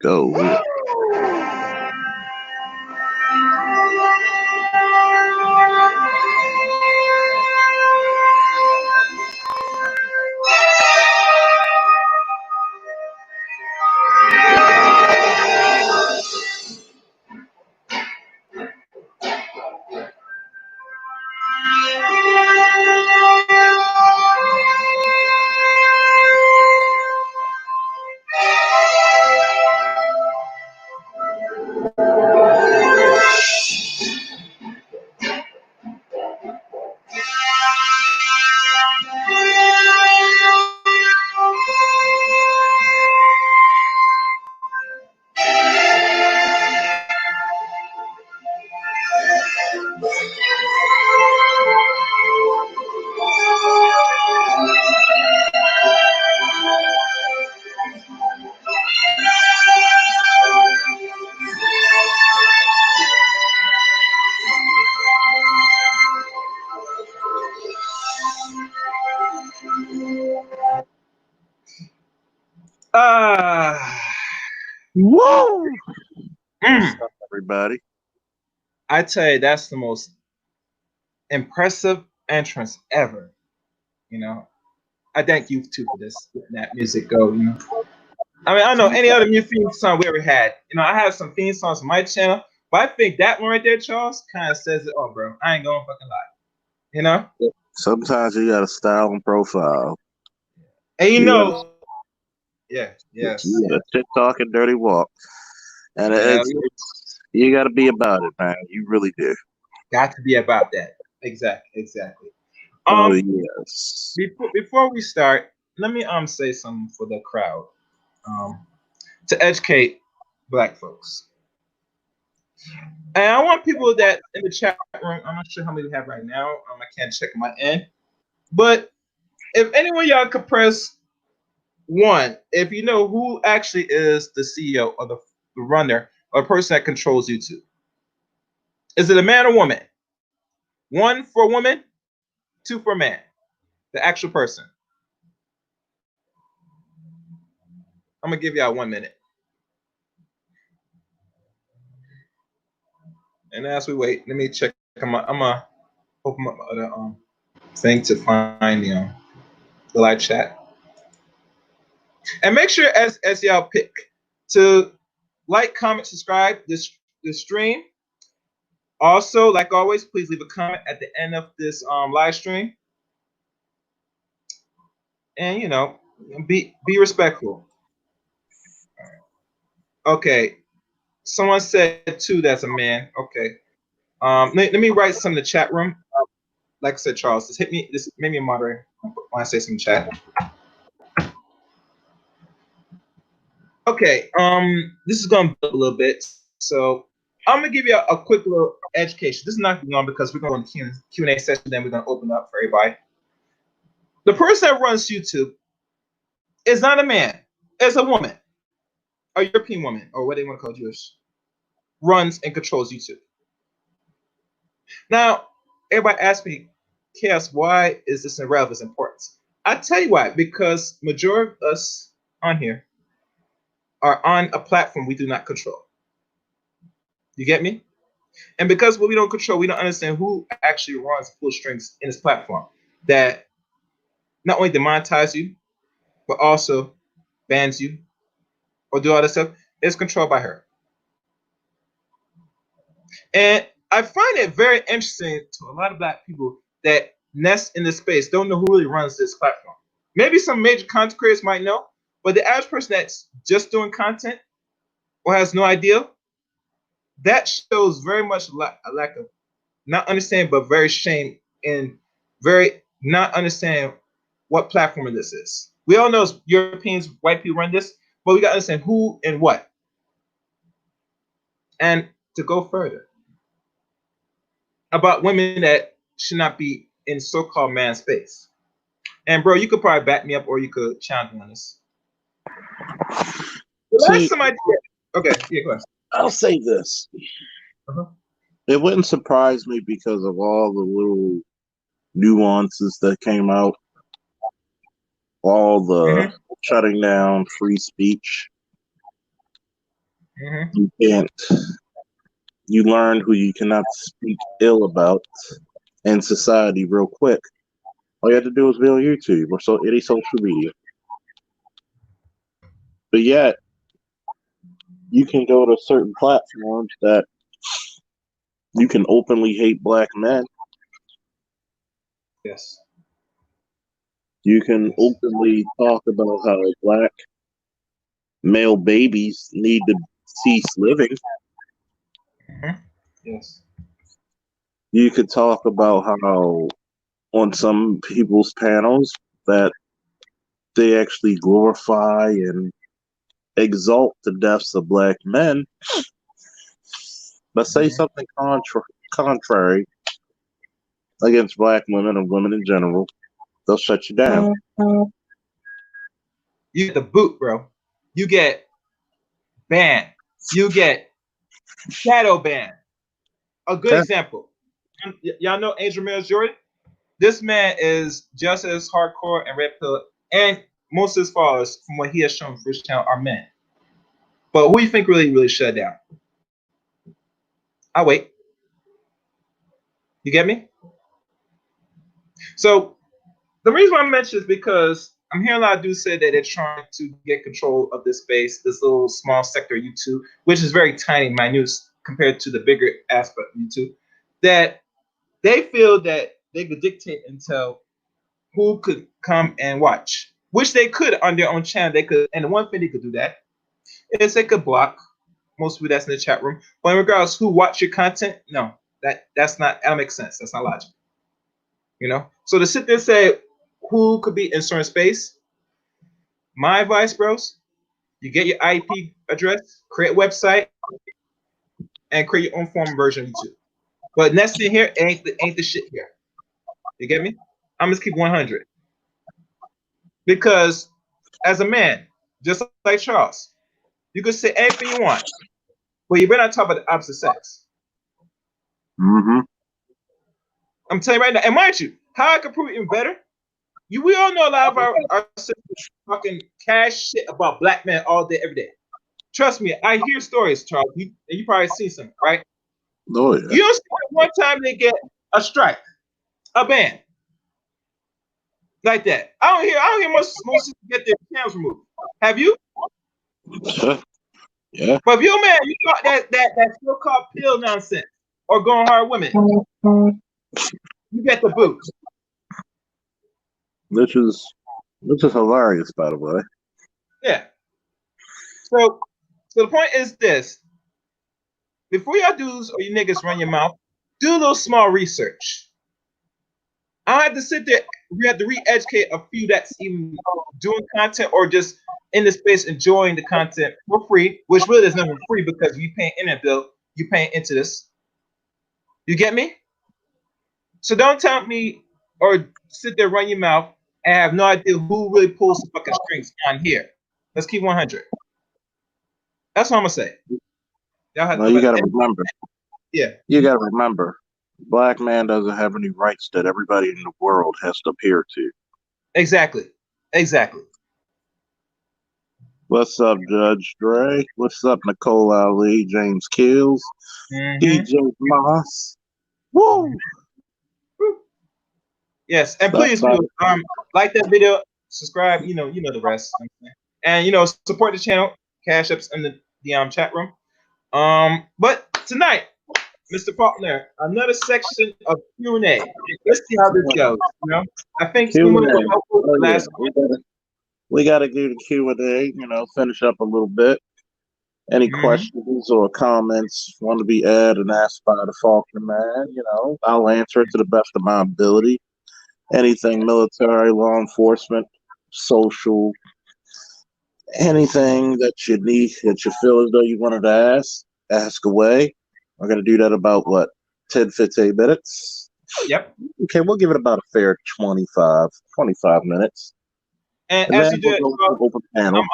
Go. Ah, Woo! mm. What's up, everybody? I tell you, that's the most impressive entrance ever. You know, I thank you too for this, letting that music go. I mean, I don't know any other new theme song we ever had. I have some theme songs on my channel, but I think that one right there, Charles, kind of says it all, bro. I ain't gonna fucking lie. You know, Sometimes you got a style and profile. and You got yeah, yes, a yes, TikTok and dirty walk, and yeah. it's you got to be about it, man. You really do. Got to be about that. Exactly, exactly. Oh Um, yes. before we start, let me say something for the crowd. Um, to educate Black folks. And I want people that in the chat room, I'm not sure how many we have right now. I can't check my end. But if anyone y'all could press one, if you know who actually is the CEO or the runner or the person that controls YouTube. Is it a man or woman? One for a woman, two for a man. The actual person. I'm gonna give y'all 1 minute. And as we wait, let me check. I'm gonna open up my other thing to find the live chat. And make sure as y'all pick to like, comment, subscribe this stream. Also, like always, please leave a comment at the end of this live stream. And be respectful. Okay. Someone said too that's a man. Okay. Let me write some in the chat room. Like I said, Charles, just hit me. This make me a moderator when I say some chat. Okay. This is gonna build a little bit. So I'm gonna give you a quick little education. This is not long because we're going to Q&A session. Then we're gonna open up for everybody. The person that runs YouTube is not a man. It's a woman, a European woman, or what they want to call Jewish, runs and controls YouTube. Now, everybody asks me, Chaos, why is this irrelevant importance? I tell you why. Because majority of us on here are on a platform we do not control. You get me? And because what we don't control, we don't understand who actually runs full strings in this platform that not only demonetize you, but also bans you or do all this stuff. It's controlled by her. And I find it very interesting to a lot of Black people that nest in this space don't know who really runs this platform. Maybe some major content creators might know, but the average person that's just doing content or has no idea, that shows very much a lack of not understanding, but very shame and very not understanding what platform this is. We all know Europeans, white people run this, but we got to understand who and what. And to go further, about women that should not be in so-called man space. And bro, you could probably back me up or you could challenge me on this. The last See, time I did, okay, yeah, go ahead. I'll say this. Uh-huh. It wouldn't surprise me because of all the little nuances that came out, all the shutting down free speech. Hmm. You can't. You learn who you cannot speak ill about in society real quick. All you have to do is be on YouTube or any social media. But yet, you can go to certain platforms that you can openly hate black men. Yes. You can Yes. openly talk about how black male babies need to cease living. Hmm. Yes. You could talk about how on some people's panels that they actually glorify and exalt the deaths of black men, but say Hmm. something contrary against black women or women in general, they'll shut you down. You get the boot, bro. You get banned. You get shadow banned. A good Okay. example. Y'all know Angel Mills Jordan? This man is just as hardcore and red pill, and most of his followers, from what he has shown for his channel, are men. But who do you think really shut down? I'll wait. You get me? So the reason why I mention is because I'm hearing a lot of dudes say that they're trying to get control of this space, this little small sector of YouTube, which is very tiny, minute compared to the bigger aspect of YouTube, that they feel that they could dictate and tell who could come and watch, which they could on their own channel. They could, and the one thing they could do that is they could block most people that's in the chat room. But in regards to who watch your content, no, that's not, that makes sense. That's not logical. You know? So to sit there and say who could be in certain space, my advice, bros, you get your IP address, create a website, and create your own form version of YouTube. But next thing here ain't the shit here. You get me? I'm just keep 100. Because as a man, just like Charles, you can say anything you want, but you better not talk about the opposite sex. Mm-hmm. I'm telling you right now, and mind you, how I can prove it even better, we all know a lot of our sisters talking cash shit about black men all day, every day. Trust me, I hear stories, Charles. You probably see some, right? Oh yeah. You don't see one time they get a strike, a ban, like that. I don't hear most sisters get their channels removed. Have you? Yeah. But if you're a man, you got that so-called pill nonsense or going hard women, you get the boot. Which is hilarious, by the way. Yeah. So the point is this: before y'all dudes or you niggas run your mouth, do a little small research. I had to sit there. We had to re-educate a few that's even doing content or just in the space enjoying the content for free, which really is nothing free because you paying internet bill, you paying into this. You get me? So don't tell me or sit there, run your mouth, and have no idea who really pulls the fucking strings on here. Let's keep 100. That's what I'm gonna say. Y'all have Now to, you gotta remember. yeah, You gotta remember. Black man doesn't have any rights that everybody in the world has to adhere to. exactly, exactly. What's up, Judge Dre? What's up, Nicole Ali, James Kills, Mm-hmm. DJ Moss? Woo! Yes, and Stop please, by. people, like that video, subscribe. You know the rest, and support the channel. Cash ups in the chat room. But tonight, Mr. Faulkner, another section of Q&A. Let's see how this goes. I think Q&A. similar to Oh, the yeah. last one. We gotta do the Q&A, finish up a little bit. Any Mm-hmm. questions or comments want to be added and asked by the Faulkner man, I'll answer it to the best of my ability. Anything military, law enforcement, social, anything that you need, that you feel as though you wanted to ask away. We're going to do that about, 10, 15 minutes? Yep. Okay, we'll give it about a fair 25 minutes. And And as then you do we'll it, go to open panel.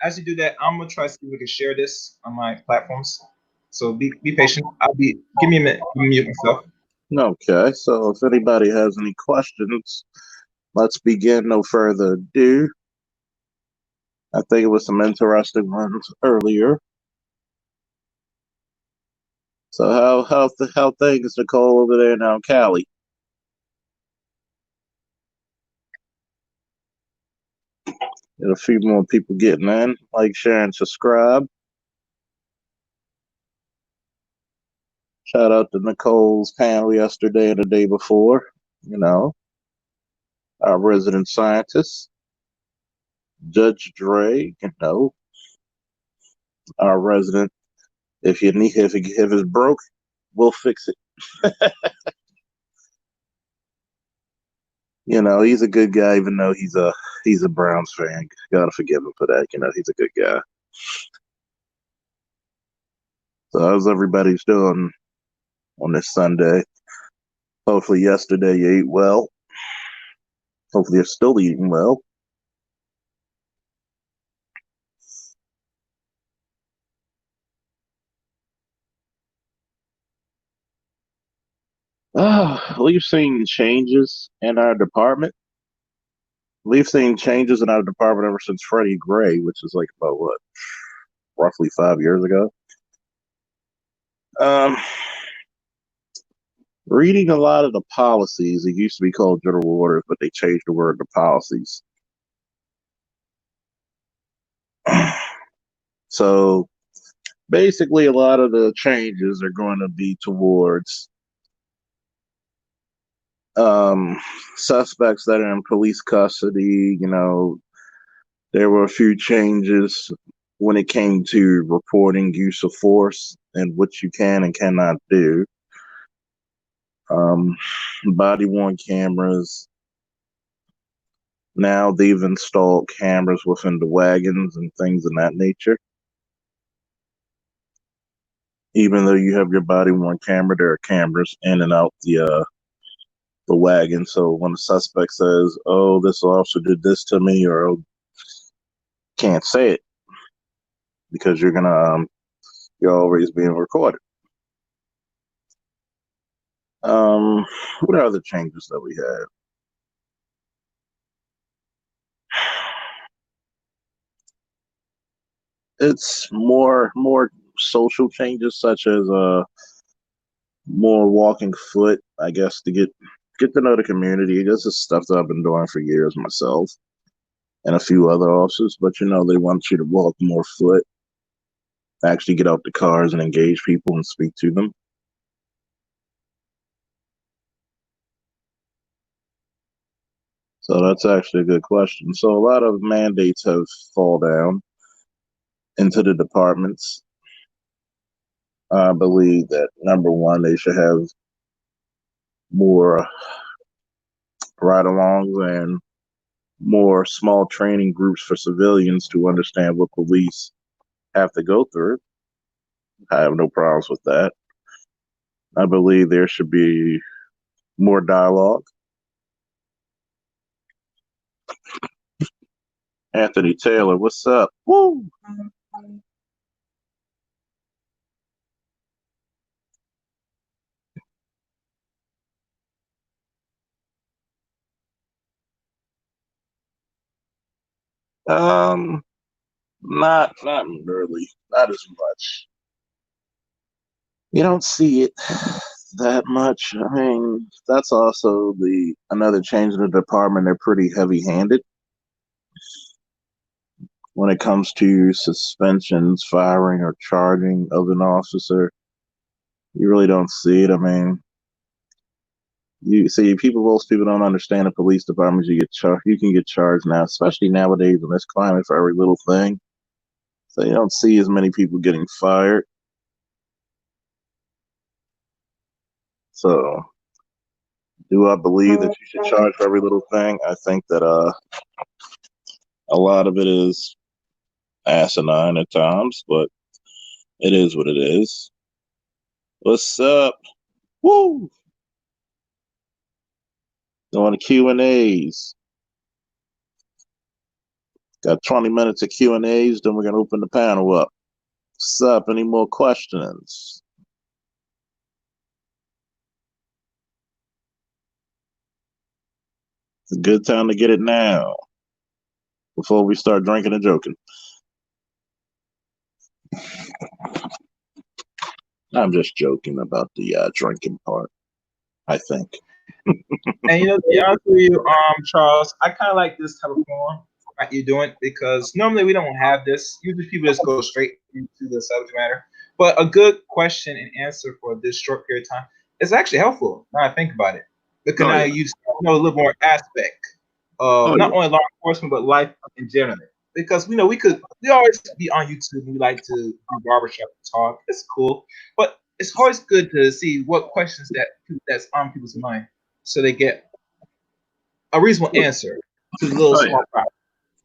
as you do that, I'm gonna try to see if we can share this on my platforms. So be patient. Give me a minute. Let me mute myself. Okay, so if anybody has any questions, let's begin. No further ado. I think it was some interesting ones earlier. So how things, Nicole, over there now in Cali? Got a few more people getting in. Like, share, and subscribe. Shout out to Nicole's panel yesterday and the day before. You know, our resident scientist, Judge Dre. You know, our resident. If you need, if it's broke, we'll fix it. You know, he's a good guy, even though he's a Browns fan. Gotta forgive him for that. You know, he's a good guy. So how's everybody's doing on this Sunday? Hopefully yesterday you ate well. Hopefully you're still eating well. We've seen changes in our department. We've seen changes in our department ever since Freddie Gray, which is like about what, roughly 5 years ago. Um, Reading a lot of the policies, it used to be called general orders, but they changed the word to policies. So basically, a lot of the changes are going to be towards um, suspects that are in police custody. You know, there were a few changes when it came to reporting use of force and what you can and cannot do. Um, Body worn cameras. Now they've installed cameras within the wagons and things of that nature. Even though you have your body worn camera, there are cameras in and out the wagon. So when the suspect says, "Oh, this officer did this to me," or "Oh," can't say it because you're always being recorded. What are other changes that we had? It's more social changes such as more walking foot, I guess, to get to know the community. This is stuff that I've been doing for years myself and a few other officers, but you know, they want you to walk more foot, actually get out the cars and engage people and speak to them. So that's actually a good question. So a lot of mandates have fall down into the departments. I believe that number one, they should have more ride-alongs and more small training groups for civilians to understand what police have to go through. I have no problems with that. I believe there should be more dialogue. Anthony Taylor, what's up? Woo! Um, not really, not as much. You don't see it that much. I mean, that's also the another change in the department. They're pretty heavy-handed when it comes to suspensions, firing, or charging of an officer. You really don't see it. I mean, you see, most people don't understand the police departments. You get charged. You can get charged now, especially nowadays in this climate for every little thing. So you don't see as many people getting fired. So do I believe that you should charge for every little thing? I think that a lot of it is asinine at times, but it is what it is. What's up? Woo! Going to Q&As. Got 20 minutes of Q&As, then we're going to open the panel up. What's up? Any more questions? It's a good time to get it now before we start drinking and joking. I'm just joking about the drinking part, I think. And to be honest with you, Charles, I kind of like this type of form that you're doing because normally we don't have this. Usually people just go straight into the subject matter. But a good question and answer for this short period of time is actually helpful. Now I think about it, because Oh now yeah. you know a little more aspect Oh of not yeah. only law enforcement but life in general. Because we know we always be on YouTube and we like to do barbershop talk. It's cool, but it's always good to see what questions that's on people's mind so they get a reasonable answer to the little Oh yeah. small problem.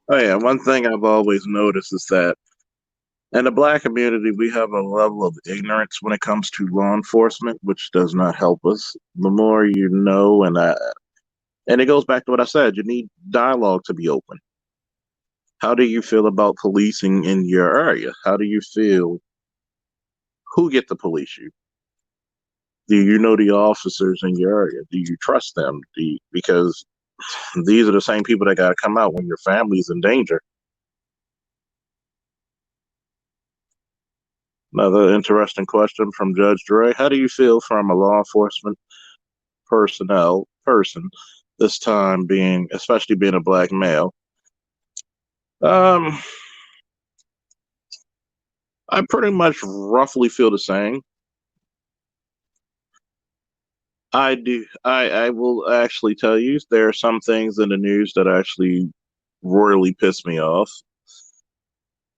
Oh yeah. One thing I've always noticed is that in the black community, we have a level of ignorance when it comes to law enforcement, which does not help us. The more you know, and it goes back to what I said, you need dialogue to be open. How do you feel about policing in your area? How do you feel? Who get to police you? Do you know the officers in your area? Do you trust them? Because these are the same people that got to come out when your family's in danger. Another interesting question from Judge Dre. How do you feel from a law enforcement person, this time being, especially being a black male? Um, I pretty much roughly feel the same. I do. I will actually tell you there are some things in the news that actually royally piss me off.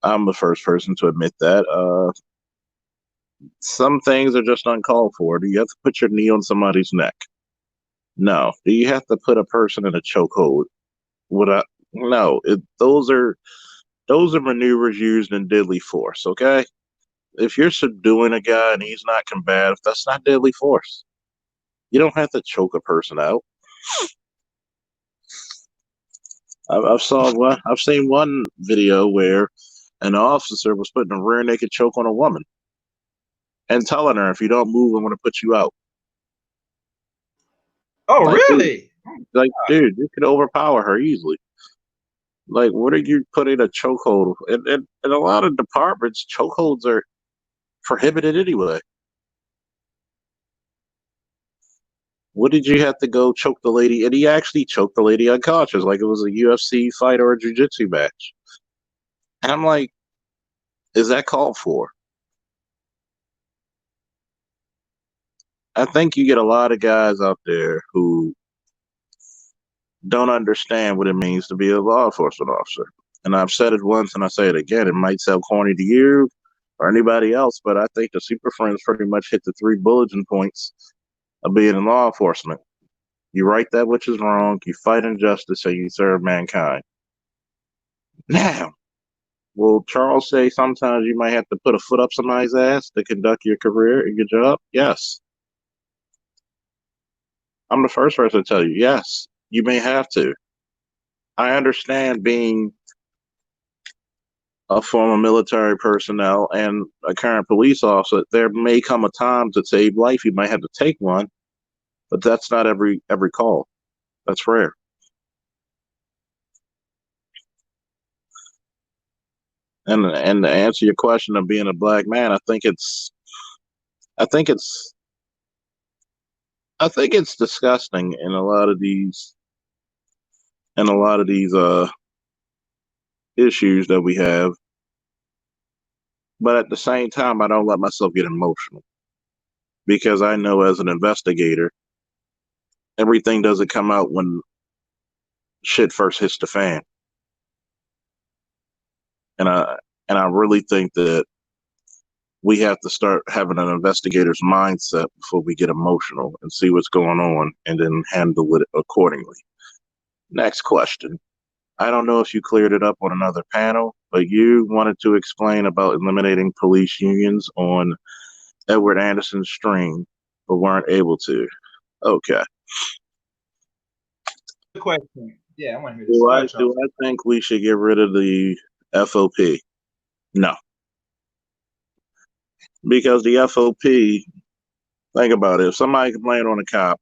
I'm the first person to admit that. Some things are just uncalled for. Do you have to put your knee on somebody's neck? No. Do you have to put a person in a chokehold? Would I? No. Those are maneuvers used in deadly force. Okay. If you're subduing a guy and he's not combative, that's not deadly force. You don't have to choke a person out. I've seen one video where an officer was putting a rear naked choke on a woman and telling her, "If you don't move, I'm going to put you out." Oh, Like, dude, really? you could overpower her easily. Like, what are you putting a chokehold? And in a lot of departments, chokeholds are prohibited anyway. What did you have to go choke the lady? And he actually choked the lady unconscious, like it was a UFC fight or a jiu-jitsu match. And I'm like, is that called for? I think you get a lot of guys out there who don't understand what it means to be a law enforcement officer. And I've said it once and I say it again. It might sound corny to you or anybody else, but I think the Super Friends pretty much hit the three bulletin points of being in law enforcement. You right that which is wrong, you fight injustice, and you serve mankind. Now, will Charles say sometimes you might have to put a foot up somebody's ass to conduct your career and your job? Yes. I'm the first person to tell you, yes, you may have to. I understand being a former military personnel and a current police officer. There may come a time to save life you might have to take one, but that's not every call. That's rare. And to answer your question of being a black man, I think it's I think it's disgusting in a lot of these issues that we have. But at the same time, I don't let myself get emotional because I know as an investigator, everything doesn't come out when shit first hits the fan. And I really think that we have to start having an investigator's mindset before we get emotional and see what's going on and then handle it accordingly. Next question. I don't know if you cleared it up on another panel, but you wanted to explain about eliminating police unions on Edward Anderson's stream, but weren't able to. Okay. Good question. Yeah, I want to hear this. Go ahead, Do Charles. I think we should get rid of the FOP? No, because the FOP. Think about it. If somebody complained on a cop,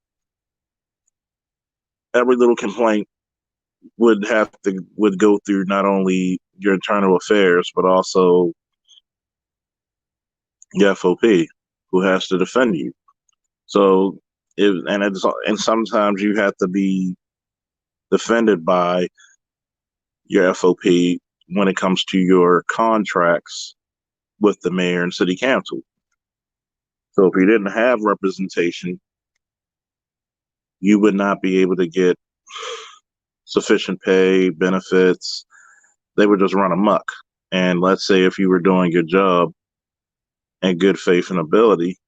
every little complaint would go through not only your internal affairs but also the FOP, who has to defend you. So, and sometimes you have to be defended by your FOP when it comes to your contracts with the mayor and city council. So if you didn't have representation, you would not be able to get sufficient pay, benefits. They would just run amok. And let's say if you were doing your job in good faith and ability,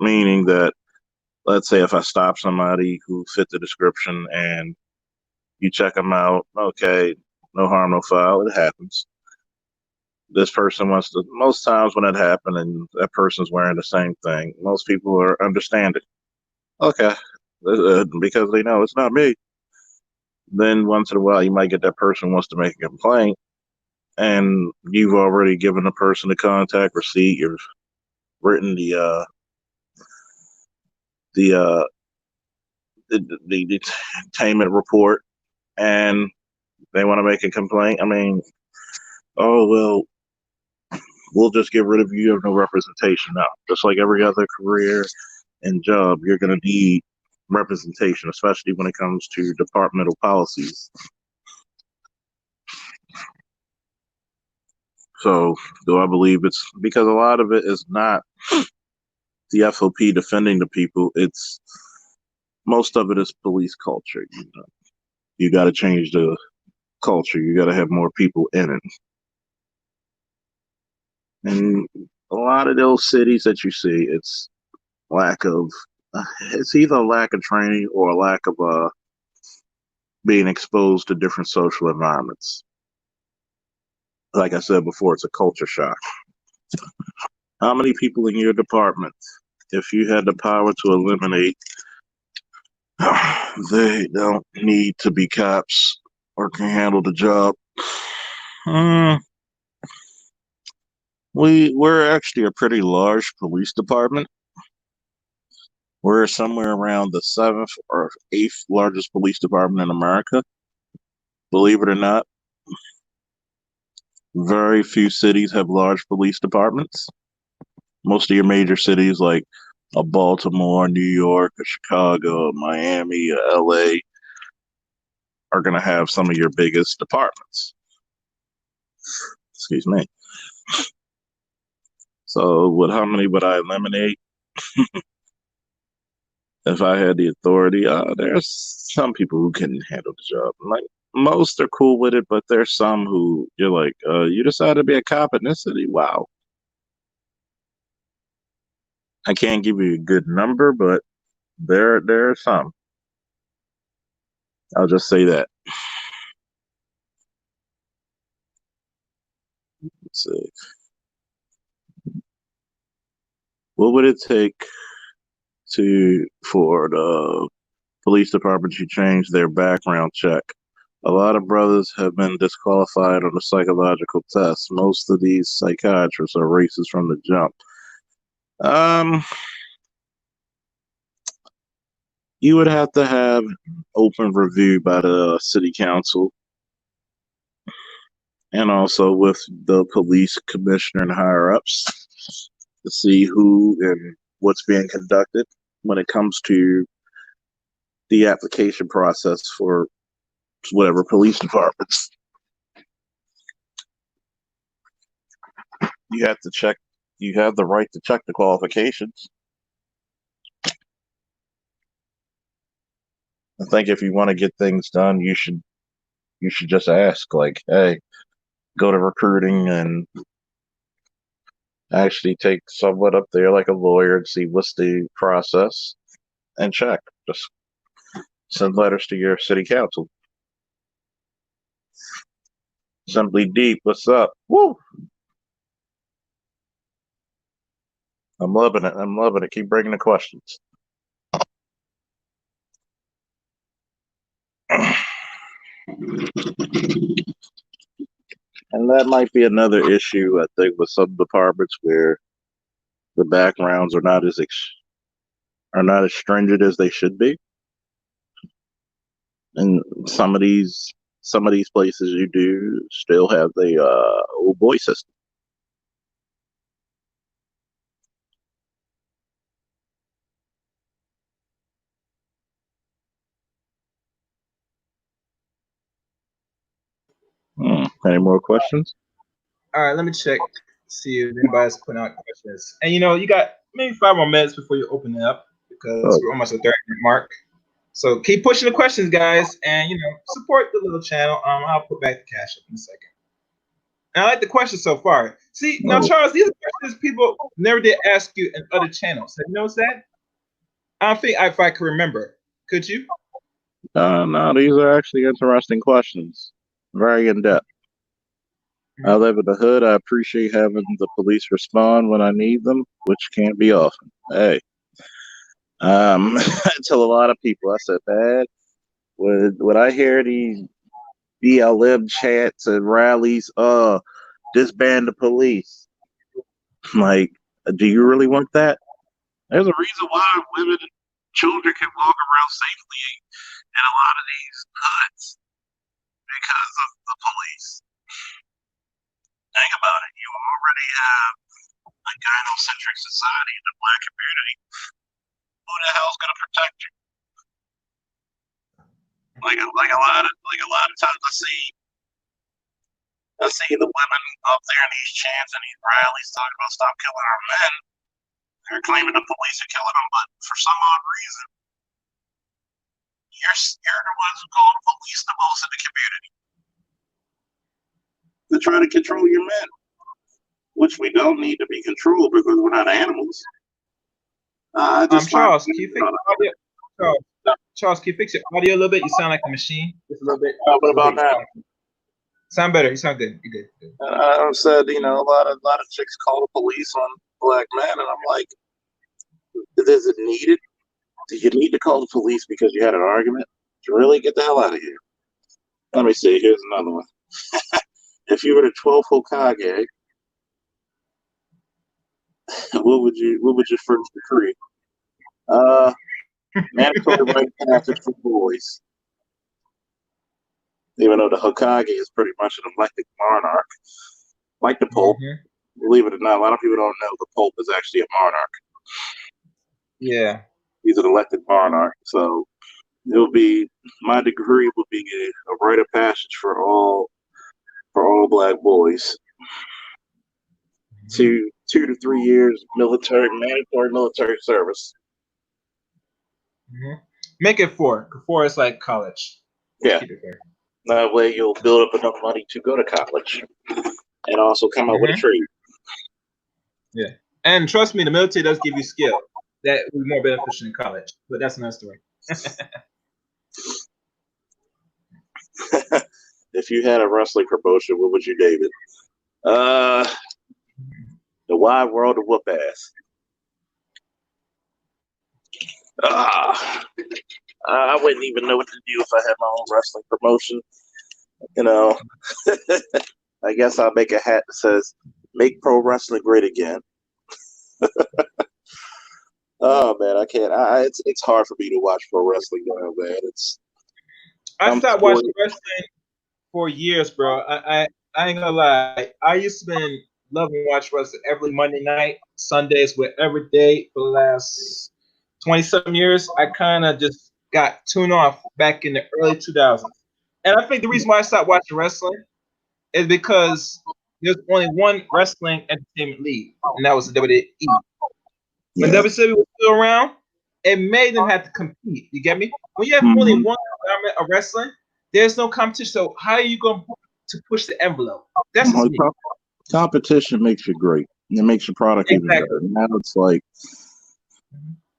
meaning that, let's say if I stop somebody who fit the description and you check them out, okay, no harm, no foul, it happens. This person wants to, most times when it happens and that person's wearing the same thing, most people are understanding. Okay, because they know it's not me. Then once in a while, you might get that person who wants to make a complaint, and you've already given the person the contact receipt. You've written the uh, the detainment report, and they want to make a complaint. I mean, oh well, we'll just get rid of you. You have no representation now. Just like every other career and job, you're going to need representation, especially when it comes to departmental policies. So, do I believe it's because a lot of it is not the FOP defending the people? It's most of it is police culture. You got to change the culture. You got to have more people in it. And a lot of those cities that you see, it's lack of, it's either a lack of training or a lack of being exposed to different social environments. Like I said before, it's a culture shock. How many people in your department, if you had the power to eliminate, they don't need to be cops or can handle the job? We're actually a pretty large police department. We're somewhere around the 7th or 8th largest police department in America. Believe it or not, very few cities have large police departments. Most of your major cities like Baltimore, New York, Chicago, Miami, LA are going to have some of your biggest departments. Excuse me. So, how many would I eliminate if I had the authority? There's some people who can handle the job. Like most are cool with it, but there's some who you're like, you decided to be a cop in this city? Wow. I can't give you a good number, but there are some. I'll just say that. Let's see. What would it take for the police department to change their background check? A lot of brothers have been disqualified on the psychological test. Most of these psychiatrists are racist from the jump. You would have to have open review by the city council and also with the police commissioner and higher ups to see who and what's being conducted when it comes to the application process for whatever police departments. You have to check, you have the right to check the qualifications. I think if you want to get things done, you should just ask, like, hey, go to recruiting and actually take someone up there like a lawyer and see what's the process and check. Just send letters to your city council. Simply Deep, what's up? Woo! I'm loving it. I'm loving it. Keep bringing the questions. And that might be another issue, I think, with some departments where the backgrounds are not as stringent as they should be. And some of these places you do still have the old boy system. Any more questions? All right, let me check, see if anybody's putting out questions. And you got maybe 5 more minutes before you open it up because we're almost at the 30-minute mark. So keep pushing the questions, guys, and support the little channel. I'll put back the cash up in a second. And I like the questions so far. See, now Charles, these are questions people never did ask you in other channels. Have you noticed that? I don't think if I could remember. Could you? No, these are actually interesting questions. Very in depth. I live in the hood. I appreciate having the police respond when I need them, which can't be often. Hey, I tell a lot of people, I said, man, when I hear these BLM chants and rallies, disband the police. Like, do you really want that? There's a reason why women and children can walk around safely in a lot of these hoods because of the police. Think about it. You already have a gynocentric society in the Black community. Who the hell's gonna protect you? Like a lot of times I see the women up there in these chants and these rallies talking about stop killing our men. They're claiming the police are killing them, but for some odd reason, you're the ones who call the police the most in the community. They're trying to control your men, which we don't need to be controlled because we're not animals. Charles, can you fix the audio? Charles, can you fix your audio a little bit? You sound like a machine. Just a little bit. What about now? Sound better. You sound good. You're good. I said, a lot of chicks call the police on black men, and I'm like, is it needed? Do you need to call the police because you had an argument? Really, get the hell out of here. Let me see. Here's another one. If you were the 12th Hokage, what would your first decree? Mandatory right passage for boys. Even though the Hokage is pretty much an elected monarch, like the Pope. Believe it or not, a lot of people don't know the Pope is actually a monarch. Yeah, he's an elected monarch. So my decree will be a rite of passage for all black boys. 2 to 3 years mandatory military service. Make it 4. 4 is like college. Yeah. That way you'll build up enough money to go to college and also come out with a trade. Yeah. And trust me, the military does give you skill that will be more beneficial in college. But that's another story. If you had a wrestling promotion, what would you name it? The Wide World of Whoop Ass. I wouldn't even know what to do if I had my own wrestling promotion. I guess I'll make a hat that says "Make pro wrestling great again." Oh man, I can't. It's hard for me to watch pro wrestling now, man. I stopped watching wrestling for years, bro. I ain't gonna lie. I used to been loving watch wrestling every Monday night, Sundays, whatever day for the last 20-something years. I kind of just got tuned off back in the early 2000s. And I think the reason why I stopped watching wrestling is because there's only one wrestling entertainment league, and that was the WWE. When WWE was still around, it made them have to compete. You get me? When you have only one environment of wrestling, there's no competition. So how are you going to push the envelope? That's just me. Competition makes you great. It makes your product even better. Now it's like,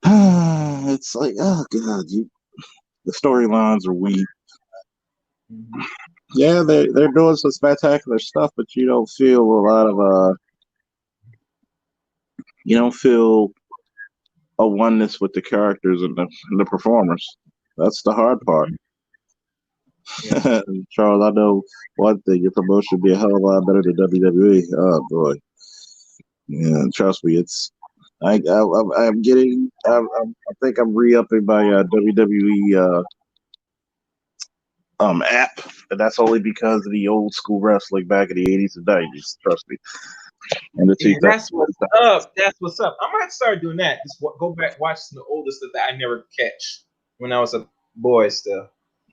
oh god, the storylines are weak. Yeah, they're doing some spectacular stuff, but you don't feel a lot of you don't feel a oneness with the characters and the performers. That's the hard part. Yeah. Charles, I know one thing: your promotion would be a hell of a lot better than WWE. Oh boy, yeah, trust me, it's. I'm getting. I think I'm re-upping my WWE app, and that's only because of the old school wrestling back in the 80s and 90s. Trust me. And that's what's up. That's what's up. I might start doing that. Just go back, watch some of the older stuff that I never catch when I was a boy still.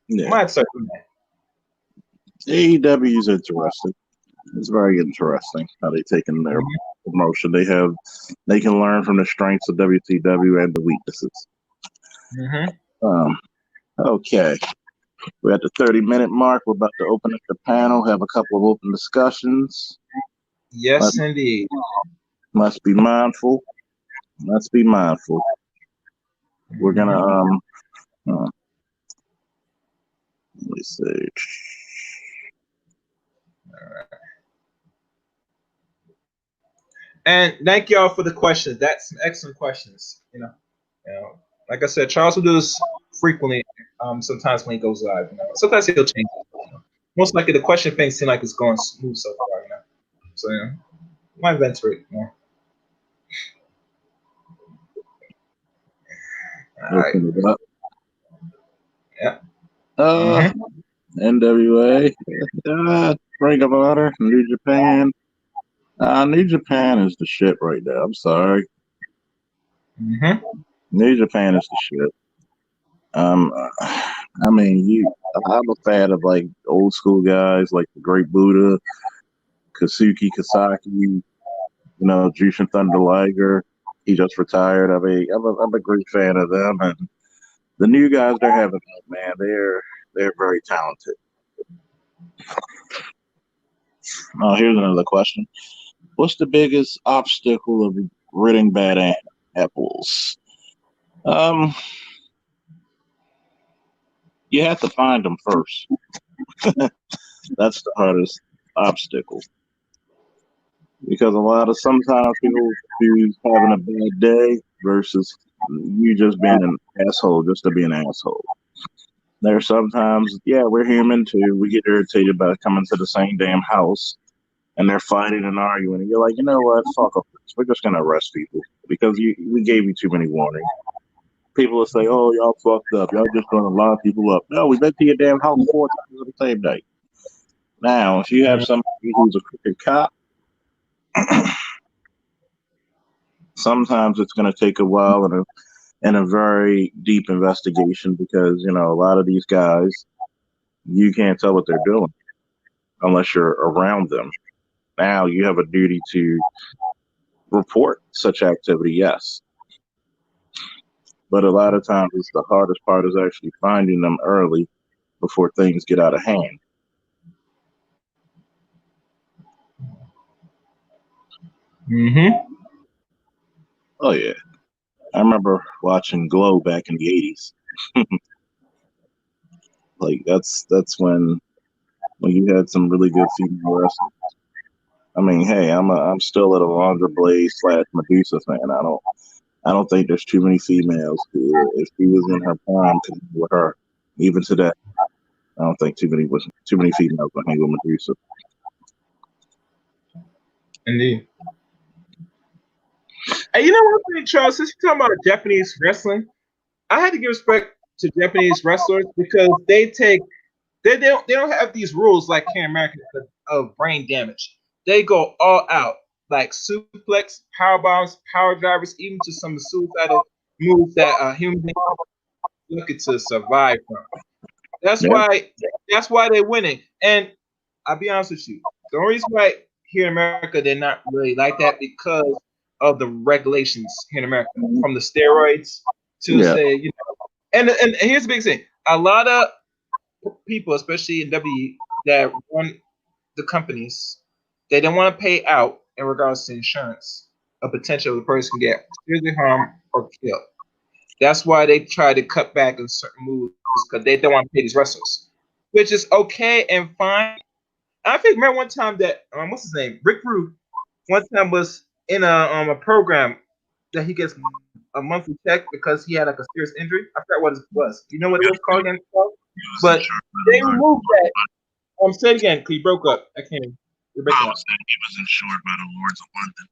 Yeah. I might start doing that. AEW is interesting. It's very interesting how they taking their promotion. They can learn from the strengths of WCW and the weaknesses. Okay. We're at the 30-minute mark. We're about to open up the panel, have a couple of open discussions. Yes, indeed. Must be mindful. Must be mindful. We're gonna let me see. All right. And thank y'all for the questions. That's some excellent questions. You know, like I said, Charles will do this frequently. Sometimes when he goes live, sometimes he'll change it. Most likely, the question thing seems like it's going smooth so far. So might venture it more. All right. Yeah. NWA, Ring of Honor, New Japan. New Japan is the shit right now. I'm sorry. New Japan is the shit. I mean, I'm a fan of like old school guys like the Great Buddha, Kazuki Kasaki, Jushin Thunder Liger. He just retired. I mean, I'm a great fan of them, and the new guys they're having, man, they're very talented. Oh, here's another question. What's the biggest obstacle of ridding bad apples? You have to find them first. That's the hardest obstacle. Because sometimes people choose having a bad day versus you just being an asshole just to be an asshole. There's sometimes, we're human too. We get irritated by coming to the same damn house and they're fighting and arguing. And you're like, you know what? Fuck off. We're just going to arrest people because we gave you too many warnings. People will say, oh, y'all fucked up. Y'all just going to lock people up. No, we've been to your damn house 4 times on the same day. Now, if you have somebody who's a crooked cop, sometimes it's going to take a while and a very deep investigation because, a lot of these guys, you can't tell what they're doing unless you're around them. Now you have a duty to report such activity, yes. But a lot of times it's the hardest part is actually finding them early before things get out of hand. Oh, yeah. I remember watching Glow back in the 80s. Like, that's when you had some really good female wrestlers. I mean, hey, I'm still at a Alundra Blaze / Medusa fan. I don't think there's too many females who, if she was in her prime, could hang with her. Even today, I don't think too many females would hang with Medusa. Indeed. And you know what, thing, Charles? Since you're talking about Japanese wrestling, I had to give respect to Japanese wrestlers because they don't have these rules like here in America of brain damage. They go all out, like suplex, power bombs, power drivers, even to some suicidal moves that human beings looking to survive from. That's why they're winning. And I'll be honest with you, the only reason why here in America they're not really like that because of the regulations here in America, from the steroids to say, and here's the big thing: a lot of people, especially in W, that run the companies, they don't want to pay out in regards to insurance a potential the person can get seriously harmed or killed. That's why they try to cut back on certain moves because they don't want to pay these wrestlers, which is okay and fine. I think remember one time that what's his name, Rick Rude, one time was in a program that he gets a monthly check because he had like a serious injury. I forgot what it was. You know what it was called again? But they removed that. Say it again, because you broke up. I can't. You're breaking up. He was insured by the Lords of London.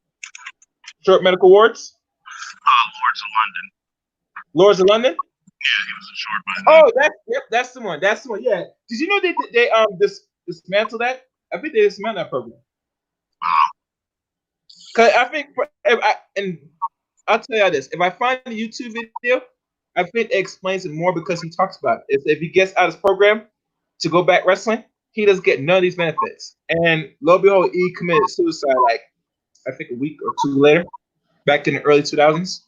Short medical wards? Lords of London. Lords of London? Yeah, he was insured by them. That's the one. That's the one. Yeah. Did you know they dismantled that? I think they dismantled that program. Cause I think and I'll tell you this: if I find a YouTube video, I think it explains it more because he talks about it. If he gets out of his program to go back wrestling, he doesn't get none of these benefits. And lo and behold, he committed suicide like I think a week or two later, back in the early 2000s.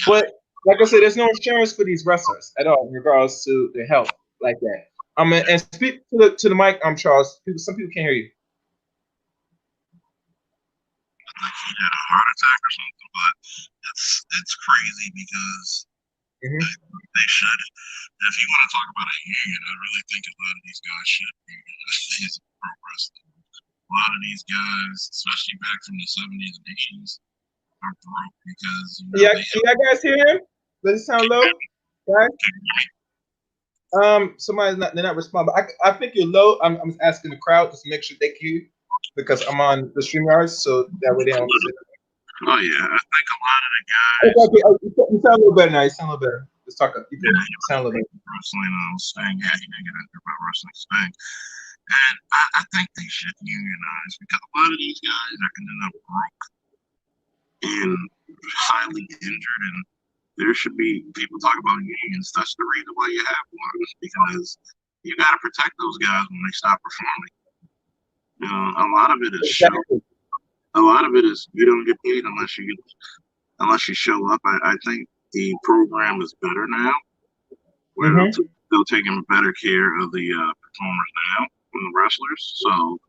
But like I said, there's no insurance for these wrestlers at all in regards to their health like that. And speak to the mic, Charles. Some people can't hear you. Like he had a heart attack or something, but it's crazy because they should. If you want to talk about a union, I really think a lot of these guys should unionize pro wrestling. A lot of these guys, especially back from the 70s and 80s, are broke because can you guys hear him? Does it sound low? Right? Somebody's they're not responding. But I think you're low. I'm asking the crowd just to make sure they hear you because I'm on the StreamYard, so that way they don't say that. Oh yeah, I think a lot of the guys. Okay. You sound a little better now. You sound a little better. Let's talk up. You sound a little better. Wrestling Sting, yeah, he didn't get injured by wrestling Sting. And I think they should unionize because a lot of these guys are ending up broke and highly injured, and there should be people talk about unions. That's the reason why you have one, because you got to protect those guys when they stop performing. You know, a lot of it is show. A lot of it is you don't get paid unless you show up. I think the program is better now, where they're taking better care of the performers now from the wrestlers. So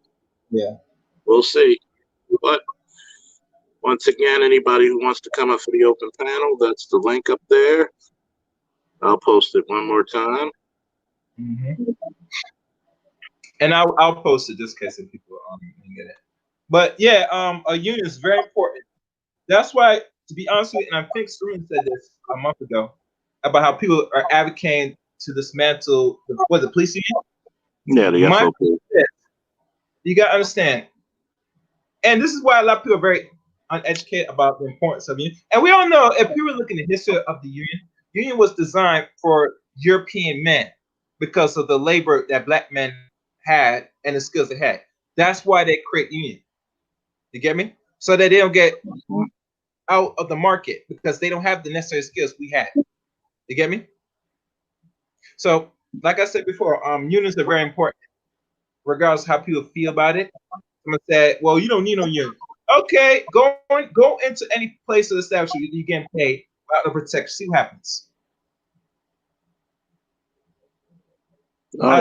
yeah, we'll see. But once again, anybody who wants to come up for the open panel, that's the link up there. I'll post it one more time. And I'll post it just in case people didn't get it. But yeah, a union is very important. That's why, to be honest with you, and I think Sterling said this a month ago about how people are advocating to dismantle the police union. Yeah, the SOP. You got to understand, and this is why a lot of people are very uneducated about the importance of union. And we all know, if you were looking at the history of the union was designed for European men because of the labor that black men had and the skills they had. That's why they create union. You get me? So that they don't get out of the market because they don't have the necessary skills we had. You get me? So, like I said before, unions are very important, regardless of how people feel about it. Someone said, "Well, you don't need no union." Okay, go into any place of the establishment you getting paid out of protection. See what happens. I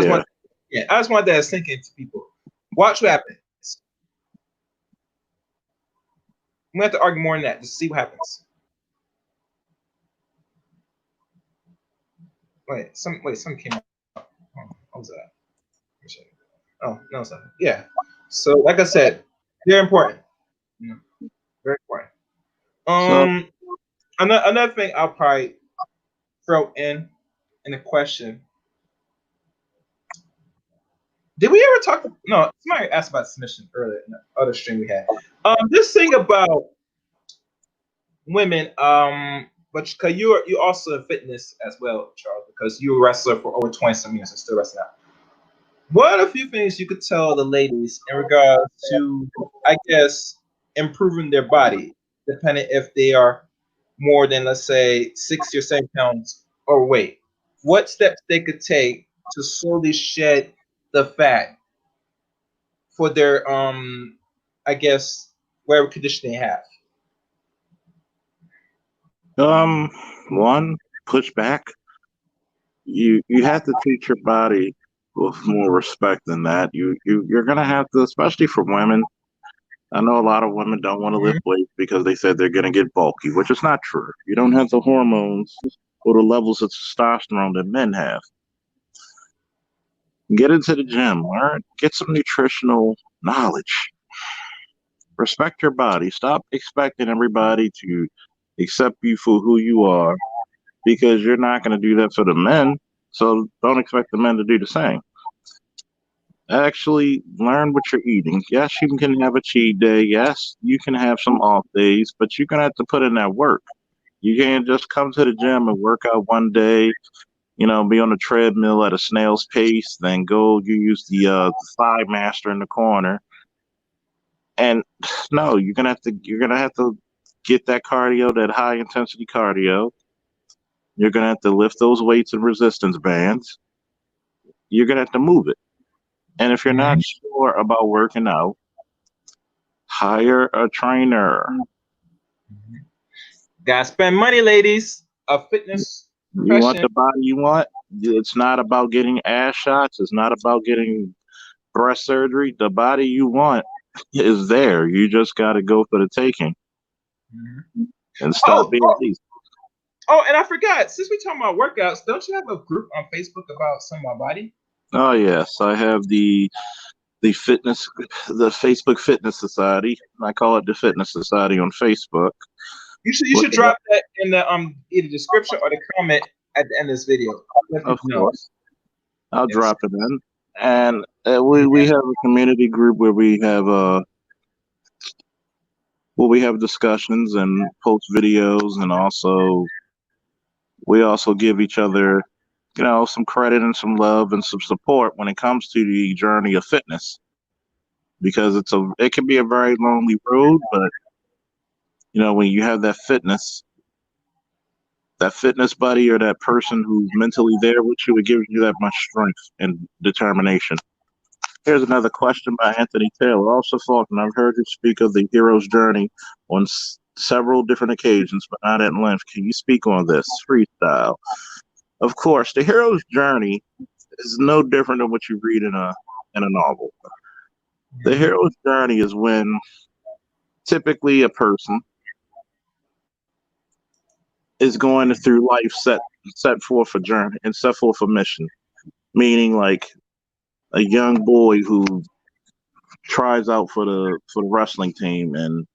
just want that to sink into people. Watch what happens. We have to argue more than that. Just see what happens. Some came up. What was that? Oh, no, it's not. Yeah. So, like I said, they're important. Very important. Another thing I'll probably throw in a question. Did we ever talk? No, somebody asked about submission earlier in the other stream we had. This thing about women, but because you're also in fitness as well, Charles, because you were a wrestler for over 20-some years and still wrestling out. What are a few things you could tell the ladies in regards to, I guess, improving their body, depending if they are more than, let's say, 60 or 70 pounds overweight? What steps they could take to slowly shed the fat for their, I guess, whatever condition they have? One, push back. You have to treat your body with more respect than that. You're gonna have to, especially for women. I know a lot of women don't want to lift weights because they said they're gonna get bulky, which is not true. You don't have the hormones or the levels of testosterone that men have. Get into the gym, learn, get some nutritional knowledge. Respect your body. Stop expecting everybody to accept you for who you are, because you're not going to do that for the men. So don't expect the men to do the same. Actually learn what you're eating. Yes, you can have a cheat day. Yes, you can have some off days, but you're going to have to put in that work. You can't just come to the gym and work out one day, be on the treadmill at a snail's pace, then go you use the thigh master in the corner. And no, you're gonna have to get that cardio, that high intensity cardio. You're gonna have to lift those weights and resistance bands. You're gonna have to move it. And if you're not sure about working out, hire a trainer. Gotta spend money, ladies. A fitness You want profession. the body you want? It's not about getting ass shots. It's not about getting breast surgery. The body you want is there. You just got to go for the taking and stop Oh, being oh, lazy. oh, and I forgot. Since we're talking about workouts, don't you have a group on Facebook about Some My Body? Oh yes, I have the fitness, the Facebook Fitness Society. I call it the Fitness Society on Facebook. You Look should it up. drop that in the either description or the comment at the end of this video. Let Of people know. course, I'll Yes. drop it in, and we have a community group where we have discussions and post videos, and also we also give each other, some credit and some love and some support when it comes to the journey of fitness, because it can be a very lonely road, but when you have that fitness buddy or that person who's mentally there with you, it gives you that much strength and determination. Here's another question by Anthony Taylor. Also, Faulkner, I've heard you speak of the hero's journey on several different occasions, but not at length. Can you speak on this? Freestyle. Of course, the hero's journey is no different than what you read in a novel. The hero's journey is when typically a person is going through life set forth a journey and set forth a mission. Meaning, like a young boy who tries out for the wrestling team, and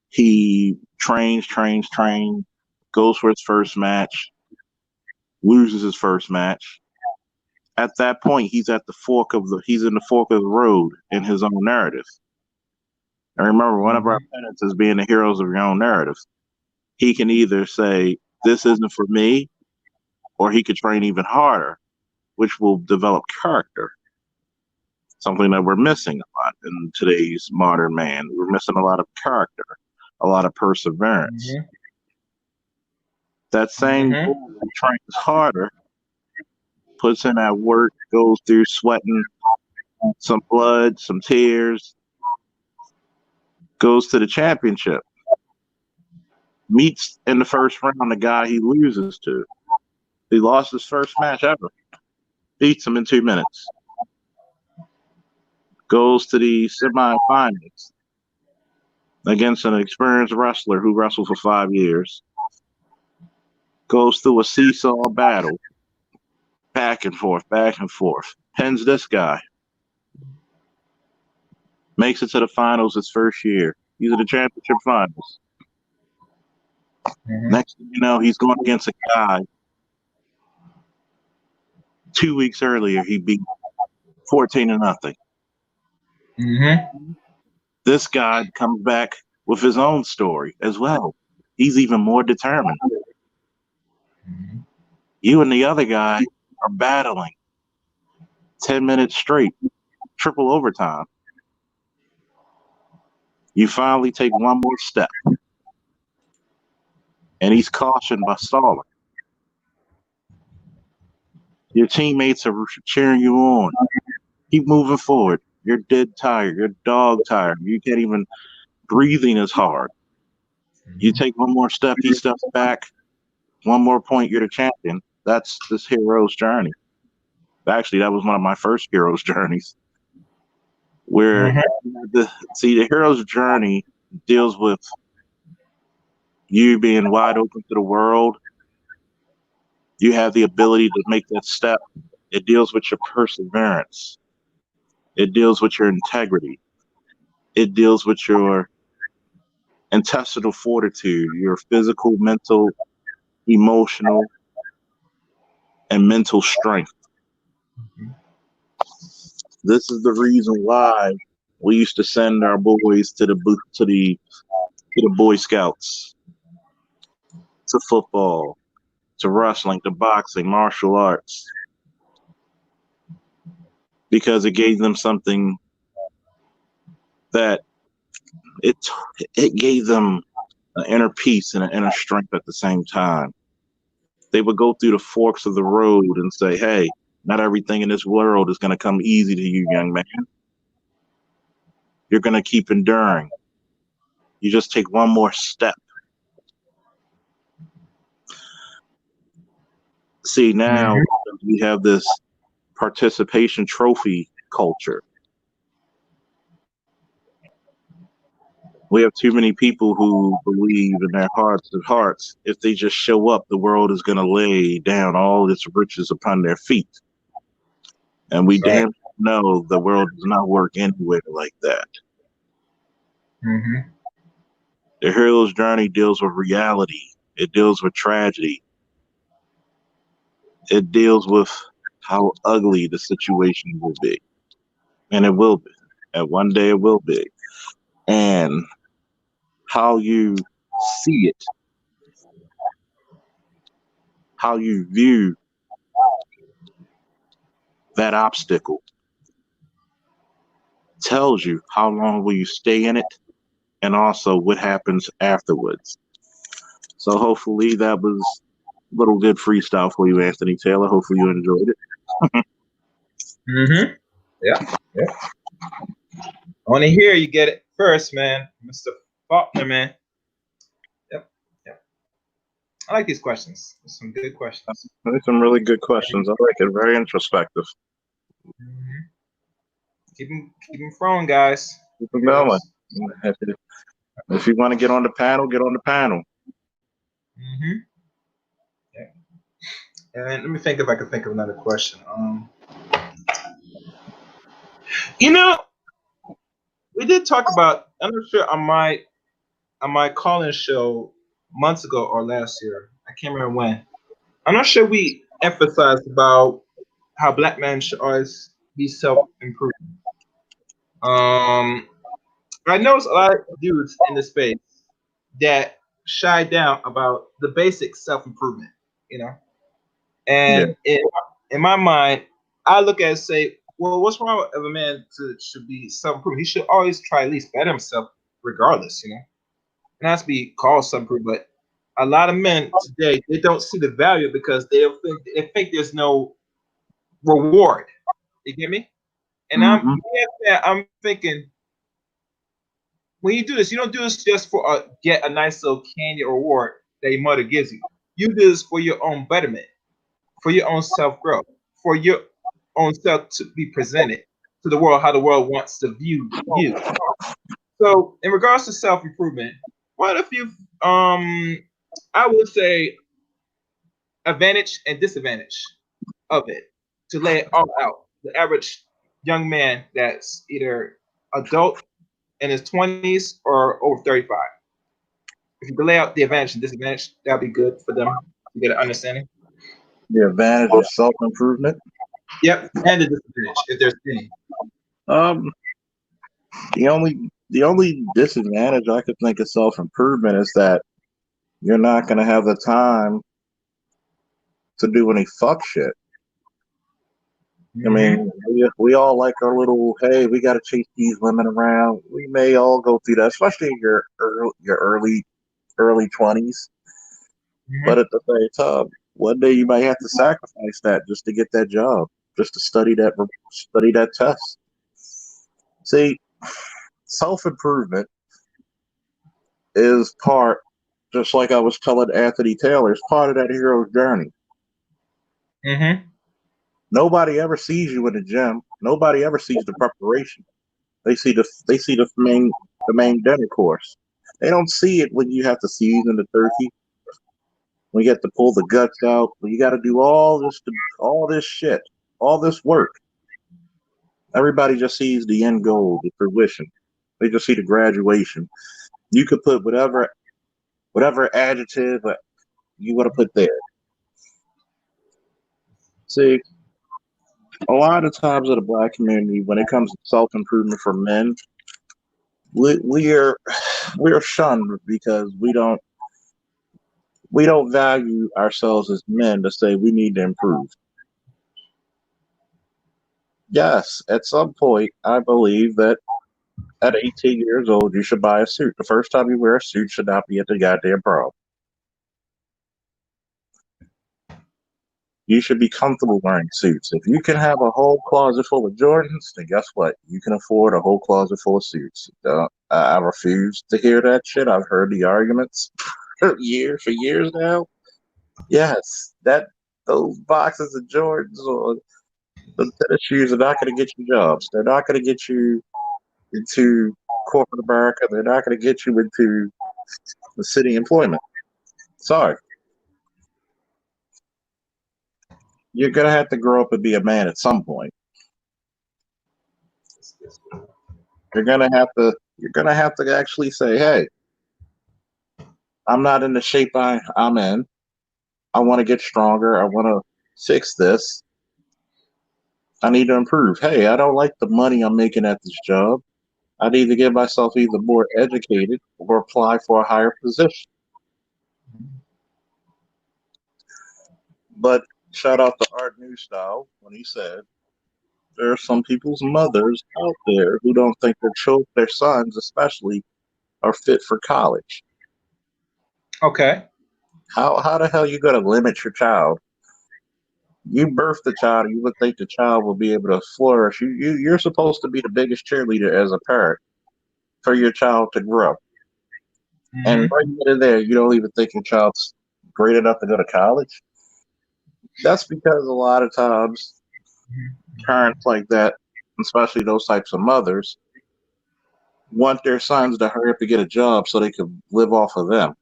he trains, goes for his first match, loses his first match. At that point, he's in the fork of the road in his own narrative. And remember, one of our tenets is being the heroes of your own narrative. He can either say, "This isn't for me," or he could train even harder, which will develop character. Something that we're missing a lot in today's modern man. We're missing a lot of character, a lot of perseverance. That same boy who trains harder, puts in that work, goes through sweating some blood, some tears, goes to the championship, meets in the first round the guy he loses to. He lost his first match ever, beats him in 2 minutes, goes to the semifinals against an experienced wrestler who wrestled for 5 years, goes through a seesaw battle, back and forth, pins this guy, makes it to the finals his first year. He's in the championship finals. Next thing you know, he's going against a guy 2 weeks earlier he beat 14-0. This guy comes back with his own story as well. He's even more determined. You and the other guy are battling 10 minutes straight, triple overtime. You finally take one more step, and he's cautioned by stalling. Your teammates are cheering you on. Keep moving forward. You're dead tired. You're dog tired. You can't even, breathing is hard. You take one more step, he steps back. One more point, you're the champion. That's this hero's journey. Actually, that was one of my first hero's journeys. Where the hero's journey deals with you being wide open to the world. You have the ability to make that step. It deals with your perseverance. It deals with your integrity. It deals with your intestinal fortitude, your physical, mental, emotional, and mental strength. This is the reason why we used to send our boys to the Boy Scouts, to football, to wrestling, to boxing, martial arts, because it gave them something that it gave them an inner peace and an inner strength at the same time. They would go through the forks of the road and say, "Hey, Not everything in this world is going to come easy to you, young man. You're going to keep enduring. You just take one more step. See, now we have this participation trophy culture. We have too many people who believe in their hearts of hearts, if they just show up, the world is going to lay down all its riches upon their feet. And we Right. damn know the world does not work anywhere like that. Mm-hmm. The hero's journey deals with reality. It deals with tragedy. It deals with how ugly the situation will be. And it will be. And one day it will be. And how you see it, how you view that obstacle tells you how long will you stay in it and also what happens afterwards. So hopefully that was a little good freestyle for you, Anthony Taylor. Hopefully you enjoyed it. Mm-hmm. Yeah. Yeah. I want to hear you get it first, man. Mr. Faulkner, man. Yep. Yep. I like these questions. There's some good questions. Those some really good questions. I like it. Very introspective. Mm-hmm. Keep them throwing, guys. Keep it going. If you want to get on the panel, get on the panel. Mm-hmm. Yeah. And let me think if I can think of another question. You know, we did talk about. I'm not sure on my call-in show months ago or last year. I can't remember when. I'm not sure we emphasized about how black men should always be self-improving. I noticed a lot of dudes in the space that shy down about the basic self-improvement, you know. And in my mind, I look at it and say, well, what's wrong with a man should be self-improving? He should always try at least better himself, regardless, you know. Not to be called self-improving, but a lot of men today they don't see the value because they think there's no reward. You get me? And I'm thinking when you do this, you don't do this just for get a nice little candy or reward that your mother gives you. You do this for your own betterment, for your own self growth, for your own self to be presented to the world how the world wants to view you. So, in regards to self improvement, what if you I would say advantage and disadvantage of it to lay it all out. The average young man that's either adult in his 20s or over 35. If you can lay out the advantage and disadvantage, that'd be good for them to get an understanding. The advantage of self-improvement. Yep, and the disadvantage if there's any. Um, the only disadvantage I could think of self-improvement is that you're not going to have the time to do any fuck shit. I mean, we all like our little, hey, we got to chase these women around. We may all go through that, especially in your early 20s. But at the same time, one day you might have to sacrifice that just to get that job, just to study that test. See, self-improvement is part, just like I was telling Anthony Taylor, is part of that hero's journey. Nobody ever sees you in the gym. Nobody ever sees the preparation. They see the main dinner course. They don't see it when you have to season the turkey, when you have to pull the guts out, when you got to do all this shit, all this work. Everybody just sees the end goal, the fruition. They just see the graduation. You could put whatever adjective you want to put there. See, a lot of times in the black community, when it comes to self-improvement for men, we're shunned because we don't value ourselves as men to say we need to improve. Yes, at some point, I believe that at 18 years old, you should buy a suit. The first time you wear a suit should not be at the goddamn prom. You should be comfortable wearing suits. If you can have a whole closet full of Jordans, then guess what? You can afford a whole closet full of suits. I refuse to hear that shit. I've heard the arguments for years now. Yes, that those boxes of Jordans or the tennis shoes are not going to get you jobs. They're not going to get you into corporate America. They're not going to get you into the city employment. Sorry. You're going to have to grow up and be a man at some point. You're going to have to actually say, hey, I'm not in the shape I'm in. I want to get stronger. I want to fix this. I need to improve. Hey, I don't like the money I'm making at this job. I need to get myself either more educated or apply for a higher position. But shout out to Art Newstyle when he said there are some people's mothers out there who don't think their sons, especially, are fit for college. Okay. How the hell you gonna limit your child? You birthed the child, and you would think the child will be able to flourish. You're supposed to be the biggest cheerleader as a parent for your child to grow. Mm-hmm. And right in there, you don't even think your child's great enough to go to college. That's because a lot of times parents like that, especially those types of mothers, want their sons to hurry up to get a job so they can live off of them.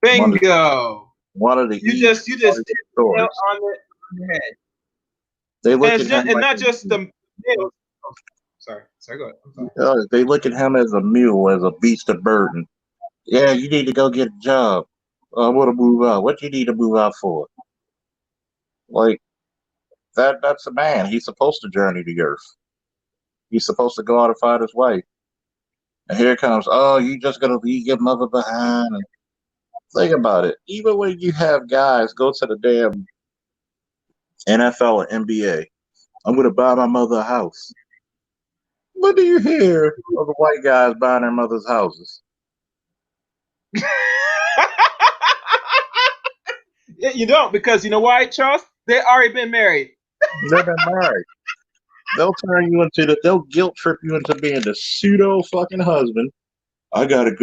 Bingo. One of the you just hit the nail on the head. They look at him, and not just the males. Oh, sorry, go ahead. They look at him as a mule, as a beast of burden. Yeah, you need to go get a job. I want to move out. What you need to move out for? Like that's a man. He's supposed to journey the earth. He's supposed to go out and find his wife. And here comes, oh, you just gonna leave your mother behind. And think about it. Even when you have guys go to the damn NFL and NBA, I'm gonna buy my mother a house. What do you hear of the white guys buying their mother's houses? You don't, because you know why, Charles? They already been married. They've been married. They'll guilt trip you into being the pseudo fucking husband. I gotta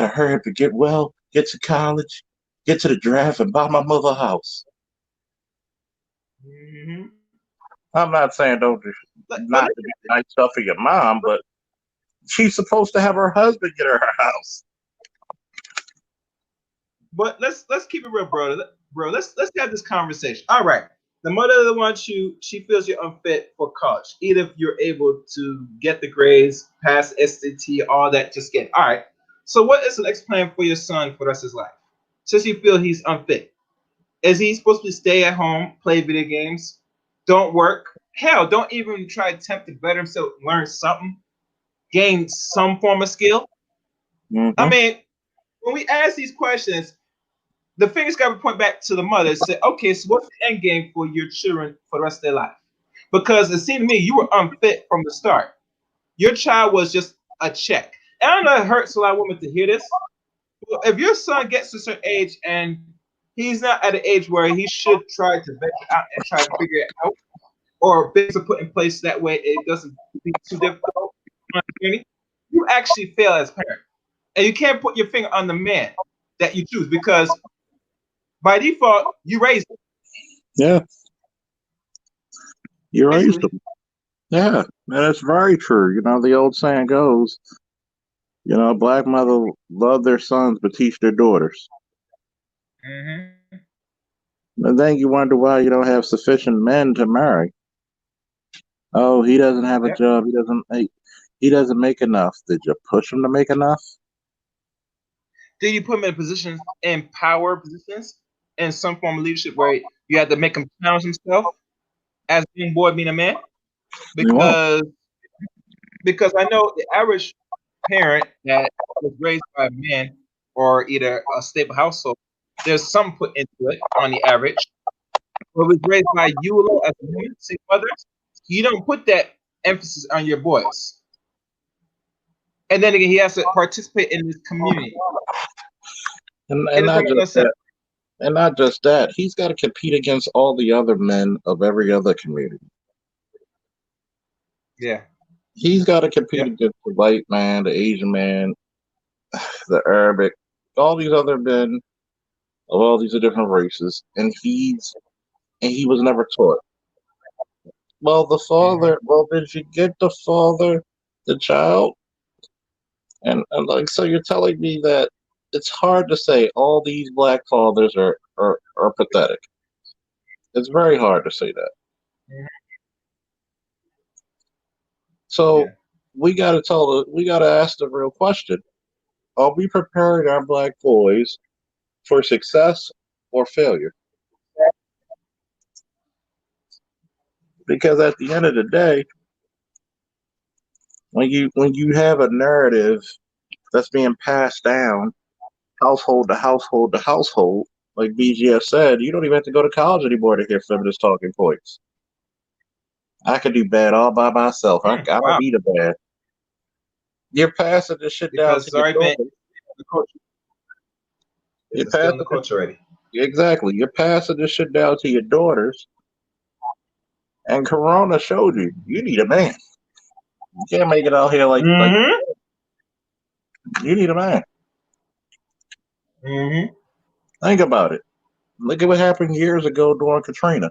hurry up to get to college, get to the draft, and buy my mother a house. Mm-hmm. I'm not saying don't do not to do nice stuff for your mom, but she's supposed to have her husband get her house. But let's keep it real, bro. Let's have this conversation. All right. The mother wants you, she feels you're unfit for college. Either if you're able to get the grades, pass SAT, all that, just get it. All right. So what is the next plan for your son for the rest of his life? Since you feel he's unfit. Is he supposed to stay at home, play video games, don't work? Hell, don't even try to attempt to better himself, learn something, gain some form of skill? Mm-hmm. I mean, when we ask these questions, the fingers got to point back to the mother and say, okay, so what's the end game for your children for the rest of their life? Because it seemed to me you were unfit from the start. Your child was just a check. And I know it hurts a lot of women to hear this. But if your son gets to a certain age and he's not at an age where he should try to venture out and try to figure it out, or things are put in place that way it doesn't be too difficult, you actually fail as a parent. And you can't put your finger on the man that you choose, because by default, you raised them. Yeah. You raised them. Yeah, and it's very true. You know, the old saying goes, you know, black mother love their sons but teach their daughters. Mm-hmm. And then you wonder why you don't have sufficient men to marry. Oh, he doesn't have a job. He doesn't make enough. Did you push him to make enough? Did you put him in positions, in power positions, in some form of leadership where you had to make him challenge himself as being boy, being a man? Because I know the average parent that was raised by a man or either a stable household, there's some put into it on the average. But was raised by you alone as a woman, single mother, you don't put that emphasis on your boys. And then again, he has to participate in this community. And not just that. And not just that, he's got to compete against all the other men of every other community. Yeah. He's got to compete Yep. against the white man, the Asian man, the Arabic, all these other men of all these different races, and he was never taught. Well, the Mhm. father. Well, did you get the father, the child, and like so? You're telling me that it's hard to say all these black fathers are pathetic. It's very hard to say that. Mhm. So Yeah. we got to ask the real question: are we preparing our black boys for success or failure? Because at the end of the day, when you have a narrative that's being passed down household to household to household, like BGF said, you don't even have to go to college anymore to hear feminist talking points. I can do bad all by myself. I don't Wow. need a bad. You're passing this shit down Because to it's your already been daughters. the culture. You're It's still in passing the this, culture already. exactly. You're passing this shit down to your daughters. And Corona showed you you need a man. You can't make it out here like Mm-hmm. you need a man. Mm-hmm. Think about it. Look at what happened years ago during Katrina.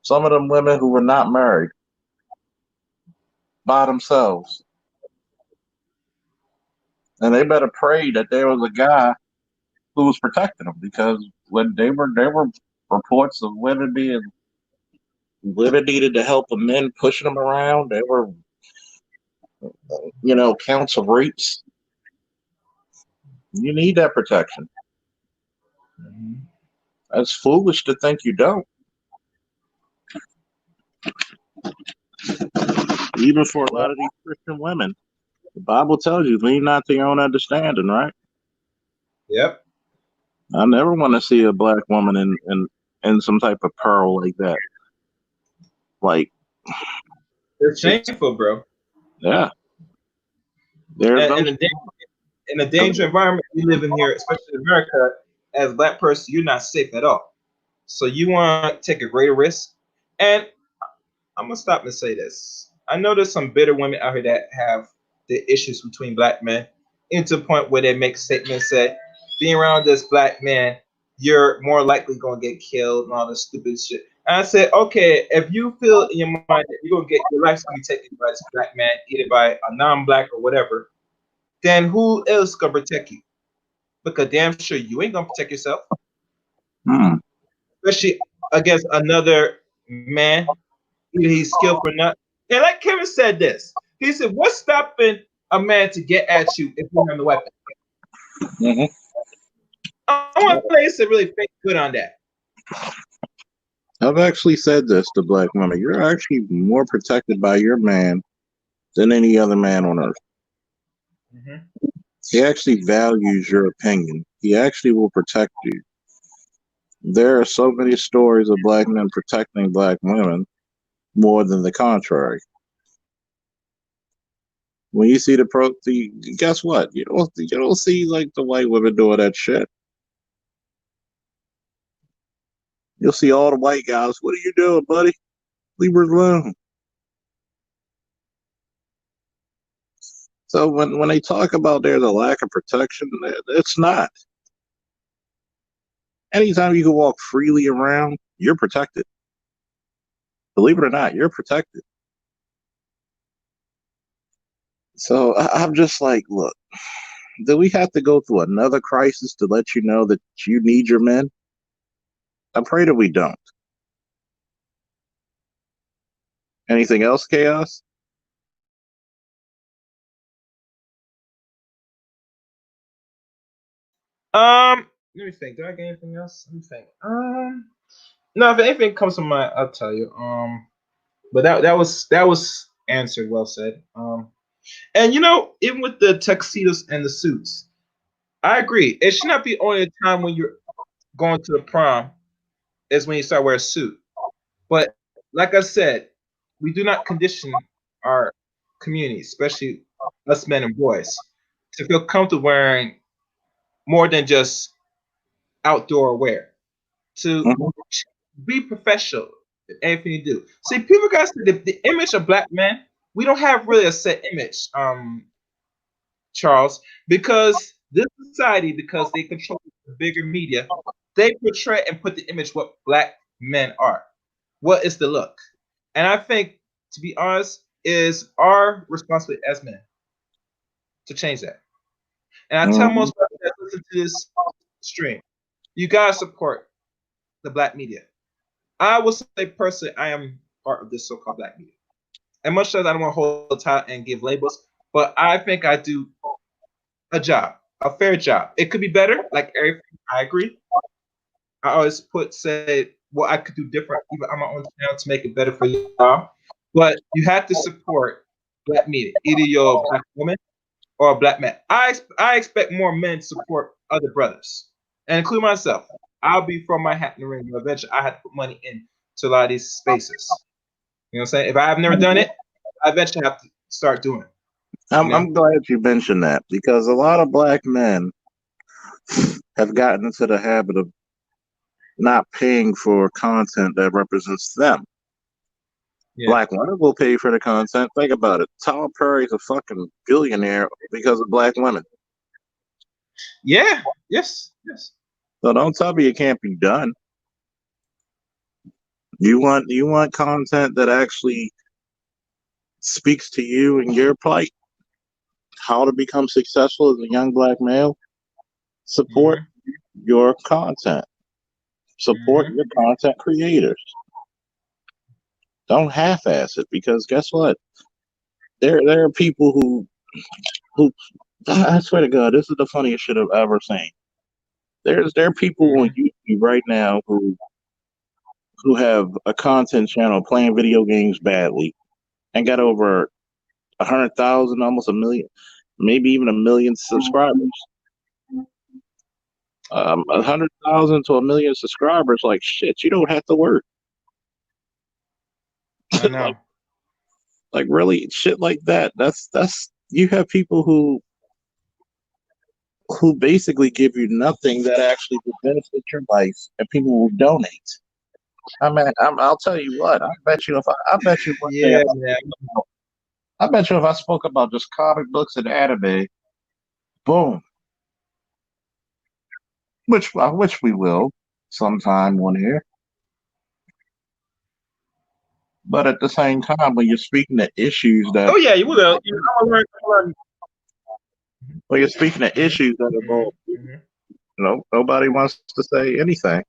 Some of them women who were not married by themselves, and they better pray that there was a guy who was protecting them because when there were reports of women needed the help of men pushing them around. There were counts of rapes. You need that protection. Mm-hmm. That's foolish to think you don't. Even for a Yeah. lot of these Christian women, the Bible tells you lean not to your own understanding, right? Yep. I never want to see a black woman in some type of pearl like that. Like It's it's shameful, bro. yeah. There's And no in the danger environment we live in here, especially in America, as a black person, you're not safe at all. So you want to take a greater risk. And I'm gonna stop and say this. I know there's some bitter women out here that have the issues between black men, into the point where they make statements that being around this black man, you're more likely gonna get killed and all this stupid shit. And I said, okay, if you feel in your mind that you're gonna get your life's gonna be taken by this black man, either by a non-black or whatever, then who else gonna protect you? Because damn sure you ain't gonna protect yourself, hmm. especially against another man. Either he's skilled or not. And like Kevin said this, he said, "What's stopping a man to get at you if you have the weapon?" Hmm. I want to place a really fake good on that. I've actually said this to black women. You're actually more protected by your man than any other man on earth. Mm-hmm. He actually values your opinion. He actually will protect you. There are so many stories of black men protecting black women more than the contrary. When you see guess what? You don't see like the white women doing that shit. You'll see all the white guys. What are you doing, buddy? Leave her alone. So when they talk about there's a lack of protection, it's not. Anytime you can walk freely around, you're protected. Believe it or not, you're protected. So I'm just like, look, do we have to go through another crisis to let you know that you need your men? I pray that we don't. Anything else, Chaos? Let me think. Do I get anything else? Let me think. No. If anything comes to mind, I'll tell you. But that was answered. Well said. And even with the tuxedos and the suits, I agree. It should not be only a time when you're going to the prom is when you start wearing a suit. But like I said, we do not condition our community, especially us men and boys, to feel comfortable wearing more than just outdoor wear, to Mhm. be professional in everything you do. See, people got to see the image of black men. We don't have really a set image, Charles, because this society, because they control the bigger media, they portray and put the image what black men are. What is the look? And I think, to be honest, is our responsibility as men to change that. And I tell Mhm. most people that listen to this stream, you gotta support the black media. I will say personally, I am part of this so-called black media. And much as I don't want to hold the title and give labels, but I think I do a job, a fair job. It could be better, like everything. I agree. I always say what I could do different, even on my own channel, to make it better for y'all. But you have to support black media, either you're a black woman or a black man. I expect more men to support other brothers, and include myself. I'll be throwing my hat in the ring. Eventually, I have to put money in to a lot of these spaces. You know what I'm saying? If I have never done it, I eventually have to start doing it. You know? I'm glad you mentioned that because a lot of black men have gotten into the habit of not paying for content that represents them. Yeah. Black women will pay for the content. Think about it. Tyler Perry's a fucking billionaire because of black women. Yeah. Yes. Yes. So don't tell me it can't be done. You want content that actually speaks to you and your plight, how to become successful as a young black male. Support your content. Support your content creators. Don't half-ass it because guess what? There are people who I swear to God, this is the funniest shit I've ever seen. There are people on YouTube right now who have a content channel playing video games badly and got over 100,000, almost a million, maybe even a million subscribers. 100,000 to a million subscribers, like shit, you don't have to work. I know. like really shit like that. That's you have people who basically give you nothing that actually would benefit your life, and people will donate. I mean, I'll tell you what. I bet you one day. Yeah, yeah. I bet you if I spoke about just comic books and anime, boom. Which we will sometime on here. But at the same time, when you're speaking of issues that Oh yeah, you will. I'm gonna learn. when you're speaking of issues that involve, nobody wants to say anything.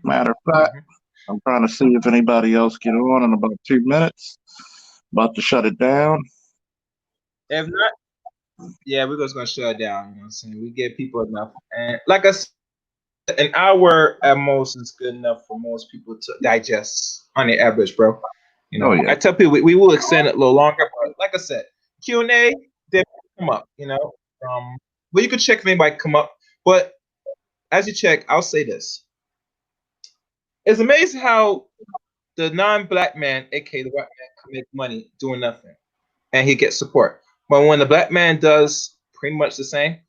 Matter of fact, I'm trying to see if anybody else get on in about 2 minutes. About to shut it down. If not, yeah, we're just gonna shut it down. You know what I'm saying? We give people enough, and like I said, an hour at most is good enough for most people to digest on the average, bro. You know, Oh yeah. I tell people we will extend it a little longer, but like I said, Q&A, they come up. You know, well, you can check if anybody come up, but as you check, I'll say this: it's amazing how the non-black man, aka the white man, can make money doing nothing, and he gets support. But when the black man does pretty much the same,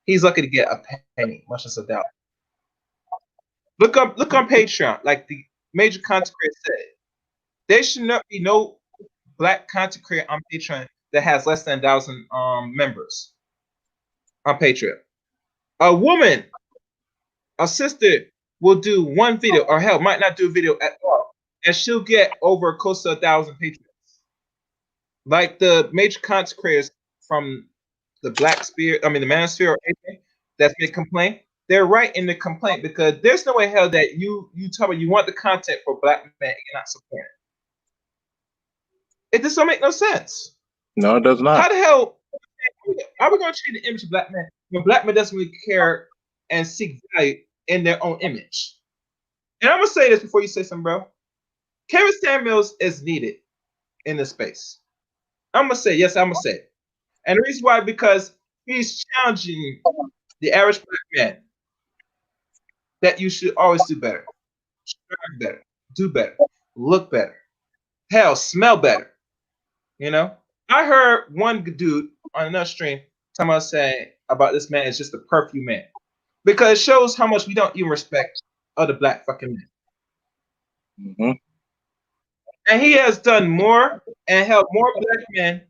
he's lucky to get a penny, much less a dollar. Look on Patreon, like the major content creator said. There should not be no black content creator on Patreon that has less than 1,000 members on Patreon. A woman, a sister, will do one video, or hell, might not do a video at all, and she'll get over close to 1,000 patrons. Like the major content creators from the Black Sphere, the Manosphere, or anything that's made complaint, they're right in the complaint because there's no way hell that you tell me you want the content for black men and you're not supporting it. It just don't make no sense. No, it does not. How the hell are we going to change the image of black men when black men doesn't really care and seek value in their own image? And I'm gonna say this before you say something, bro. Kevin Samuels is needed in this space. I'm gonna say yes. I'm gonna say it. And the reason why, because he's challenging the average black man that you should always do better, strive better, do better, look better, hell, smell better. You know, I heard one dude on another stream Time I say about this man is just a perfume man, because it shows how much we don't even respect other black fucking men. hmm And he has done more and helped more black men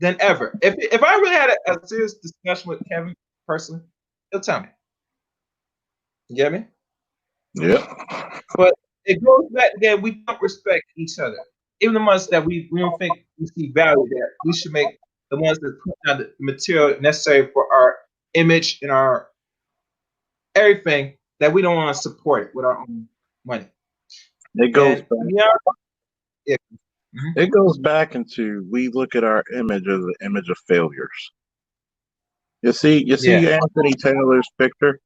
than ever. If I really had a serious discussion with Kevin personally, he'll tell me. You get me? Yeah. But it goes back again, we don't respect each other. Even the ones that we don't think we see value there, we should make the ones that put down the material necessary for our image and our everything that we don't want to support it with our own money. It goes And back. yeah. Mhm. It goes back into we look at our image as an image of failures. You see Yeah. Anthony Taylor's picture.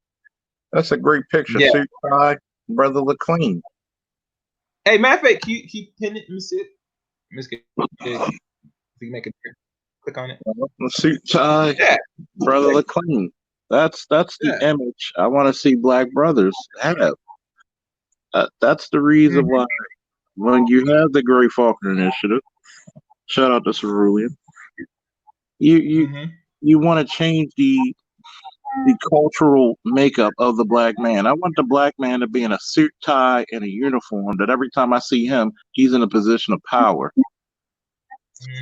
That's a great picture. Yeah. Suit tie, brother LeClean. Hey, matter of fact, can you pin it? Let me see it. Let me see it. If you can make it here. Click on it. The suit tie, Yeah. brother LeClean. That's the Yeah. image I want to see black brothers have. That's the reason Mhm. why when you have the Gray Faulkner Initiative, shout out to Cerulean, you Mhm. you want to change the cultural makeup of the black man. I want the black man to be in a suit, tie, and a uniform. That every time I see him, he's in a position of power.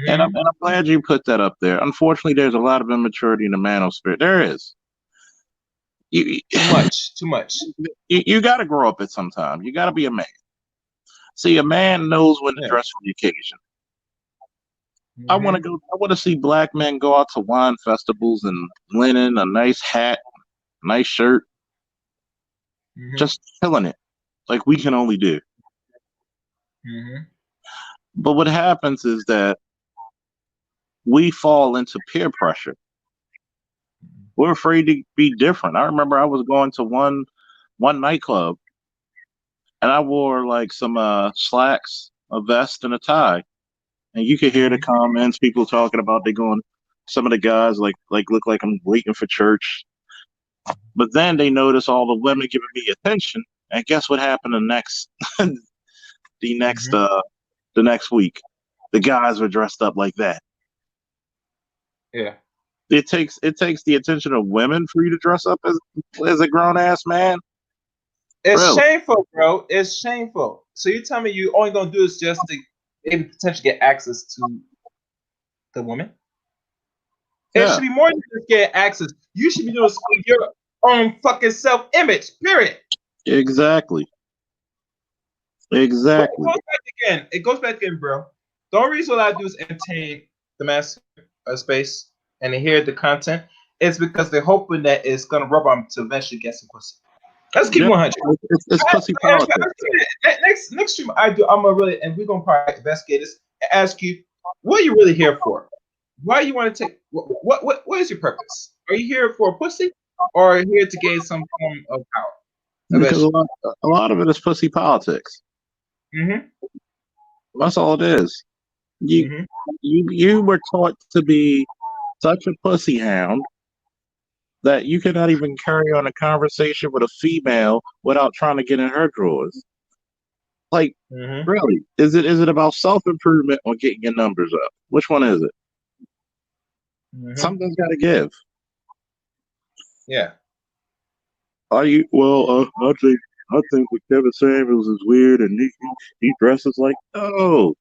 And I'm Mhm. glad you put that up there. Unfortunately, there's a lot of immaturity in the manosphere. There is. You Too much. Too much. you got to grow up at some time. You got to be a man. See, a man knows when to Yeah. dress for the occasion. I want to Mhm. go. I want to see black men go out to wine festivals in linen, a nice hat, nice shirt, Mhm. just killing it, like we can only do. Mhm. But what happens is that we fall into peer pressure. We're afraid to be different. I remember I was going to one nightclub and I wore like some slacks, a vest, and a tie, and you could hear the Mhm. comments, people talking about they going. Some of the guys like look like I'm waiting for church. But then they notice all the women giving me attention, and guess what happened the next the next Mhm. the next week? The guys were dressed up like that. Yeah. It takes the attention of women for you to dress up as a grown ass man. It's Really? shameful, bro. It's shameful. So you tell me you only gonna do this just to maybe potentially get access to the woman? It Yeah, should be more than just getting access. You should be doing this for your own fucking self-image. Period. exactly, But it exactly. goes back again. It goes back again, bro. The only reason what I do is entertain the mass space and they hear the content is because they're hoping that it's gonna rub them to eventually get some pussy. Let's keep Yeah, 100. it's pussy politics. Next stream I do, I'm gonna really, and we're gonna probably investigate this and ask you, what are you really here for? Why you want to take? What is your purpose? Are you here for a pussy, or are you here to gain some form of power? Because Eventually. a lot of it is pussy politics. Mm-hmm. That's all it is. You Mm-hmm. you were taught to be such a pussy hound that you cannot even carry on a conversation with a female without trying to get in her drawers. Like, Mm-hmm. really, is it about self improvement or getting your numbers up? Which one is it? Mm-hmm. Something's got to give. Yeah. Are you? Well, I think what Kevin Samuels is weird, and he dresses like. Oh,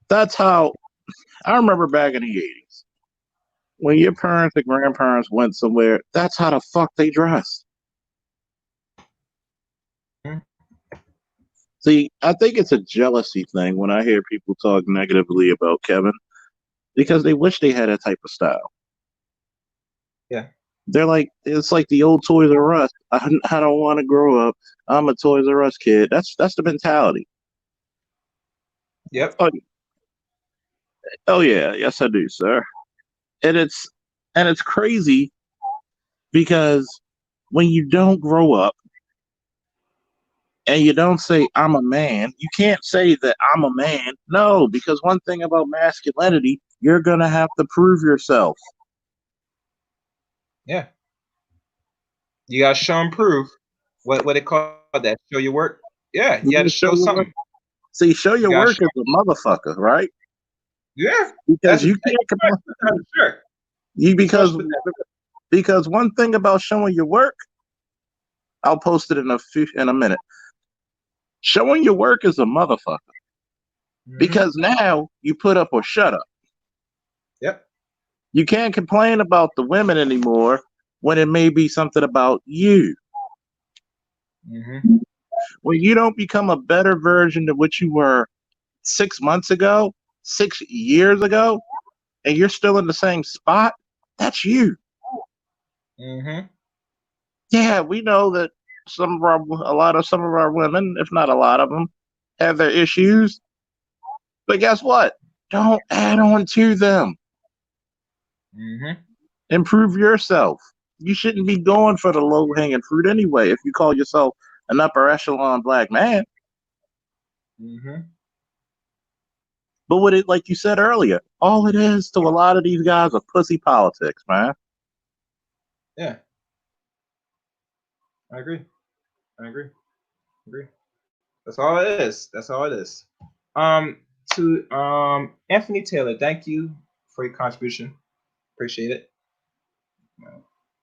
that's how. I remember back in the '80s when your parents and grandparents went somewhere. That's how the fuck they dressed. Mm-hmm. See, I think it's a jealousy thing when I hear people talk negatively about Kevin because they wish they had that type of style. Yeah. They're like, it's like the old Toys R Us. I don't want to grow up. I'm a Toys R Us kid. That's the mentality. Yep. Oh, oh yeah, yes I do, sir. And it's crazy because when you don't grow up and you don't say I'm a man, you can't say that I'm a man. No, because one thing about masculinity, you're gonna have to prove yourself. Yeah. You gotta show and prove. What they call that? Show your work. Yeah. You You gotta gotta show show your work. something. See, show You your gotta work show. as a motherfucker, right? Yeah. Because That's you you can't compare. gotta put that on the shirt. You Especially with that. because one thing about showing your work, I'll post it in a minute. Showing your work is a motherfucker because now you put up or shut up. Yep. You can't complain about the women anymore when it may be something about you. When you don't become a better version of what you were 6 months ago, 6 years ago, and you're still in the same spot, that's you. Yeah, we know that some of our women, if not a lot of them, have their issues. But guess what? Don't add on to them. Improve yourself. You shouldn't be going for the low hanging fruit anyway if you call yourself an upper echelon black man. But what it, like you said earlier, all it is to a lot of these guys are pussy politics, man. Yeah. I agree. That's all it is. To Anthony Taylor, thank you for your contribution. Appreciate it.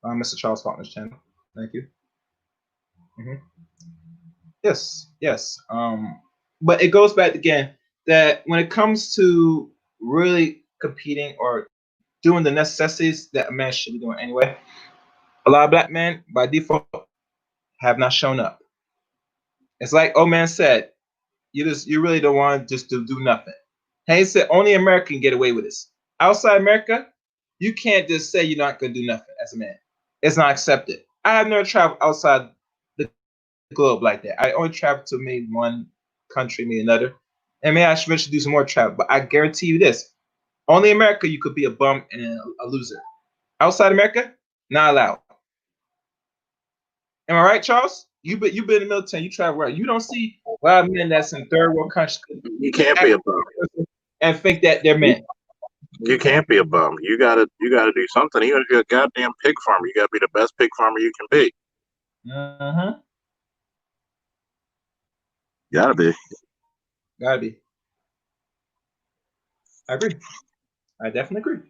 Mr. Charles Faulkner's channel. Thank you. Yes. But it goes back again that when it comes to really competing or doing the necessities that a man should be doing anyway, a lot of black men by default have not shown up. It's like old man said, you really don't want to just do nothing. He said only America can get away with this. Outside America, you can't just say you're not going to do nothing as a man. It's not accepted. I have never traveled outside the globe like that. I only traveled to maybe one country, maybe another. And maybe I should eventually do some more travel. But I guarantee you this. Only America you could be a bum and a loser. Outside America, not allowed. Am I right, Charles? You've been in the military, you travel around. You don't see a lot of men that's in third world countries. You can't be a bum. And think that they're men. You can't be a bum. You gotta do something. Even if you're a goddamn pig farmer, you gotta be the best pig farmer you can be. Gotta be. I agree. I definitely agree.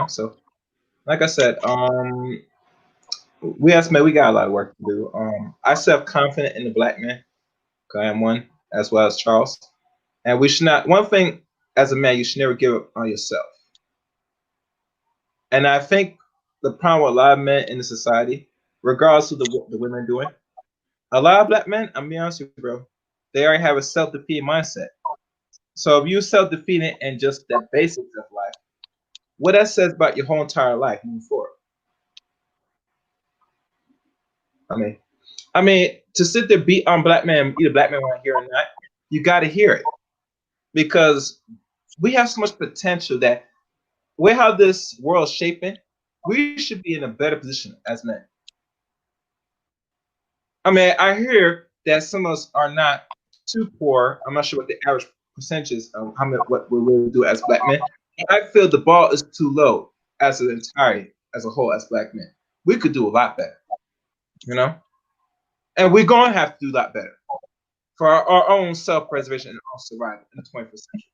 So like I said, we as men, we got a lot of work to do. I self-confident in the black man. I am one, as well as Charles. And we should not, one thing as a man, you should never give up on yourself. And I think the problem with a lot of men in the society, regardless of the women are doing, a lot of black men, I'm being honest with you, bro, they already have a self-defeating mindset. So if you self-defeating in just the basics of life, what that says about your whole entire life moving forward. I mean, to sit there beat on black man, either black man want to hear or not, you got to hear it because we have so much potential that with how this world's shaping, we should be in a better position as men. I mean, I hear that some of us are not too poor. I'm not sure what the average percentage is of what we really do as black men. I feel the ball is too low as an entirety, as a whole, as black men. We could do a lot better, and we're going to have to do a lot better for our own self-preservation and our survival in the 21st century.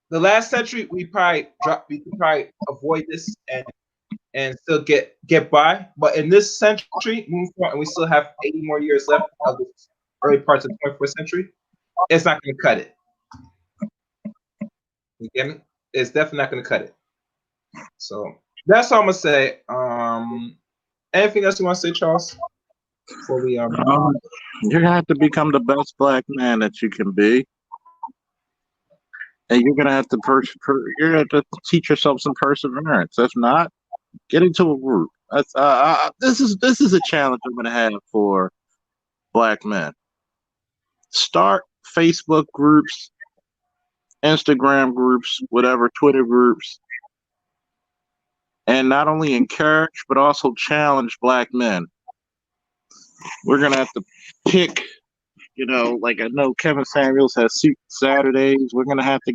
The last century, we could probably avoid this and still get by. But in this century, moving forward, and we still have 80 more years left of the early parts of the 21st century, it's not going to cut it. You get me? It's definitely not going to cut it. So that's all I'm going to say. Anything else you want to say, Charles? Before we you're gonna have to become the best black man that you can be, and you're gonna have to you're gonna have to teach yourself some perseverance. If not, get into a group. This is a challenge I'm gonna have for black men. Start Facebook groups, Instagram groups, whatever, Twitter groups, and not only encourage but also challenge black men. We're gonna have to pick, like I know Kevin Samuels has suit Saturdays. We're gonna have to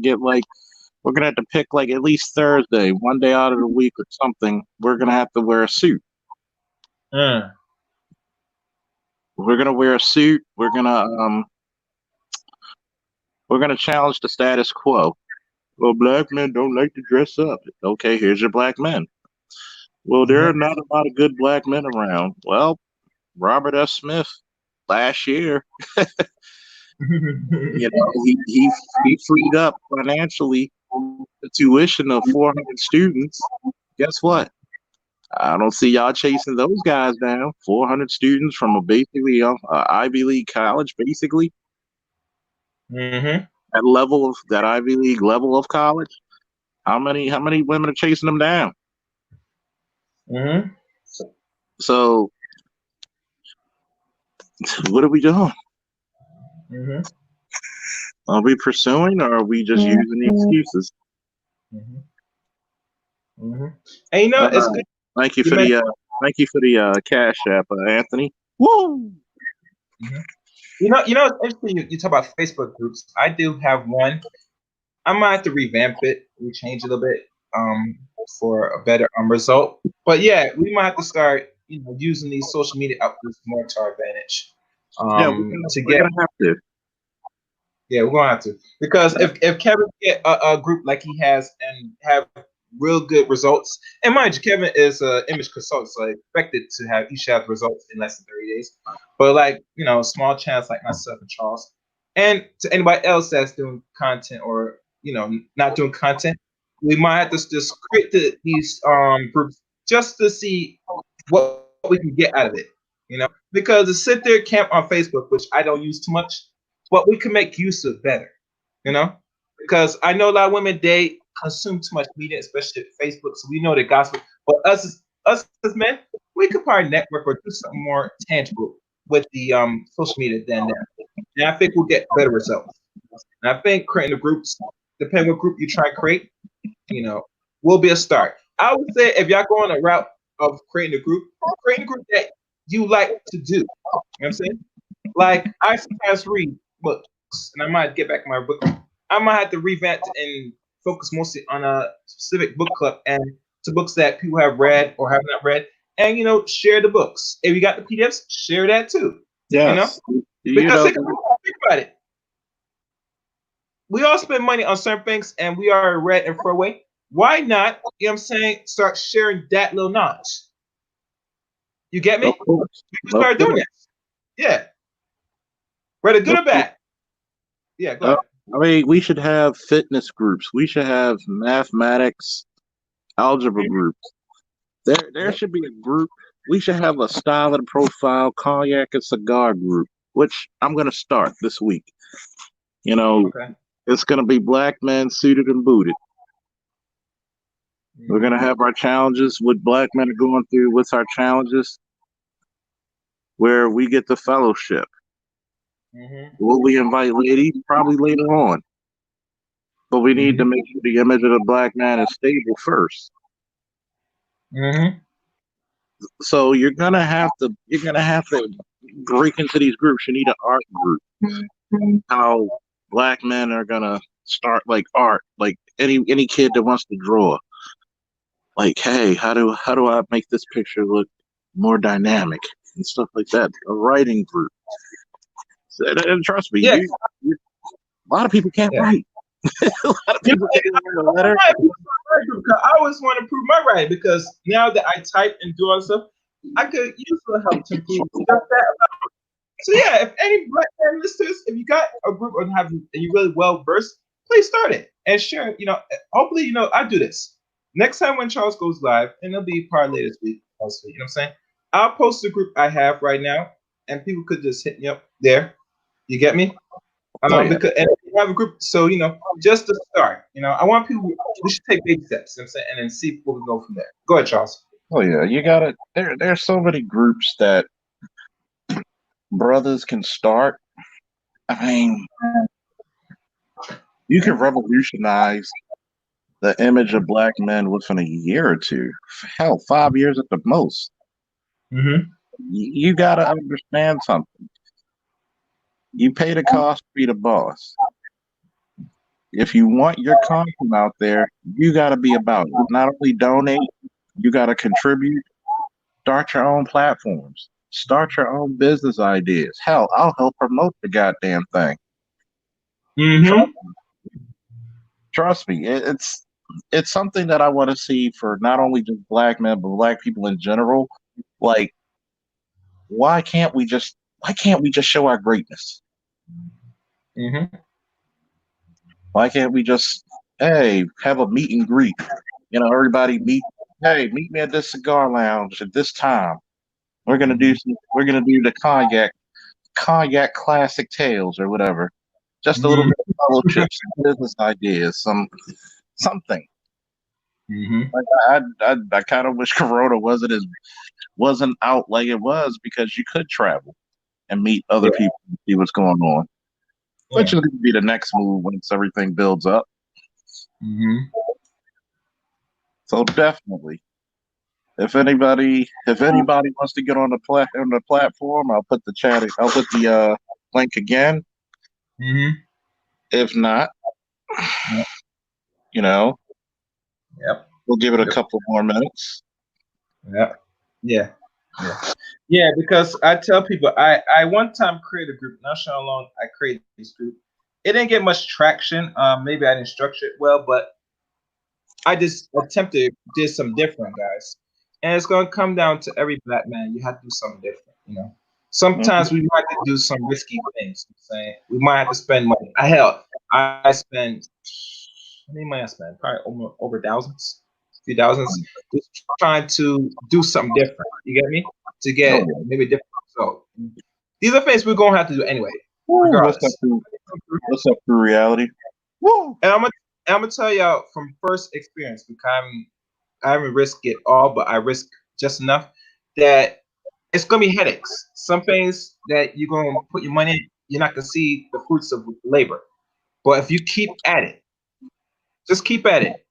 pick like at least Thursday, one day out of the week or something. We're gonna have to wear a suit. We're gonna wear a suit. We're gonna challenge the status quo. Well, black men don't like to dress up. Okay, here's your black men. Well, there are not a lot of good black men around. Well, Robert F. Smith last year, he freed up financially the tuition of 400 students. Guess what? I don't see y'all chasing those guys down. 400 students from a basically Ivy League college, basically Mm-hmm. that Ivy League level of college. How many women are chasing them down? Mm-hmm. So what are we doing? Mm-hmm. Are we pursuing, or are we just using the excuses? Mm-hmm. Mm-hmm. And you know, it's good. Thank you You for mentioned, the cash app, Anthony. Woo! Mhm. It's interesting. You talk about Facebook groups. I do have one. I might have to revamp it, rechange it a bit, for a better result. But yeah, we might have to start, using these social media outlets more to our advantage. Yeah, To we're get gonna have to. Yeah, we're gonna have to, because if Kevin get a group like he has and have real good results, and mind you, Kevin is an image consultant, so I expected to have he should have results in less than 30 days. But like small chance like myself and Charles, and to anybody else that's doing content or not doing content, we might have to just create these groups just to see what we can get out of it. Because to sit there camp on Facebook, which I don't use too much, but we can make use of better, you know? Because I know a lot of women, they consume too much media, especially Facebook, so we know the gospel. But us as men, we could probably network or do something more tangible with the social media than that. And I think we'll get better results. And I think creating the groups, depending what group you try to you know, will be a start. I would say if y'all go on a route of creating a group that you like to do. You know what I'm saying? Like I sometimes read books, and I might get back in my book. I might have to revamp and focus mostly on a specific book club and to books that people have read or have not read, and share the books. If you got the PDFs, share that too. Yes, Because think about it. We all spend money on certain things, and we are read and throw away. Why not? Start sharing that little knowledge. You get me? of course, We can start doing that. Yeah, whether good or bad. Yeah, go Uh, ahead. I mean, we should have fitness groups. We should have mathematics, algebra groups. There should be a group. We should have a style and profile cognac and cigar group, which I'm gonna start this week. Okay. It's gonna be black men suited and booted. We're gonna have our challenges. What black men are going through. What's our challenges? Where we get the fellowship. Mm-hmm. Will we invite ladies? Probably later on. But we need to make sure the image of the black man is stable first. Mm-hmm. So you're gonna have to break into these groups. You need an art group. How black men are gonna start like art, like any kid that wants to draw. Like, hey, how do I make this picture look more dynamic and stuff like that? A writing group. And trust me, Yeah. a lot of people can't write. A lot of people can't write a letter. I always want to improve my writing because now that I type and do all this stuff, I could use the help to improve just that. So yeah, if any black man listeners, if you got a group and you really well versed, please start it and share. Hopefully, I do this next time when Charles goes live, and it'll be probably later this week. Also, you know what I'm saying? I'll post the group I have right now, and people could just hit me up there. You get me? Because and we have a group, so just to start. I want people. We should take baby steps. You know what I'm saying, and then see where we go from there. Go ahead, Charles. Oh yeah, you got it. There's so many groups that brothers can start. I mean, you can revolutionize the image of black men within a year or two. Hell, 5 years at the most. Mm-hmm. You got to understand something. You pay the cost to be the boss. If you want your content out there, you got to be about it. Not only donate, you got to contribute. Start your own platforms. Start your own business ideas. Hell, I'll help promote the goddamn thing. Mm-hmm. Trust me, it's something that I want to see for not only just black men but black people in general. Like, why can't we just show our greatness? Mm-hmm. Why can't we just, hey, have a meet and greet? Everybody meet me at this cigar lounge at this time. We're gonna do the cognac classic tales or whatever. Just a little bit of fellowship, some business ideas, something. Mm-hmm. Like, I kind of wish Corona wasn't out like it was, because you could travel and meet other Yeah. people and see what's going on. Which Yeah. is going to be the next move once everything builds up. Mm-hmm. So definitely, if anybody wants to get on the platform, I'll put the link again. Mm-hmm. If not, you know, Yep. we'll give it a Yep. couple more minutes. Yeah. Yeah. Yeah. Yeah, because I tell people I one time created a group, not sure how long I created this group. It didn't get much traction. Maybe I didn't structure it well, but I just attempted did some different, guys. And it's gonna come down to every black man. You have to do something different. Sometimes we might have to do some risky things. I'm saying we might have to spend money. I spend how many money I spend? Probably over thousands, a few thousands, just trying to do something different. You get me? To get maybe a different result. These are things we're gonna have to do anyway, regardless. What's up through reality? Woo! And I'm gonna tell y'all from first experience, because I haven't risked it all, but I risk just enough that it's gonna be headaches. Some things that you're gonna put your money in, you're not gonna see the fruits of labor. But if you keep at it, just keep at it,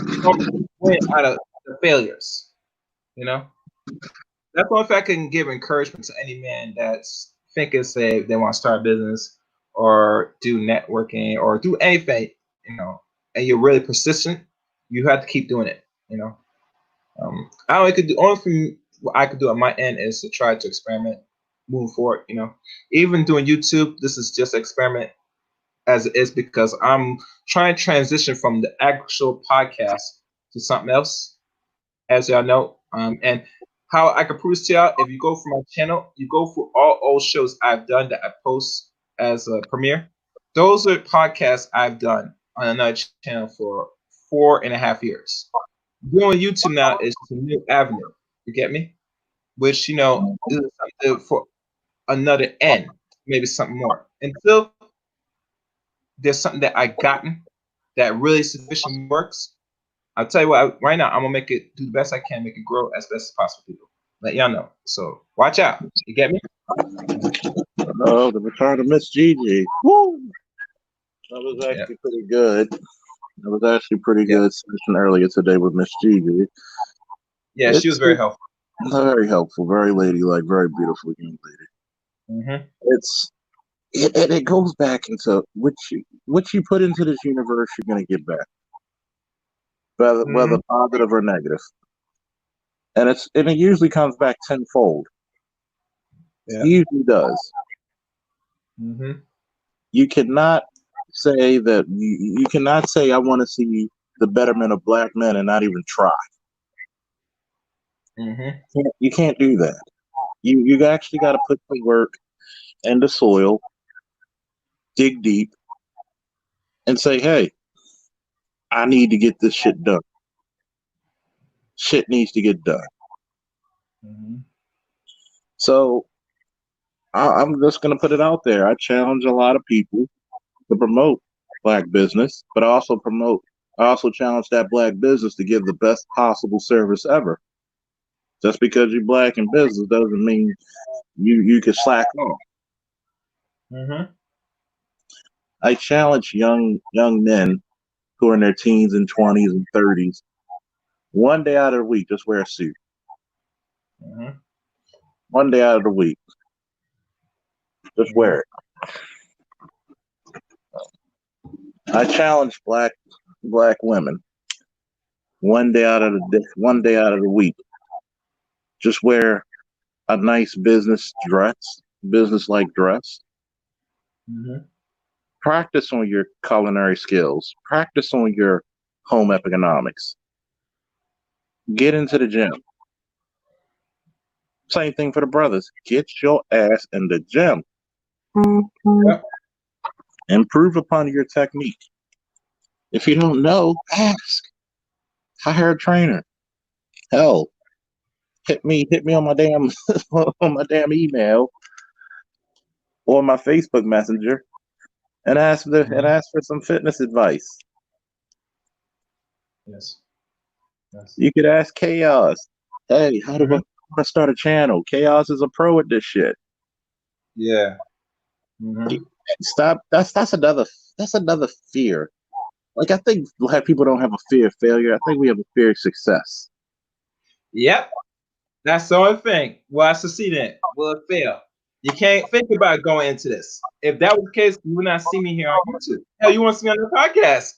you're gonna win out of the failures. You know, that's one thing I can give encouragement to any man that's thinking, say, they want to start a business or do networking or do anything, and you're really persistent. You have to keep doing it. I only could do only thing what I could do on my end is to try to experiment moving forward. Even doing YouTube, this is just experiment as it is, because I'm trying to transition from the actual podcast to something else, as y'all know. And how I can prove this to y'all, if you go through my channel, you go through all old shows I've done that I post as a premiere. Those are podcasts I've done on another channel for 4.5 years. Doing YouTube now is a new avenue. You get me? Which is something for another end, maybe something more. Until there's something that I gotten that really sufficient works, I'll tell you what. Right now, I'm gonna make it do the best I can, make it grow as best as possible. People, let y'all know. So watch out. You get me? Oh, the return of Miss Gigi. Woo! That was actually pretty good. That was actually pretty good session earlier today with Miss Gigi. Yeah, she was very helpful. Very helpful, very ladylike, very beautiful young lady. Mm-hmm. It goes back into what you put into this universe, you're gonna get back, whether positive or negative, and it usually comes back tenfold. Yeah. It usually does. Mm-hmm. You cannot say that you cannot say I want to see the betterment of black men and not even try. Mm-hmm. You can't do that. You actually got to put the work in the soil, dig deep, and say, hey, I need to get this shit done. Shit needs to get done. Mm-hmm. So I'm just gonna put it out there. I challenge a lot of people to promote black business, but I also challenge that black business to give the best possible service ever. Just because you're black in business doesn't mean you can slack off. Mm-hmm. I challenge young men who are in their teens and 20s and 30s, one day out of the week, just wear a suit. Mm-hmm. One day out of the week, just wear it. I challenge black women, one day out of the week, just wear a nice business like dress. Mm-hmm. Practice on your culinary skills. Practice on your home economics. Get into the gym. Same thing for the brothers. Get your ass in the gym. Yep. Improve upon your technique. If you don't know, ask. Hire a trainer. Hell, hit me on my damn on my damn email or my Facebook Messenger and ask for some fitness advice. Yes. Yes. You could ask Chaos. Hey, how do I start a channel? Chaos is a pro at this shit. Yeah. Mm-hmm. Stop. That's another fear. Like, I think black people don't have a fear of failure. I think we have a fear of success. Yep. That's the only thing. Will I succeed in it? Will it fail? You can't think about going into this. If that was the case, you would not see me here on YouTube. Hell, you want to see me on the podcast?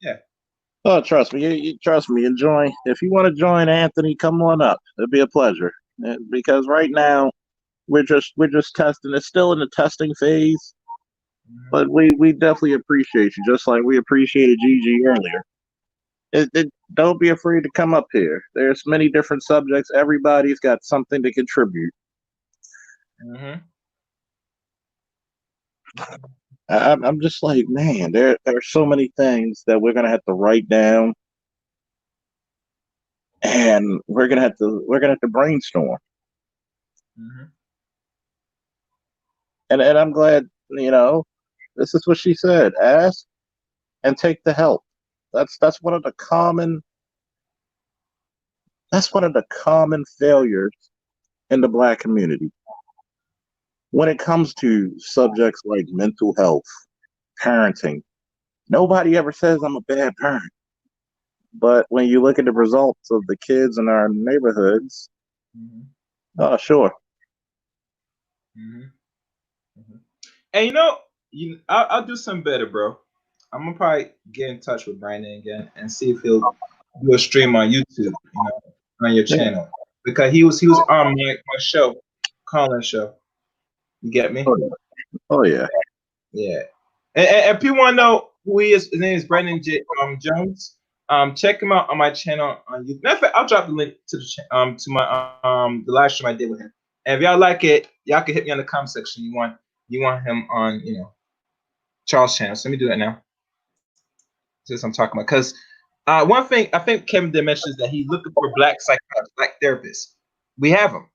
Yeah. Oh, trust me. You trust me. Enjoy. If you want to join Anthony, come on up. It'd be a pleasure. Because right now we're just testing. It's still in the testing phase, but we definitely appreciate you, just like we appreciated Gigi earlier. Don't be afraid to come up here. There's many different subjects. Everybody's got something to contribute. Mm-hmm. I'm just like, man, there are so many things that we're gonna have to write down, and we're gonna have to brainstorm. Mm-hmm. And I'm glad, this is what she said: ask and take the help. That's one of the common failures in the black community when it comes to subjects like mental health, parenting. Nobody ever says I'm a bad parent. But when you look at the results of the kids in our neighborhoods, oh, sure. Mm-hmm. Mm-hmm. And I'll do something better, bro. I'm gonna probably get in touch with Brandon again and see if he'll do a stream on YouTube, on your channel, because he was on my show, Collins show. You get me? Oh yeah. Yeah. And people want to know who he is. His name is Brandon Jones. Check him out on my channel on YouTube. Matter of fact, I'll drop the link to to my the live stream I did with him. And if y'all like it, y'all can hit me on the comment section. You want him on Charles' channel. So let me do that now. Since I'm talking about, because one thing I think Kevin did mention is that he's looking for black psychologists, black therapists. We have them.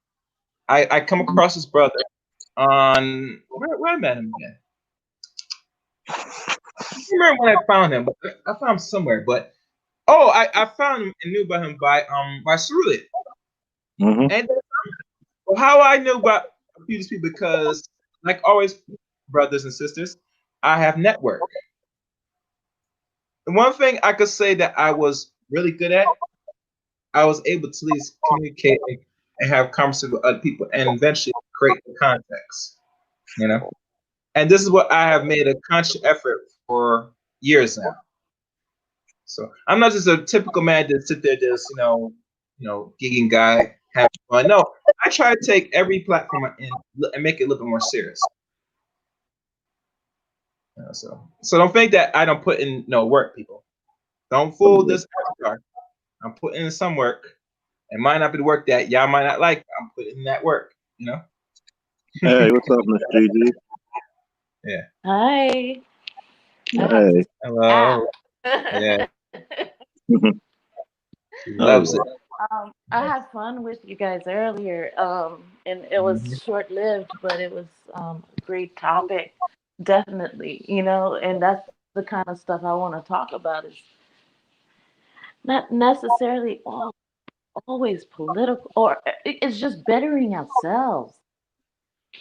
I come across his brother on where I met him again. I don't remember when I found him, but I found him somewhere. But I found him and knew about him by Cerulean. Mm-hmm. And how I knew about a few of these people, because like always, brothers and sisters, I have network. And one thing I could say that I was really good at, I was able to at least communicate and have conversations with other people and eventually create the context. And this is what I have made a conscious effort for years now. So I'm not just a typical man that sit there just gigging guy having fun. No, I try to take every platform and make it a little bit more serious. So don't think that I don't put in no work, people. Don't fool this avatar. I'm putting in some work. It might not be the work that y'all might not like. I'm putting in that work. Hey, what's up, Miss Gigi? Yeah. Hi. Hey. Hello. Yeah. She loves it. I had fun with you guys earlier, and it was short-lived, but it was a great topic, definitely. And that's the kind of stuff I want to talk about. Is not necessarily always political, or it's just bettering ourselves.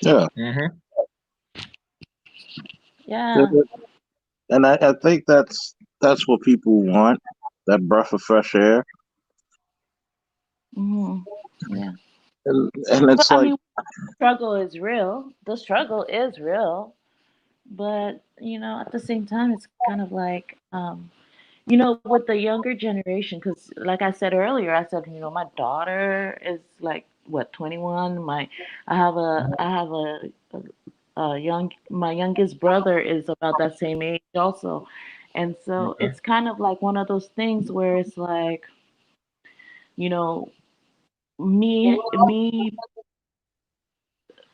Yeah. Yeah. And I think that's what people want, that breath of fresh air. Yeah. And it's like, the struggle is real. The struggle is real. But, at the same time, it's kind of like, with the younger generation, because like I said earlier, I said, my daughter is like, what, 21? I have a my youngest brother is about that same age also, and so Okay. it's kind of like one of those things where it's like, you know, me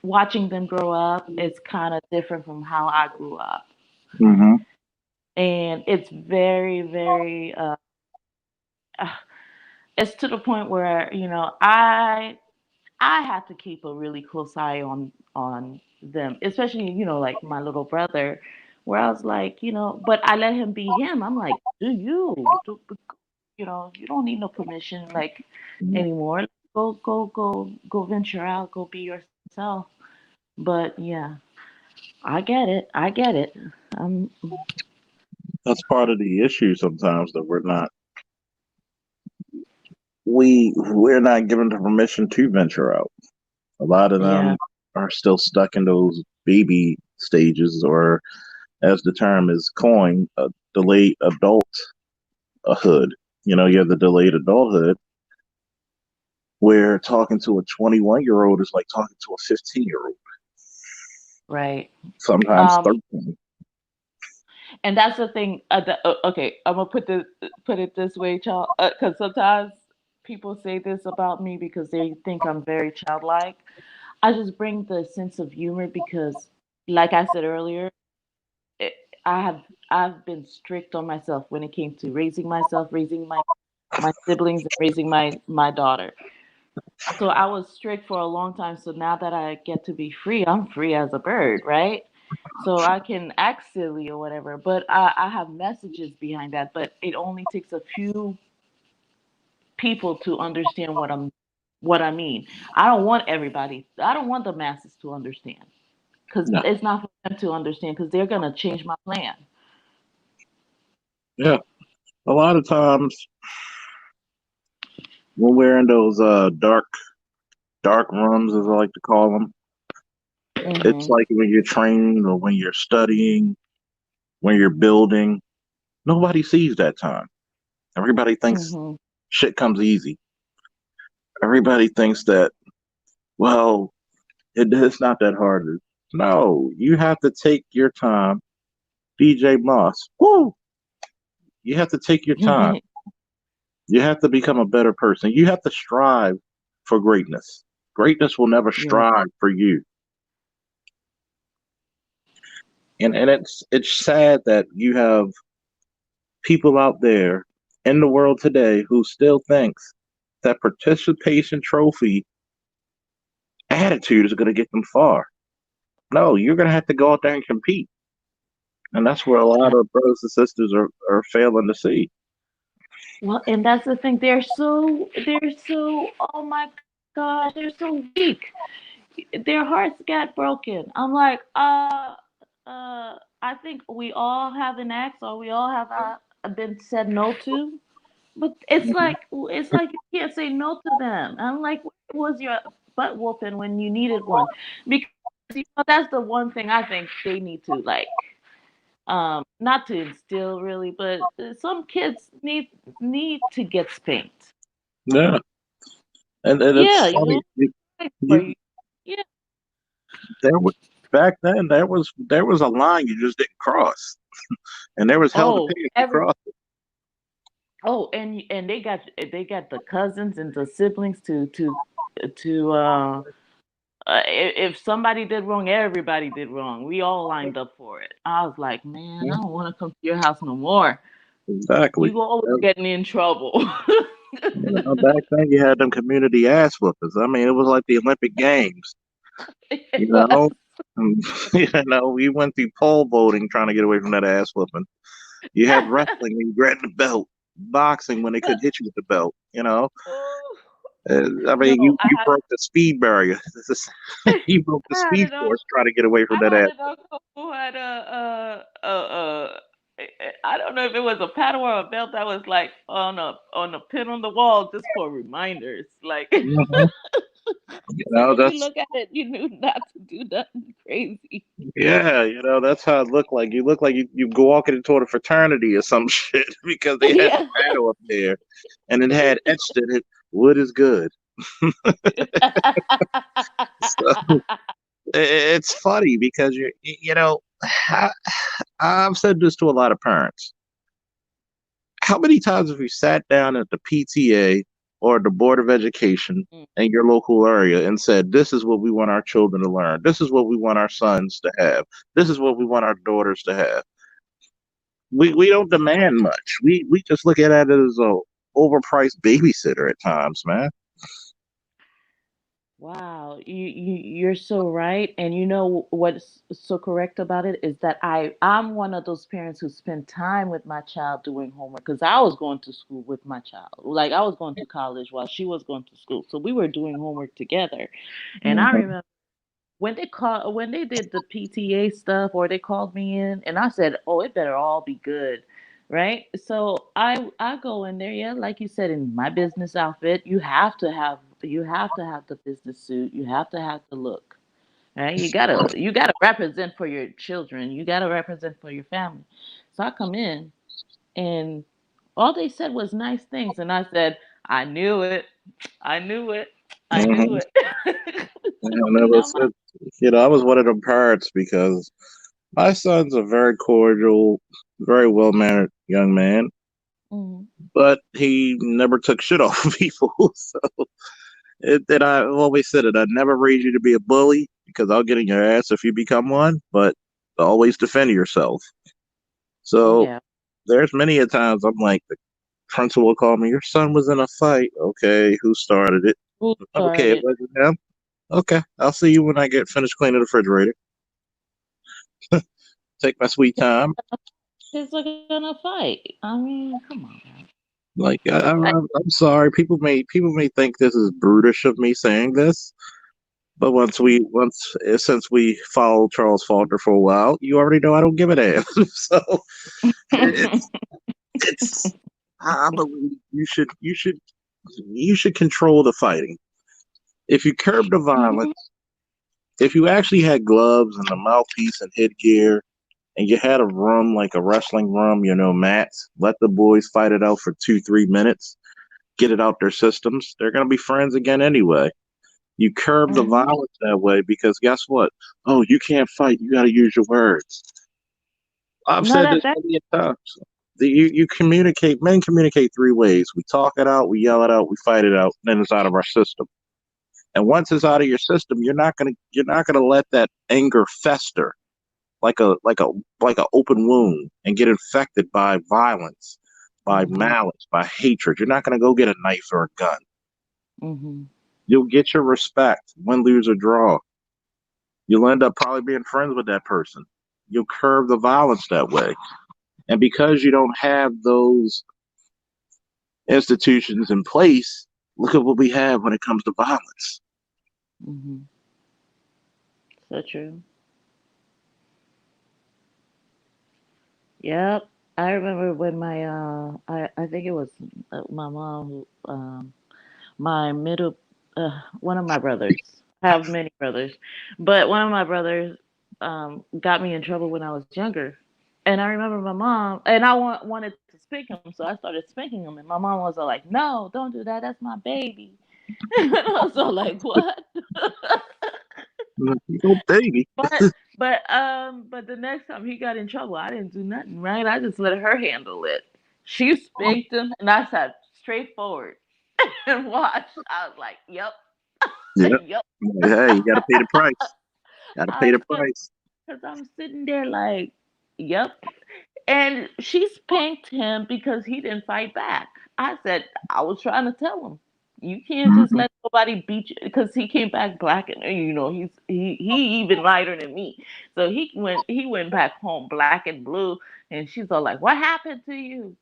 watching them grow up is kind of different from how I grew up, Mm-hmm. and it's very very uh, it's to the point where I have to keep a really close eye on them, especially like my little brother, where I was like, but I let him be him. I'm like, you don't need no permission like anymore. Go venture out, go be yourself. But yeah, I get it. I get it. Um, That's part of the issue sometimes that we're not given the permission to venture out. A lot of them yeah, are still stuck in those baby stages, or as the term is coined, delayed adulthood. You have the delayed adulthood where talking to a 21-year-old is like talking to a 15-year-old, right. sometimes Um, 13. and that's the thing. Okay, I'm gonna put it this way, child, because sometimes people say this about me because they think I'm very childlike. I just bring the sense of humor because, like I said earlier, it, I have I've been strict on myself when it came to raising myself, raising my siblings, and raising my daughter. So I was strict for a long time. So now that I get to be free, I'm free as a bird, right? So I can act silly or whatever, but I have messages behind that. But it only takes a few people to understand what I mean. I don't want everybody. I don't want the masses to understand because No. it's not for them to understand because they're gonna change my plan. Yeah. A lot of times when we're in those dark rooms, as I like to call them, it's Mhm. like when you're training or when you're studying, when you're building, nobody sees that time. Everybody thinks Mhm. shit comes easy. Everybody thinks that, well, it's not that hard. No, you have to take your time. DJ Moss, woo! You have to take your time. You have to become a better person. You have to strive for greatness. Greatness will never You're right. strive for you. And it's sad that you have people out there in the world today who still thinks that participation trophy attitude is going to get them far. No, you're going to have to go out there and compete. And that's where a lot of brothers and sisters are failing to see. Well, and that's the thing. They're so. Oh my gosh, they're so weak. Their hearts got broken. I'm like, I think we all have an ex, or we all have been said no to. But it's like you can't say no to them. I'm like, where was your butt whooping when you needed one? Because that's the one thing I think they need to like. Not to instill really, but some kids need to get spanked. Yeah. And Yeah, it's you funny. know, for You you. Yeah. there was back then there was a line you just didn't cross. And there was hell to Oh, pay if you every. crossed Oh, and they got the cousins and the siblings to if somebody did wrong, everybody did wrong. We all lined up for it. I was like, man, I it. don't want to come to your house no more. Exactly. You always get me in trouble. Back then you had them community ass whoopers. I mean, it was like the Olympic Games. You It was. know, we went through pole vaulting trying to get away from that ass whooping. You had wrestling when you grabbed the belt, boxing when they could hit you with the belt. I No, mean, you I you had broke the speed barrier. You broke the I had speed an force uncle. trying to get away from I that had ass. an uncle who had I don't know if it was a paddle or a belt that was like on a pin on the wall just for reminders. Like Mhm. so when you That's look at it, you knew not to do nothing crazy. yeah, that's how it looked like. You look like you go walking into a fraternity or some shit because they had the Yeah. paddle up there, and it had etched in it, "Wood is good." So it's funny because you know, I've said this to a lot of parents. How many times have you sat down at the PTA or the Board of Education Mm. in your local area and said, "This is what we want our children to learn. This is what we want our sons to have. This is what we want our daughters to have." We don't demand much. We just look at it as a overpriced babysitter at times, man. Wow, you're so right. And you know what's so correct about it is that I'm one of those parents who spend time with my child doing homework because I was going to school with my child. Like I was going to college while she was going to school. So we were doing homework together. And I Mhm. remember when they did the PTA stuff or they called me in and I said, "Oh, it better all be good." Right? So I go in there, yeah, like you said, in my business outfit, you have to have the business suit, you have to have the look. Right? You gotta represent for your children, you gotta represent for your family. So I come in and all they said was nice things and I said, I knew it. I knew it. I knew Mhm. it. And it You know, was, I was one of them parents because my son's a very cordial, very well mannered young man, Mhm. but he never took shit off of people. So I've always said it. I'd never raise you to be a bully because I'll get in your ass if you become one, but always defend yourself. Oh So yeah. there's many a times I'm like, the principal will call me, your son was in a fight. Okay, who started it? Who Okay, it started? wasn't him. Okay, I'll see you when I get finished cleaning the refrigerator. Take my sweet time. Kids are gonna fight. I mean, come on, man. Like I, I'm sorry, people may think this is brutish of me saying this, but since we followed Charles Faulkner for a while, you already know I don't give a damn. So it's it's I believe you should control the fighting. If you curb the violence, if you actually had gloves and a mouthpiece and headgear, and you had a room like a wrestling room, mats, let the boys fight it out for 2-3 minutes, get it out their systems. They're gonna be friends again anyway. You curb the Mhm. violence that way because guess what? Oh, you can't fight. You got to use your words. I've No, said this that many times. You communicate. Men communicate three ways: we talk it out, we yell it out, we fight it out. Then it's out of our system. And once it's out of your system, you're not gonna let that anger fester like a open wound and get infected by violence, by Mhm. malice, by hatred. You're not gonna go get a knife or a gun. Mhm. You'll get your respect, win, lose, or draw. You'll end up probably being friends with that person. You'll curb the violence that way. And because you don't have those institutions in place, look at what we have when it comes to violence. Mhm. So true. Yep. I remember when I think it was my mom who my middle one of my brothers. I have many brothers, but one of my brothers got me in trouble when I was younger. And I remember my mom, and I wanted to spank him, so I started spanking him. And my mom was all like, "No, don't do that. That's my baby." And I was all like, "What?" You baby. But the next time he got in trouble, I didn't do nothing, right? I just let her handle it. She spanked him, and I sat straight forward and watched. I was like, "Yep, Yeah. yep." Hey, you got to pay the price. Got to pay I the was price. because I'm sitting there like, "Yep." And she spanked him because he didn't fight back. I said, I was trying to tell him, you can't just Hmm. let somebody beat you because he came back black and he even lighter than me. So he went back home black and blue and she's all like, what happened to you?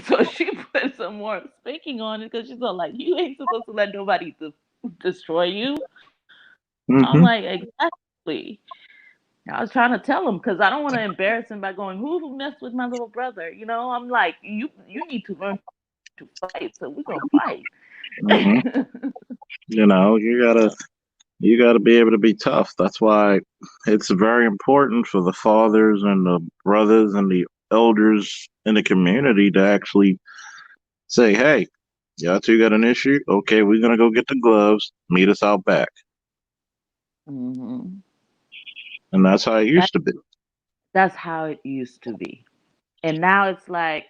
So she put some more spanking on it because she's all like, you ain't supposed to let nobody destroy you. I'm Hmm. like, exactly. I was trying to tell him because I don't want to embarrass him by going, "Who messed with my little brother?" You know, I'm like, you need to learn to fight, so we're gonna fight. Hmm. You gotta be able to be tough. That's why it's very important for the fathers and the brothers and the elders in the community to actually say, "Hey, y'all two got an issue? Okay, we're gonna go get the gloves. Meet us out back." Hmm. And that's how it That used to be. that's how it used to be. And now it's like,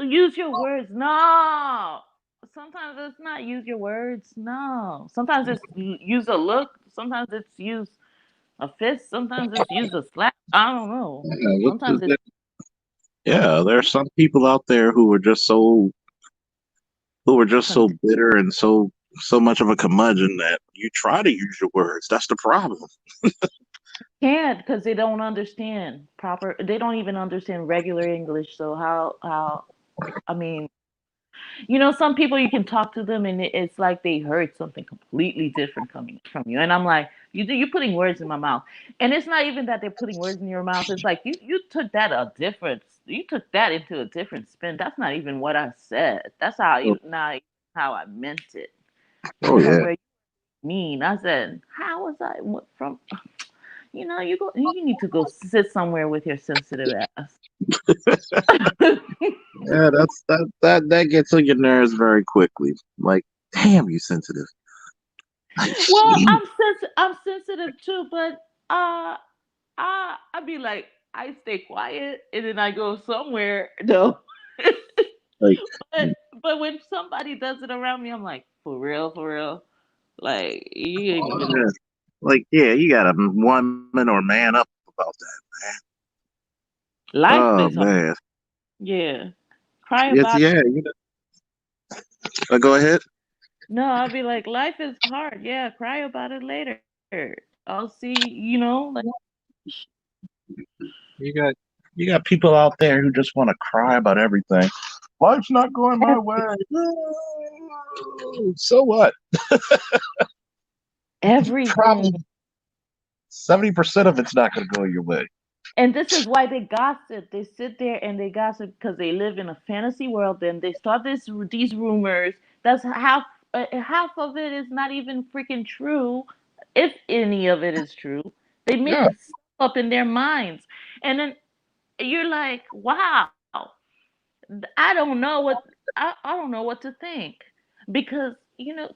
use your words. No. Sometimes it's not use your words. No. Sometimes it's use a look. Sometimes it's use a fist. Sometimes it's use a slap. I don't know. Yeah, Sometimes it's yeah, there's some people out there who are just so bitter and so much of a curmudgeon that you try to use your words. That's the problem. can't because they don't understand proper. They don't even understand regular English. So how? I mean, some people you can talk to them and it's like they heard something completely different coming from you. And I'm like, you're putting words in my mouth. And it's not even that they're putting words in your mouth. It's like you took that a different. You took that into a different spin. That's not even what I said. That's Oh, not how I meant it. oh yeah. Where you mean? I said, how was I from? You go. You need to go sit somewhere with your sensitive ass. Yeah, that gets on your nerves very quickly. Like, damn, you sensitive. Like, Well, shit. I'm sensitive too, but I be like I stay quiet and then I go somewhere. No, Like, but when somebody does it around me, I'm like for real. Like you ain't even yeah. Like, yeah, you gotta woman or man up about that, man. life Oh is hard. man. Yeah, cry It's about it. yeah, go ahead. No, I'll be like life is hard. Yeah, cry about it later. I'll see. Like You got you got people out there who just want to cry about everything. Life's not going my way. No. So what? everything. Probably 70% of it's not going to go your way. And this is why they gossip. They sit there and they gossip because they live in a fantasy world. Then they start these rumors. That's half of it is not even freaking true, if any of it is true. They make Yeah, stuff up in their minds, and then you're like, wow. I don't know I don't know what to think because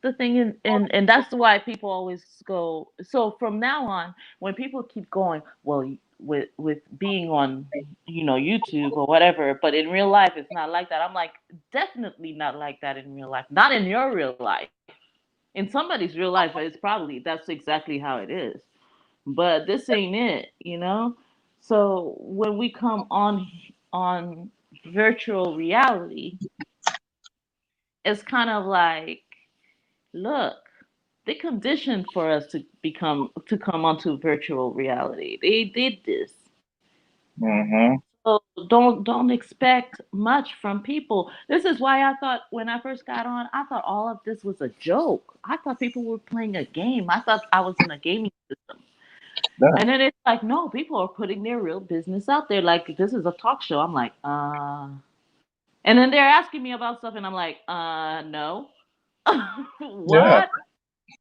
the thing and that's why people always go. So from now on, when people keep going, well, with being on YouTube or whatever, but in real life it's not like that. I'm like, definitely not like that in real life. Not in your real life. In somebody's real life, it's probably that's exactly how it is. But this ain't it. So when we come on virtual reality, it's kind of like, look, they conditioned for us to come onto virtual reality. They did this. hmm So don't expect much from people. This is why I thought when I first got on, I thought all of this was a joke. I thought people were playing a game. I thought I was in a gaming system. yeah, And then it's like, no, people are putting their real business out there. Like this is a talk show. I'm like, and then they're asking me about stuff, and I'm like, no. yeah, What?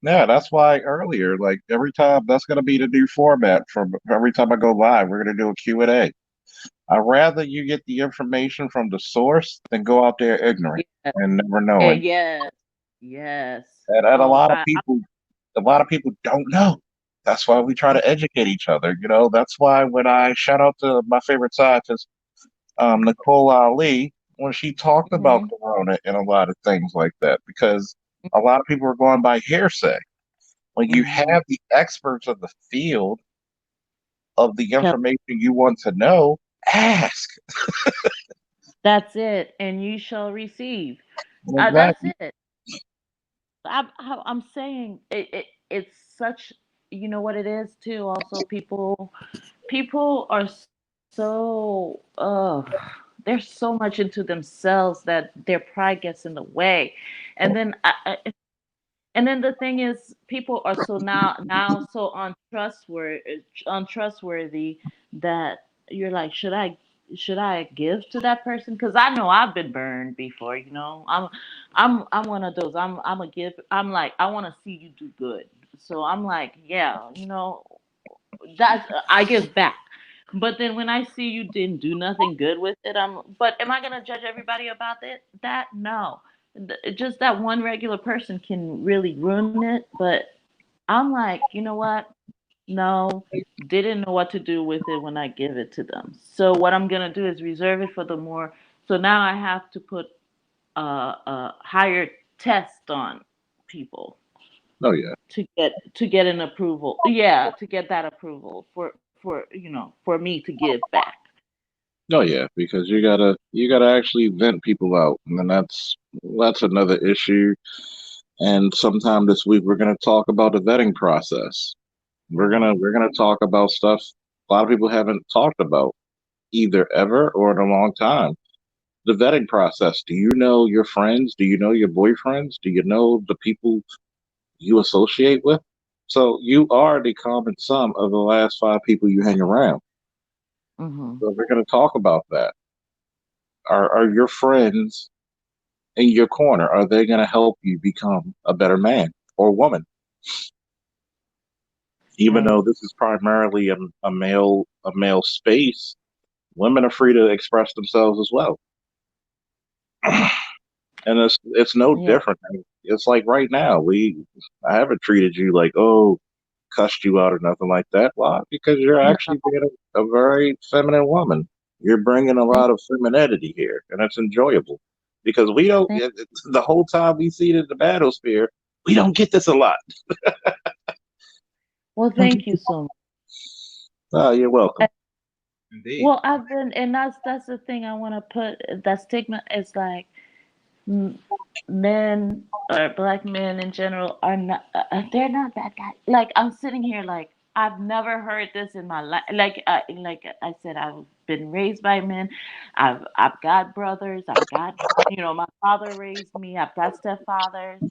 yeah. That's why earlier, like every time, that's going to be the new format. From every time I go live, we're going to do a Q&A. I'd rather you get the information from the source than go out there ignorant Yeah, and never knowing. yes, yes. And a Oh, lot of people, don't know. That's why we try to educate each other. That's why when I shout out to my favorite scientist, Nicole Ali, when she talked about hmm Corona and a lot of things like that, because a lot of people are going by hearsay. When you hmm have the experts of the field of the Tell, information you want to know, ask. that's it, and you shall receive. That's Exactly. it. I'm saying it's such. You know what it is too. Also, people are so they're so much into themselves that their pride gets in the way, and then and then the thing is, people are so now so untrustworthy that you're like, should I give to that person? Because I know I've been burned before. I'm one of those. I'm a give. I'm like, I want to see you do good. So I'm like, yeah, that's I give back. But then when I see you didn't do nothing good with it, but am I gonna judge everybody about it? That no. Just that one regular person can really ruin it. But I'm like, you know what? No, didn't know what to do with it when I give it to them. So what I'm gonna do is reserve it for the more. So now I have to put a higher test on people Oh yeah. to get an approval. Yeah, to get that approval for for me to give back. Oh yeah, because you gotta actually vent people out, and then that's another issue. And sometime this week we're gonna talk about the vetting process. We're gonna talk about stuff a lot of people haven't talked about either ever or in a long time. The vetting process. Do you know your friends? Do you know your boyfriends? Do you know the people you associate with? So you are the common sum of the last five people you hang around. Hmm. So we're gonna talk about that. Are your friends in your corner? Are they going to help you become a better man or woman? Even Right. though this is primarily a male space, women are free to express themselves as well, and it's no Yeah. different. It's like right now I haven't treated you like, oh, cussed you out or nothing like that. Why? Because you're No, actually being a very feminine woman. You're bringing a thank, lot of femininity here, and it's enjoyable. Because we don't, thank, the whole time we see it in the battlesphere, we don't get this a lot. well, thank you so Oh, you're welcome. much. Indeed. Well, I've been, and that's the thing I want to put. That stigma is like m- men or black men in general are not. They're not bad guys. Like I'm sitting here, like I've never heard this in my life. Like I said, I've been raised by men. I've got brothers. I've got my father raised me. I've got stepfathers.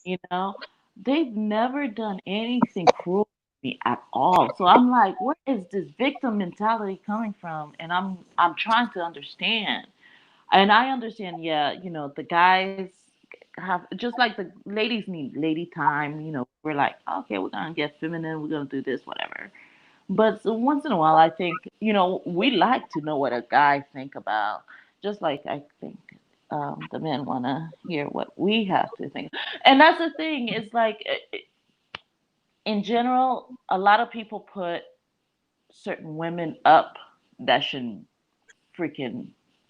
You know, they've never done anything cruel to me at all. So I'm like, where is this victim mentality coming from? And I'm trying to understand. And I understand, yeah, the guys have just like the ladies need lady time, we're like, okay, we're gonna get feminine, we're gonna do this, whatever. But so once in a while I think, we like to know what a guy think about, just like I think the men want to hear what we have to think. And that's the thing, is like in general, a lot of people put certain women up that shouldn't freaking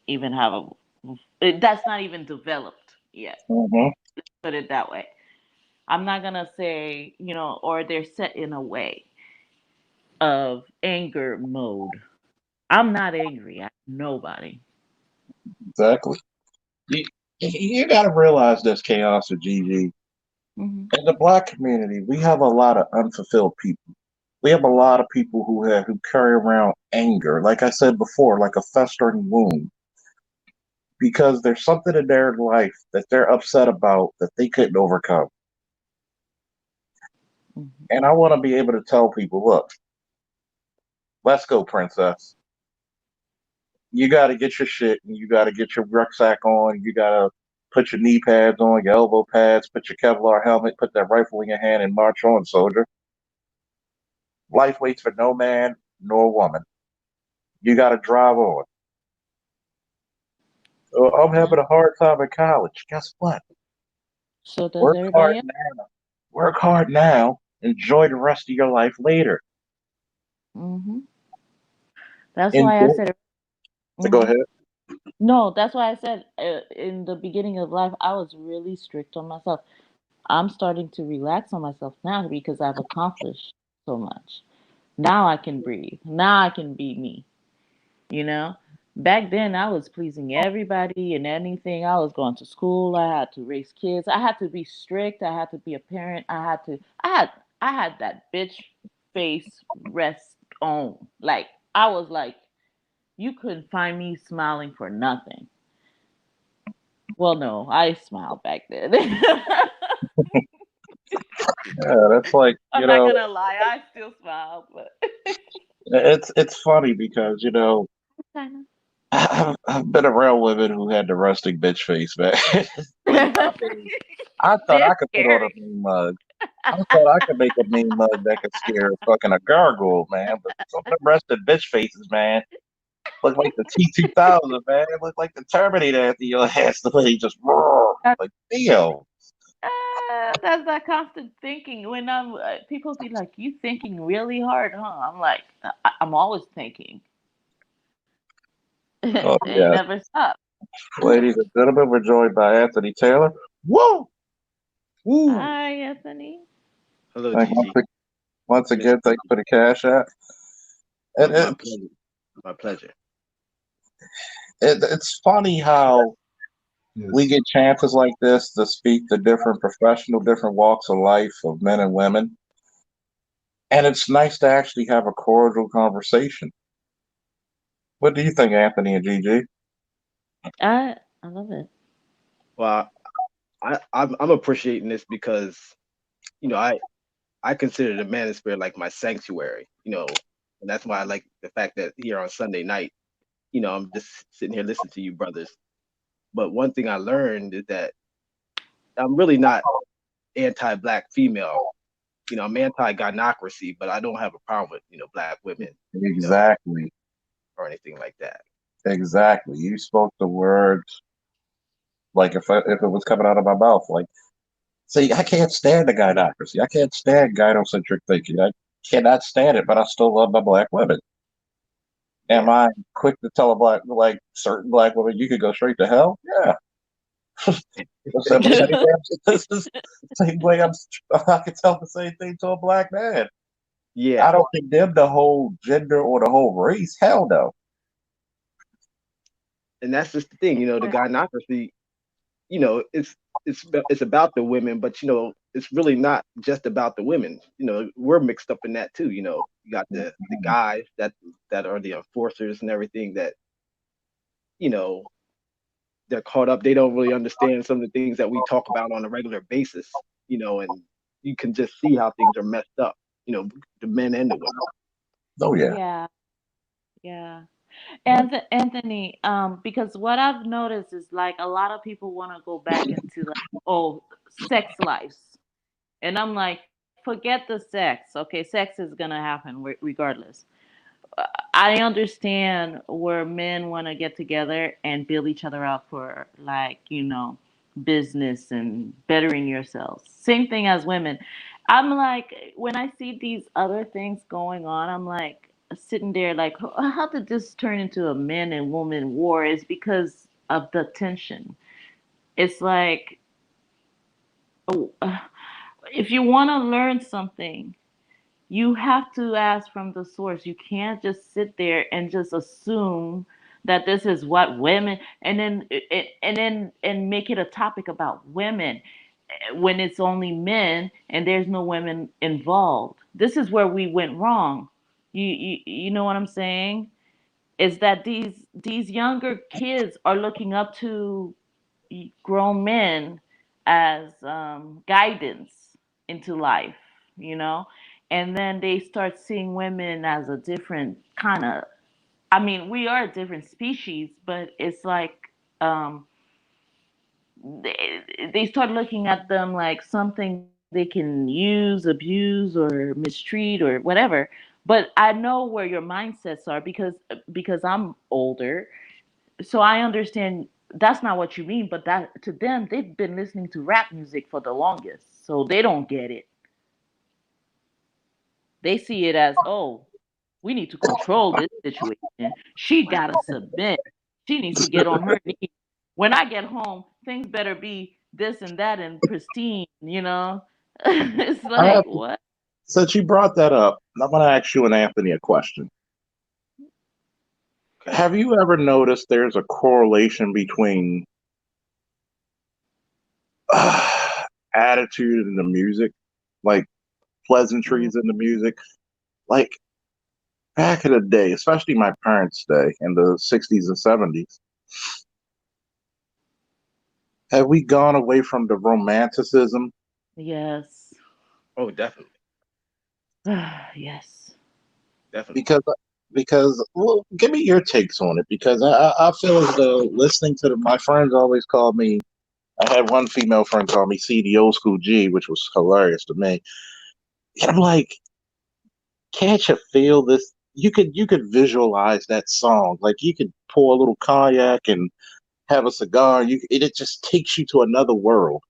even have that's not even developed yet. Hmm. Put it that way. I'm not gonna say, or they're set in a way of anger mode. I'm not angry at nobody. Exactly. You got to realize this chaos with GG. Hmm. In the black community, we have a lot of unfulfilled people. We have a lot of people who carry around anger, like I said before, like a festering wound, because there's something in their life that they're upset about that they couldn't overcome. Hmm. And I want to be able to tell people, look, let's go, princess. You got to get your shit, and you got to get your rucksack on. You got to put your knee pads on, your elbow pads, put your Kevlar helmet, put that rifle in your hand, and march on, soldier. Life waits for no man nor woman. You got to drive on. I'm Yeah. having a hard time in college. Guess what? So does Work hard everybody else. now. Work hard now. Enjoy the rest of your life later. Hmm. That's And why I said. go Hmm. ahead. No, that's why I said in the beginning of life I was really strict on myself. I'm starting to relax on myself now because I've accomplished so much. Now I can breathe. Now I can be me. You know, back then I was pleasing everybody and anything. I was going to school. I had to raise kids. I had to be strict. I had to be a parent. I had that bitch face rest on. Like I was like, you couldn't find me smiling for nothing. Well, no, I smiled back then. Yeah, that's like I'm not gonna lie, I still smile, but it's funny because kind of. I've been around women who had the rustic bitch face, man. Like I thought They're I could put on a scary. mean mug. I thought I could make a mean mug that could scare fucking a gargoyle, man. But some of them rusted bitch faces, man, look like the T-2000, man. It looked like the Terminator after your ass. The way he just roar. Like, damn. that's that constant thinking. When I'm people be like, "You thinking really hard, huh?" I'm like, I'm always thinking. Oh, It yeah. never stops. Ladies and gentlemen, we're joined by Anthony Taylor. Woo! Woo! Hi, Anthony. Hello, Thank Gigi. once again, thank you for the cash app. And My pleasure. My pleasure. it's funny how we get chances like this to speak to different different walks of life of men and women. And it's nice to actually have a cordial conversation. What do you think, Anthony and Gigi? I love it. Well, I'm appreciating this because I consider the Manosphere like my sanctuary. And that's why I like the fact that here on Sunday night, I'm just sitting here listening to you brothers. But one thing I learned is that I'm really not anti-black female. I'm anti-gynocracy, but I don't have a problem with black women, Exactly. or anything like that. Exactly. You spoke the words like if it was coming out of my mouth. Like, see, I can't stand the gynocracy. I can't stand gynocentric thinking. I cannot stand it, but I still love my black women. Am I quick to tell certain black women you could go straight to hell? Yeah. Same way I can tell the same thing to a black man. Yeah. I don't condemn the whole gender or the whole race. Hell no. And that's just the thing, the gynocracy, it's about the women, but it's really not just about the women. We're mixed up in that too. You got the guys that are the enforcers and everything that, they're caught up. They don't really understand some of the things that we talk about on a regular basis, and you can just see how things are messed up, the men and the women. Oh yeah. Yeah, yeah. And Anthony, because what I've noticed is like a lot of people want to go back into like, oh, sex lives, and I'm like, forget the sex. Okay, sex is gonna happen regardless. I understand where men want to get together and build each other up for like, business and bettering yourselves. Same thing as women. I'm like, when I see these other things going on, I'm like sitting there like, how did this turn into a men and woman war? Is because of the tension. It's like, oh, if you want to learn something, you have to ask from the source. You can't just sit there and just assume that this is what women and make it a topic about women when it's only men and there's no women involved. This is where we went wrong. You know what I'm saying? Is that these younger kids are looking up to grown men as guidance into life, you know, and then they start seeing women as a different kind of. I mean, we are a different species, but it's like they start looking at them like something they can use, abuse, or mistreat, or whatever. But I know where your mindsets are because I'm older, so I understand that's not what you mean, but that to them they've been listening to rap music for the longest, so they don't get it. They see it as, oh, we need to control this situation. She gotta submit. She needs to get on her knees. When I get home, things better be this and that and pristine, it's I like have, what? since you brought that up, I'm going to ask you and Anthony a question. Okay. Have you ever noticed there's a correlation between attitude in the music, like pleasantries in the music? Like back in the day, especially my parents' day in the 60s and 70s, have we gone away from the romanticism? Yes. Oh, definitely. Yes. Definitely. Because well, give me your takes on it, because I feel as though listening to my friends always called me. I had one female friend call me C, the old school G, which was hilarious to me. And I'm like, can't you feel this? You could visualize that song. Like you could pour a little cognac and have a cigar. It just takes you to another world.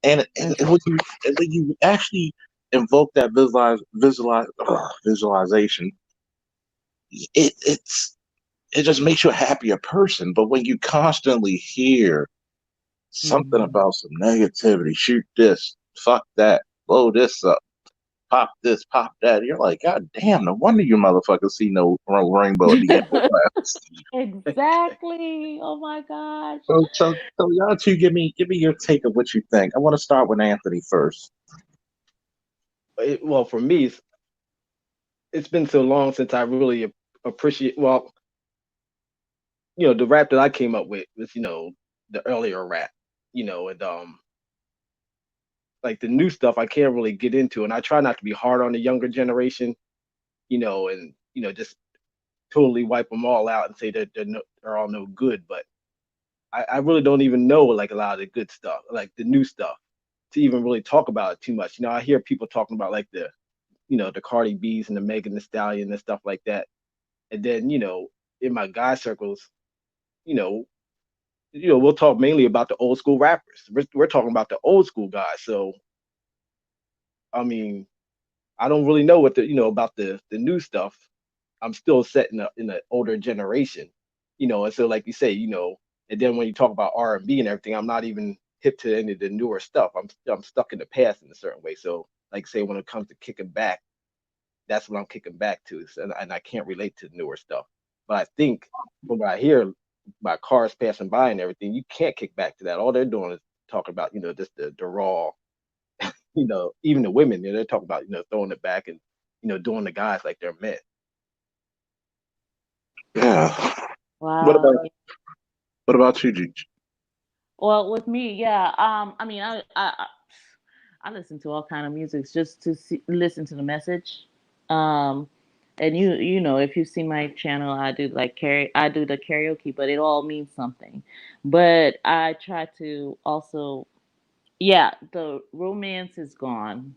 when you actually invoke that visualization, it just makes you a happier person. But when you constantly hear something Mhm. about some negativity, shoot this, fuck that, blow this up, pop this, pop that, you're like, God damn, no wonder you motherfuckers see no rainbow at the end of class. Exactly. Oh my gosh. So y'all two, give me your take of what you think. I want to start with Anthony first. Well, for me, it's been so long since I really appreciate. Well, the rap that I came up with was, the earlier rap, and like the new stuff I can't really get into, and I try not to be hard on the younger generation, and just totally wipe them all out and say that they're all no good. But I really don't even know like a lot of the good stuff, like the new stuff, to even really talk about it too much. I hear people talking about like the Cardi B's and the Megan Thee Stallion and stuff like that, and then in my guy circles, you know, we'll talk mainly about the old school rappers. We're talking about the old school guys. So I mean, I don't really know what about the new stuff. I'm still set in an older generation, and so like you say, and then when you talk about R&B and everything, I'm not even hip to any of the newer stuff. I'm stuck in the past in a certain way. So like say when it comes to kicking back, that's what I'm kicking back to, and I can't relate to the newer stuff. But I think from what I hear by cars passing by and everything, you can't kick back to that. All they're doing is talking about just the raw, even the women, they're talking about throwing it back and doing the guys like they're men. Yeah. What Wow. about what about you, Gigi? Well, with me, yeah. I mean, I listen to all kind of music just to listen to the message. Um, and you know, if you see my channel, I do like I do the karaoke, but it all means something. But I try to also, yeah, the romance is gone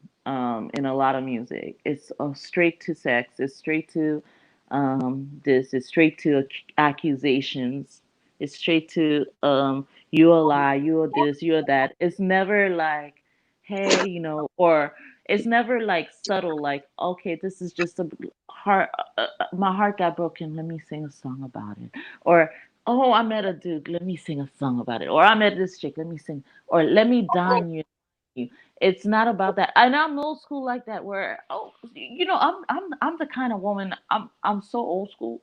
in a lot of music. It's straight to sex. It's straight to this. It's straight to accusations. It's straight to you a lie, you a this, you a that. It's never like, hey, or it's never like subtle. Like, okay, this is just a heart. My heart got broken. Let me sing a song about it. Or oh, I met a dude. Let me sing a song about it. Or I met this chick. Let me sing or let me dine you. It's not about that. And I'm old school like that where I'm the kind of woman I'm so old school.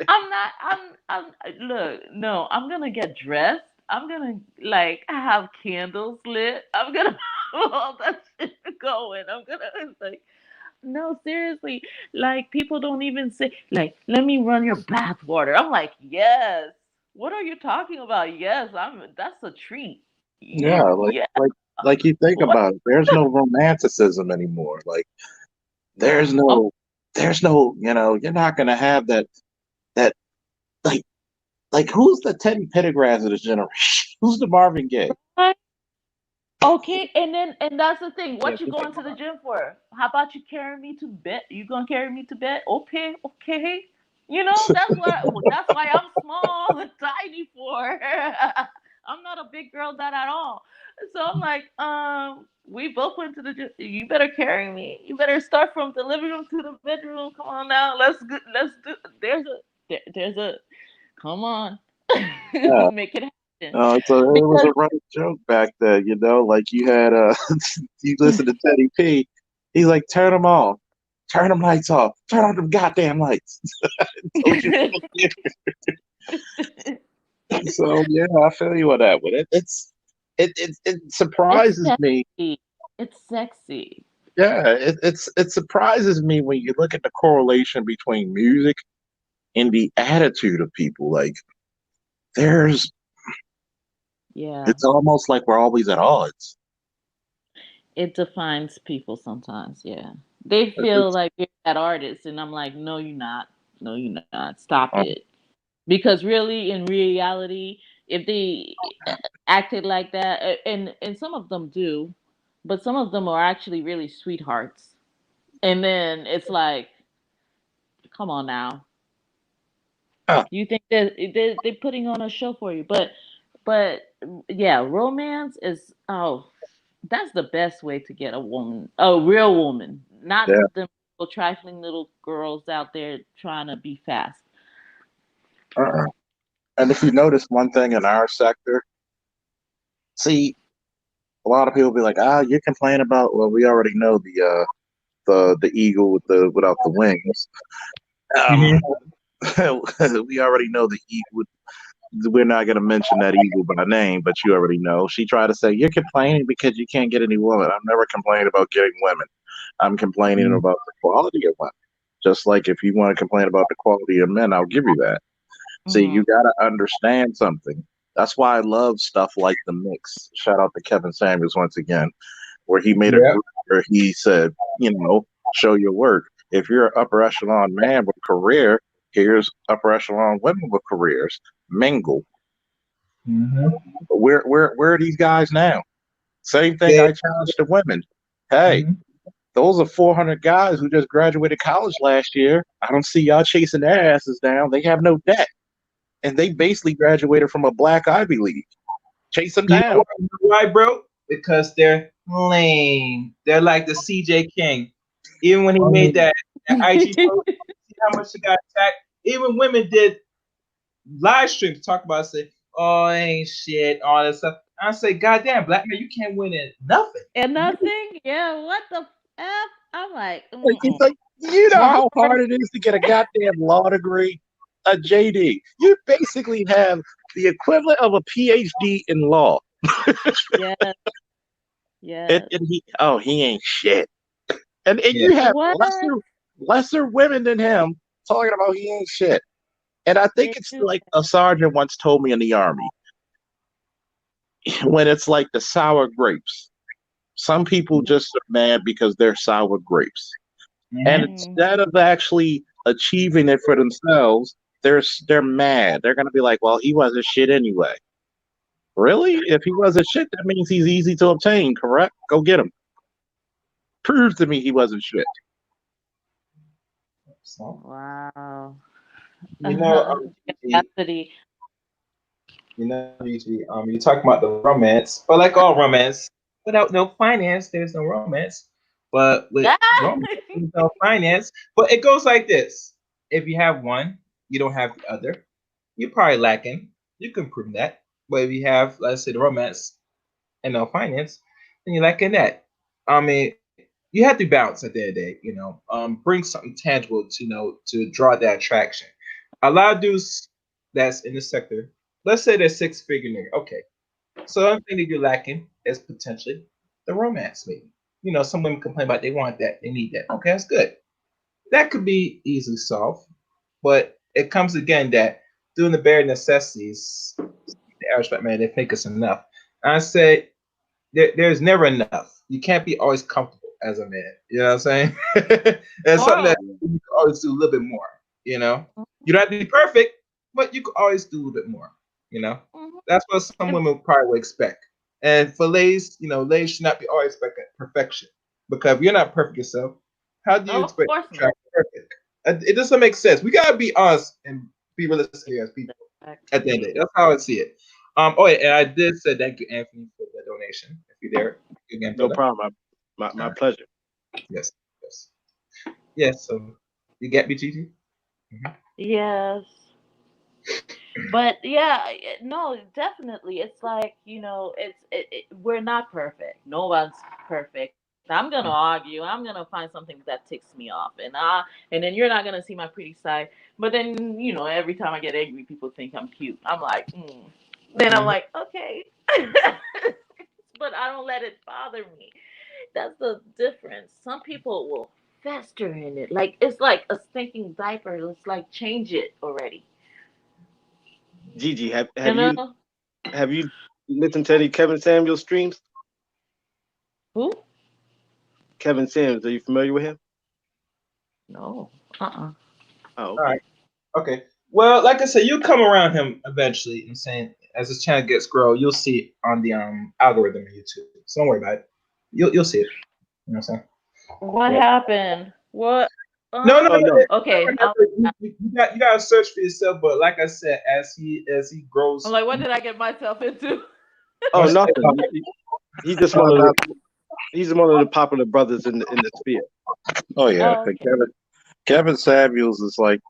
I'm not I'm look, no, I'm gonna get dressed. I'm gonna like have candles lit. I'm gonna have all that shit going. I'm gonna like no, seriously. Like people don't even say like, let me run your bath water. I'm like, yes. What are you talking about? Yes, that's a treat. Yeah, Yeah. like you think What? about it, there's no romanticism anymore. Like there's Oh, no there's no, you're not gonna have that like who's the Teddy Pendergrass of this generation? Who's the Marvin Gaye? right. Okay, and that's the thing. Yeah, What you going to the gym for? How about you carry me to bed? You gonna carry me to bed? Okay, okay. That's why I'm small and tiny for. I'm not a big girl that at all. So I'm like, we both went to the gym. You better carry me. You better start from the living room to the bedroom. Come on now, let's do. There's a. Come on, Yeah. make it happen. So it was Because a running joke back then, like you had you listen to Teddy P, he's like, turn them on, turn them lights off, turn on them goddamn lights. Don't you So yeah, I feel you on that one. It it's surprises me. sexy. It's sexy. Yeah, it surprises me when you look at the correlation between music and the attitude of people. Like there's, Yeah. it's almost like we're always at odds. It defines people sometimes. Yeah. They feel It's, like you're that artist, and I'm like, no, you're not. No, you're not. Stop it. Because really, in reality, if they acted like that, and some of them do, but some of them are actually really sweethearts. And then it's like, come on now. uh, You think that they're putting on a show for you, but yeah, romance is that's the best way to get a woman, a real woman, not Yeah. the little trifling little girls out there trying to be fast. Uh-uh. And if you notice one thing in our sector, see, a lot of people be like, "Ah, you complain about." Well, we already know the eagle with the without the wings. Um, Mhm. we already know the eagle. We're not going to mention that eagle by name, but you already know. She tried to say, "You're complaining because you can't get any women." I'm never complaining about getting women. I'm complaining Mhm. about the quality of women. Just like if you want to complain about the quality of men, I'll give you that. See, Hmm. you got to understand something. That's why I love stuff like The Mix. Shout out to Kevin Samuels once again, where he made a Yeah. group where he said, show your work. If you're an upper echelon man with a career, here's upper echelon women with careers. Mingle. Mhm. Where are these guys now? Same thing They. I challenge the women. Hey, Mhm. those are 400 guys who just graduated college last year. I don't see y'all chasing their asses down. They have no debt. And they basically graduated from a black Ivy League. Chase them You know down. why, bro? Because they're lame. They're like the CJ King. Even when he made that IG post, see how much he got attacked. Even women did live streams to talk about it, say, "Oh, ain't shit," all that stuff. I say, "Goddamn, black man, you can't win at nothing." And nothing. Yeah, what the f? I'm like, Like, it's mm-mm. like, you know Talk how about hard it is to get a goddamn law degree? A JD. You basically have the equivalent of a PhD in law. Yes, yes. He ain't shit. And yeah. you have What? lesser women than him talking about he ain't shit. And I think They it's do like a sergeant once told me in the army, when it's like the sour grapes. Some people just are mad because they're sour grapes. And Mhm. instead of actually achieving it for themselves, they're mad. They're gonna be like, well, he wasn't shit anyway. Really? If he wasn't shit, that means he's easy to obtain, correct? Go get him. Prove to me he wasn't shit. So, Wow. you know, Gigi, Cassidy. you talk about the romance, but like all romance, without no finance, there's no romance. But with romance, there's no finance. But it goes like this: if you have one, you don't have the other. You're probably lacking. You can prove that. But if you have, let's say, the romance and no finance, then you're lacking that. I mean, you have to balance at the end of the day. Bring something tangible to to draw that attraction. A lot of dudes that's in the sector, let's say they're six-figure nigga. Okay, so the only thing that you're lacking is potentially the romance, maybe. Some women complain about they want that, they need that. Okay, that's good. That could be easily solved, but it comes again that doing the bare necessities, the average black man, they think it's enough. And I say there's never enough. You can't be always comfortable as a man. You know what I'm saying? That's something Moral. that you can always do a little bit more. You don't have to be perfect, but you can always do a little bit more. You know, Mhm. that's what some women probably would expect. And for ladies, ladies should not be always expecting perfection, because if you're not perfect yourself, how do you Of expect course to not. attract perfect? It doesn't make sense. We gotta be honest and be realistic here as people. At the end of the day, Exactly. that's how I see it. Oh, yeah, and I did say thank you, Anthony, for the donation. If you're there, thank you again, No brother. problem. My All right. pleasure. Yes, yes, yes. So you get me, Gigi? Mhm. Yes. But yeah, no, definitely. It's like, we're not perfect. No one's perfect. I'm gonna argue. I'm gonna find something that ticks me off, and then you're not gonna see my pretty side. But then, every time I get angry, people think I'm cute. I'm like, Then I'm Mhm. like, okay, but I don't let it bother me. That's the difference. Some people will fester in it, like it's like a stinking diaper. Let's like change it already. Gigi, You know have you listened to any Kevin Samuels streams? who? Kevin Samuels, are you familiar with him? No. Oh, All right. okay. Okay. Well, like I said, you'll come around him eventually. I'm saying as his channel gets grow, you'll see it on the algorithm of YouTube. So don't worry about it. You'll see it. You know what I'm saying? What Yeah. happened? What? No, no, Oh no. no, Okay. You gotta search for yourself. But like I said, as he I'm grows, like, what did I get myself into? Oh, What's nothing. the- He's just one of the popular brothers in the sphere. Oh yeah, Oh, and okay. Kevin Samuels is like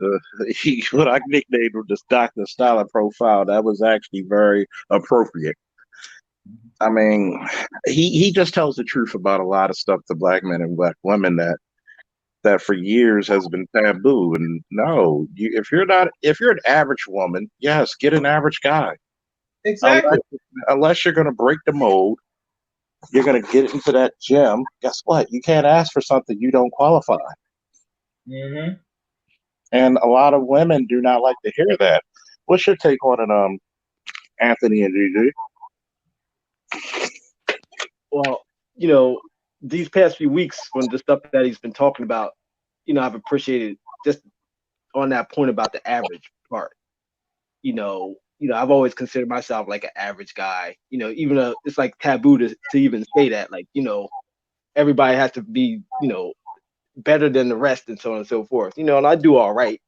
what I nicknamed him this Dr. Stalin profile. That was actually very appropriate. I mean, he just tells the truth about a lot of stuff to black men and black women that for years has been taboo. And no, if you're an average woman, yes, get an average guy. Exactly. Unless you're going to break the mold, you're going to get into that gym. Guess what? You can't ask for something you don't qualify. Hmm. And a lot of women do not like to hear that. What's your take on it, Anthony and Gigi? Well, these past few weeks when the stuff that he's been talking about, I've appreciated just on that point about the average part. I've always considered myself like an average guy. Even though it's like taboo to even say that, like, everybody has to be, better than the rest and so on and so forth. And I do all right.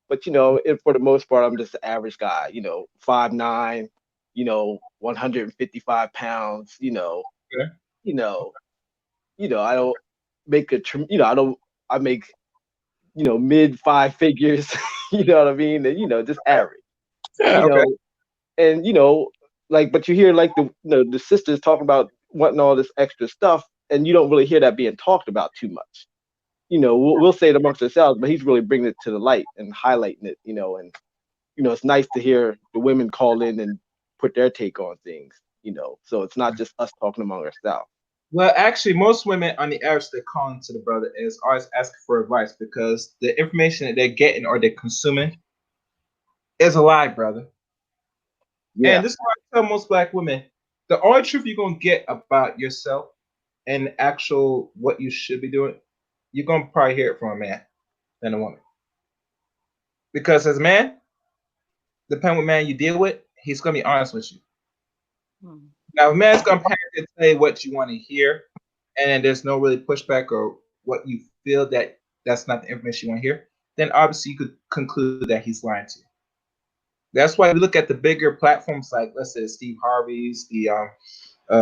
But for the most part, I'm just an average guy, 5'9", 155 pounds, Yeah. I don't make I make, mid five figures, you know what I mean? And, just average, Yeah, you Okay. know, and, like, but you hear like the sisters talking about wanting all this extra stuff, and you don't really hear that being talked about too much. We'll say it amongst ourselves, but he's really bringing it to the light and highlighting it, and, it's nice to hear the women call in and put their take on things, so it's not just us talking among ourselves. Well, actually, most women on the average that call into the brother is always asking for advice because the information that they're getting or they're consuming is a lie, brother. Yeah. And this is why I tell most black women the only truth you're gonna get about yourself and actual what you should be doing, you're gonna probably hear it from a man than a woman. Because as a man, depending what man you deal with, he's gonna be honest with you. Hmm. Now, if a man's gonna package say what you want to hear, and there's no really pushback or what you feel that that's not the information you want to hear, then obviously you could conclude that he's lying to you. That's why we look at the bigger platforms like, let's say, Steve Harvey's, the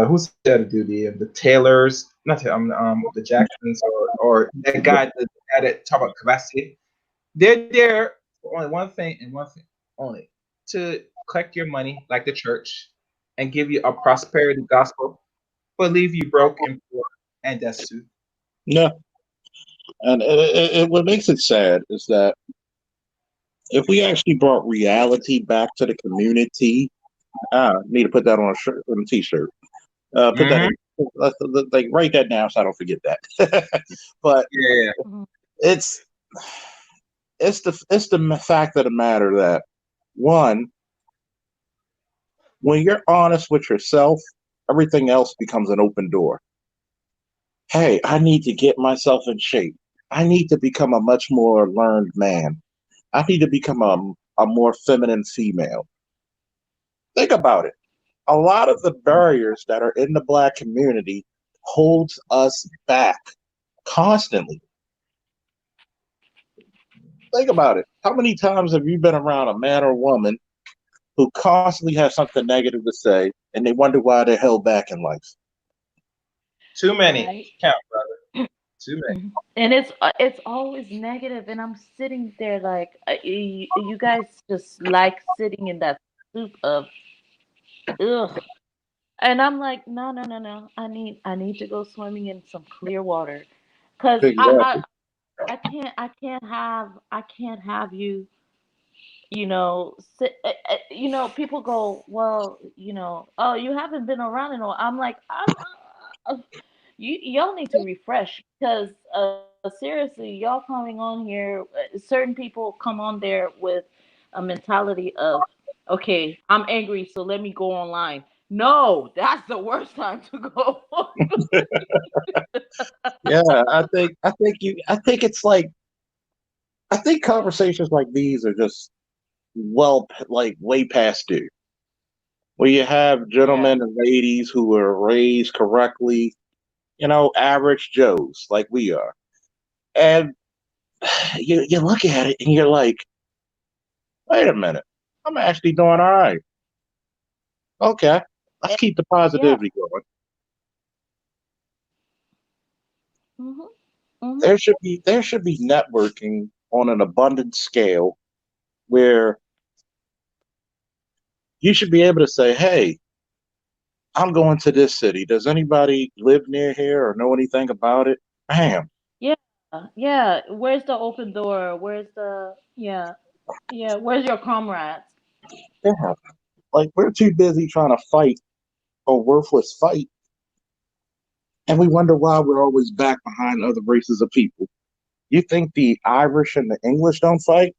who's the other dude, the Taylors, not the Jacksons, or that guy that talk about capacity. They're there for only one thing and one thing only, to collect your money like the church and give you a prosperity gospel, but leave you broke and poor and destitute. no. And what makes it sad is that if we actually brought reality back to the community, need to put that on a shirt, on a t-shirt. Put that Mm-hmm. in, like write that down so I don't forget that. But Yeah. Mhm. it's the fact of the matter that one, when you're honest with yourself, everything else becomes an open door. Hey, I need to get myself in shape. I need to become a much more learned man. I need to become a more feminine female. Think about it. A lot of the barriers that are in the black community holds us back constantly. Think about it. How many times have you been around a man or woman who constantly has something negative to say and they wonder why they're held back in life? Too many. Right. Count, brother. Too many. And it's always negative, and I'm sitting there like, you guys just like sitting in that soup of ugh. And I'm like, no, no, no, no. I need to go swimming in some clear water, cause Exactly. I can't have you. People go, well, oh, you haven't been around in a while. I'm like, y'all need to refresh because seriously, y'all coming on here. Certain people come on there with a mentality of, okay, I'm angry, so let me go online. No, that's the worst time to go. Yeah, I think it's like I think conversations like these are just like way past due. Where you have Yeah. gentlemen and ladies who were raised correctly, average Joes like we are. And you look at it and you're like, wait a minute, I'm actually doing all right. Okay. Let's keep the positivity going. Mhm. Mhm. There should be networking on an abundant scale where you should be able to say, "Hey, I'm going to this city. Does anybody live near here or know anything about it?" Bam. Yeah. Yeah. Where's the open door? Where's the yeah. Yeah. Where's your comrades? Yeah. Like we're too busy trying to fight a worthless fight, and we wonder why we're always back behind other races of people. You think the Irish and the English don't fight?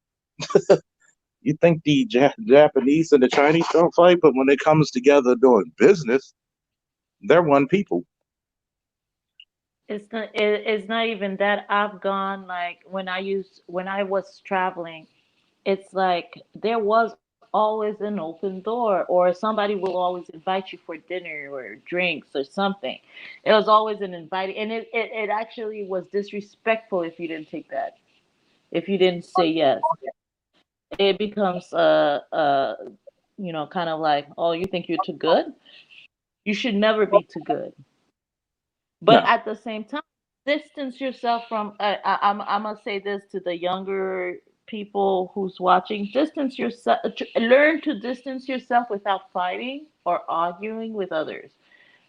You think the Japanese and the Chinese don't fight? But when it comes together doing business, they're one people. It's not even that. I've gone like when I was traveling, it's like there was always an open door, or somebody will always invite you for dinner or drinks or something. It was always an invite, and it actually was disrespectful if you didn't take that, if you didn't say yes. It becomes kind of like, oh, you think you're too good? You should never be too good. But No. at the same time, distance yourself from. I'm gonna say this to the younger people who's watching: distance yourself. Learn to distance yourself without fighting or arguing with others.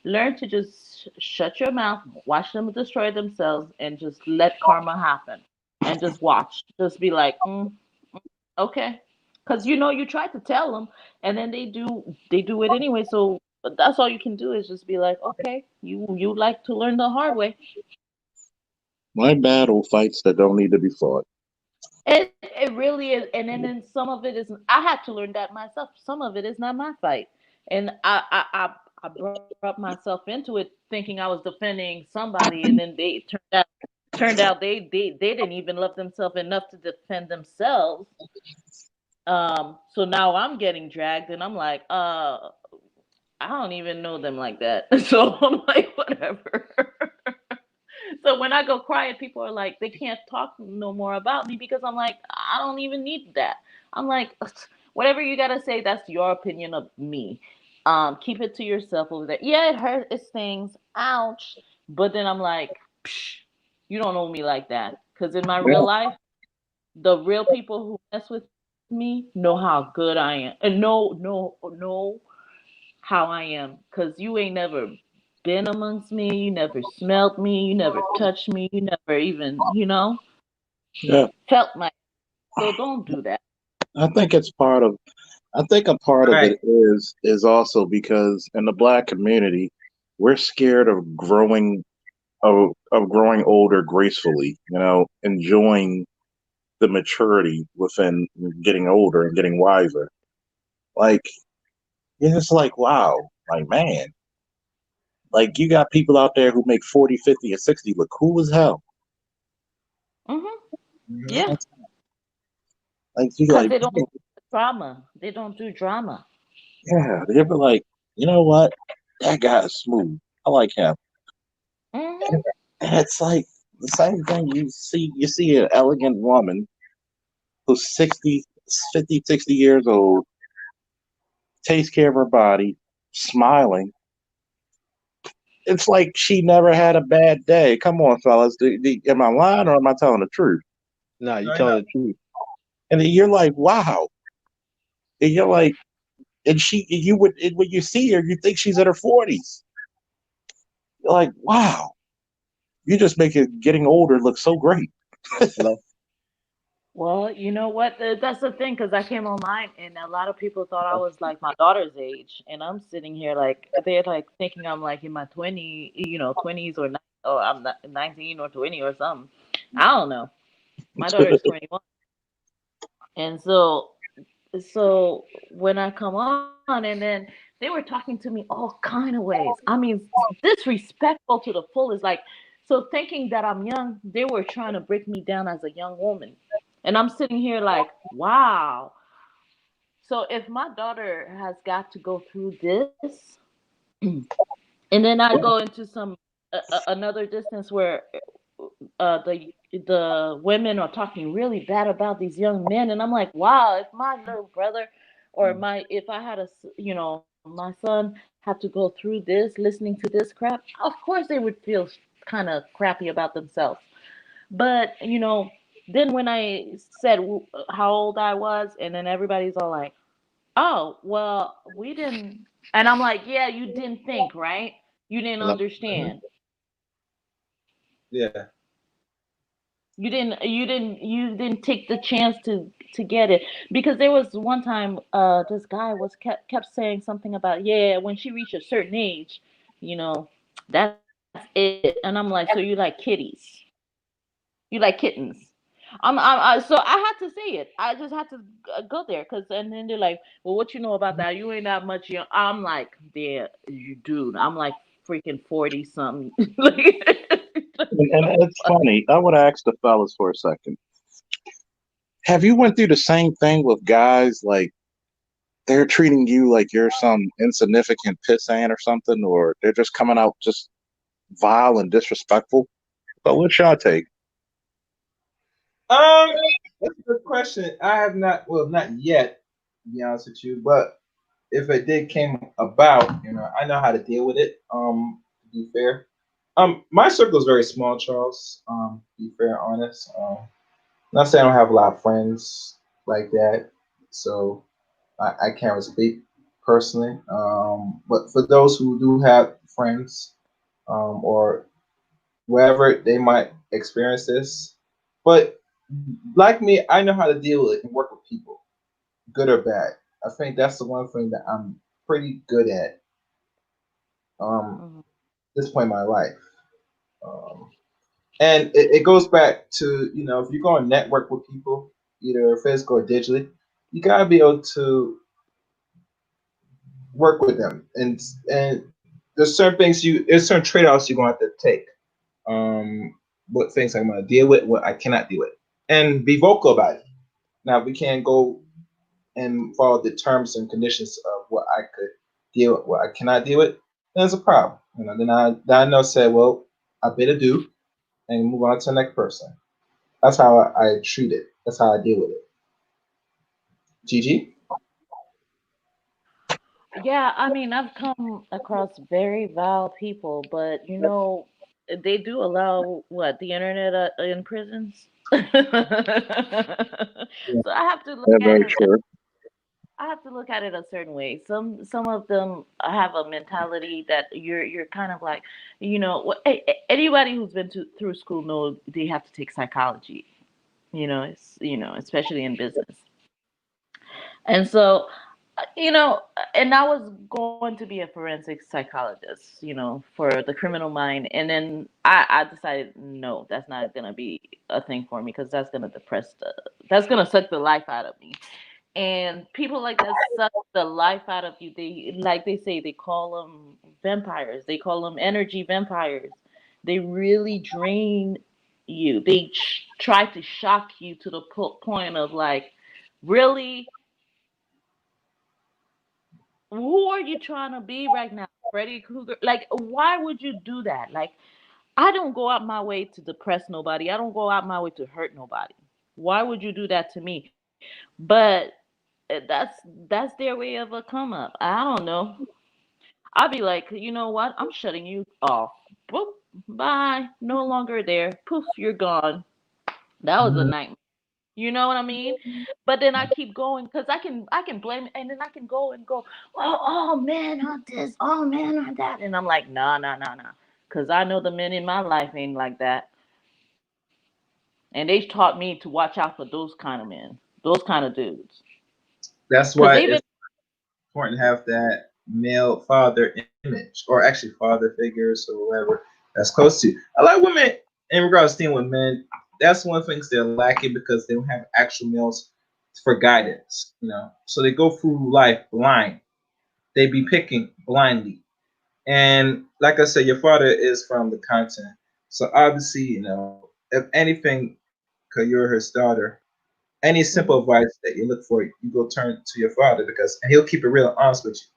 Learn to just shut your mouth, watch them destroy themselves, and just let karma happen. And just watch. Just be like, okay, because you try to tell them, and then they do it anyway. So that's all you can do is just be like, okay, you like to learn the hard way. My battle fights that don't need to be fought. It really is, and then some of it is. I had to learn that myself. Some of it is not my fight, and I brought myself into it thinking I was defending somebody, and then they turned out they didn't even love themselves enough to defend themselves. So now I'm getting dragged, and I'm like, I don't even know them like that. So I'm like, whatever. So when I go quiet, people are like, they can't talk no more about me because I'm like, I don't even need that. I'm like, whatever you gotta say, that's your opinion of me. Keep it to yourself over there. Yeah, it hurts, it stings, ouch. But then I'm like, psh, you don't know me like that. Because in my real life, the real people who mess with me know how good I am, and know how I am. Because you ain't never been amongst me, you never smelt me, you never touched me, you never even, Yeah. felt my. So don't do that. I think it's part of I think a part of Right. it is also because in the black community, we're scared of growing older gracefully, enjoying the maturity within getting older and getting wiser. Like it's just like wow, like man, like you got people out there who make 40, 50, and 60 look cool as hell. Hmm. Mhm. Yeah, Like you because like they don't do drama. They don't do drama. yeah, they be like, you know what? That guy is smooth. I like him. Hmm. And it's like the same thing you see an elegant woman who's 60, 50, 60 years old, takes care of her body, smiling. It's like she never had a bad day. Come on, fellas. Am I lying or am I telling the truth? Nah, you No, no. telling the truth. And then you're like, wow. And you're like, and when you see her, you think she's in her 40s. You're like, wow. You just make it getting older look so great. Hello? Well, you know what? That's the thing, because I came online and a lot of people thought I was like my daughter's age, and I'm sitting here like they're like thinking I'm like in my 20s or I'm not 19 or 20 or something. I don't know. My daughter is 21, and so when I come on, and then they were talking to me all kind of ways. I mean, disrespectful to the fullest. Like, so thinking that I'm young, they were trying to break me down as a young woman, and I'm sitting here like, wow. So if my daughter has got to go through this, and then I go into some another distance where the women are talking really bad about these young men, and I'm like, wow, if my little brother or my if I had my son have to go through this, listening to this crap, of course they would feel kind of crappy about themselves. But then when I said how old I was, and then everybody's all like, "Oh, well, we didn't," and I'm like, "Yeah, you didn't think, right? You didn't Hello? Mhm. understand. Yeah. You didn't take the chance to get it." Because there was one time this guy was kept saying something about, yeah, when she reached a certain age, you know that's it. And I'm like, so you like kitties, you like kittens. So I had to say it. I just had to go there, because and then they're like, well, what you know about that? You ain't that much young. I'm like, yeah, you dude, I'm like freaking 40 something. And it's funny. I would ask the fellas for a second. Have you went through the same thing with guys, like they're treating you like you're some insignificant pissant or something, or they're just coming out just vile and disrespectful? But what's your take? Um, that's a good question. I have not, well, not yet, to be honest with you, but if it did came about, I know how to deal with it. To be fair, my circle is very small, Charles. To be fair, honest. Not saying I don't have a lot of friends like that, so I can't speak personally. But for those who do have friends, or wherever they might experience this, but like me, I know how to deal with it and work with people, good or bad. I think that's the one thing that I'm pretty good at. Mhm. This point in my life. Um, and it goes back to, if you're going to network with people, either physical or digitally, you gotta be able to work with them, and there's certain trade-offs you're going to have to take. What things I'm going to deal with, what I cannot deal with, and be vocal about it. Now we can't go and follow the terms and conditions of what I could deal with, what I cannot deal with. Then there's a problem. Then I know, say, well, I better do, and move on to the next person. That's how I treat it. That's how I deal with it. Gigi? Yeah, I mean, I've come across very vile people, but they do allow what, the internet in prisons. So I have to look Yeah, at very it. true. I have to look at it a certain way. Some of them have a mentality that you're kind of like, anybody who's been through school knows they have to take psychology. Especially in business. And so, and I was going to be a forensic psychologist, for the criminal mind. And then I decided, no, that's not going to be a thing for me, because that's going to suck the life out of me. And people like that suck the life out of you. They, like they say, they call them vampires. They call them energy vampires. They really drain you. They try to shock you to the point of like, really, who are you trying to be right now, Freddy Krueger? Like, why would you do that? Like, I don't go out my way to depress nobody. I don't go out my way to hurt nobody. Why would you do that to me? But that's their way of a come up. I don't know. I'll be like, you know what? I'm shutting you off. Boop, bye. No longer there. Poof, you're gone. That was a nightmare. You know what I mean? But then I keep going, because I can blame it, and then I can go and go, oh man, on this, oh man, on that, and I'm like, nah, nah, nah, nah, because I know the men in my life ain't like that, and they taught me to watch out for those kind of men, those kind of dudes, That's because why they've been. it's important to have that male father image, or actually father figures or whatever that's close to you. A lot of women, in regards to dealing with men, that's one of the things they're lacking, because they don't have actual males for guidance. So they go through life blind. They be picking blindly. And like I said, your father is from the continent, so obviously, if anything, because you're his daughter, any simple Mhm. advice that you look for, you go turn to your father, because and he'll keep it real honest with you.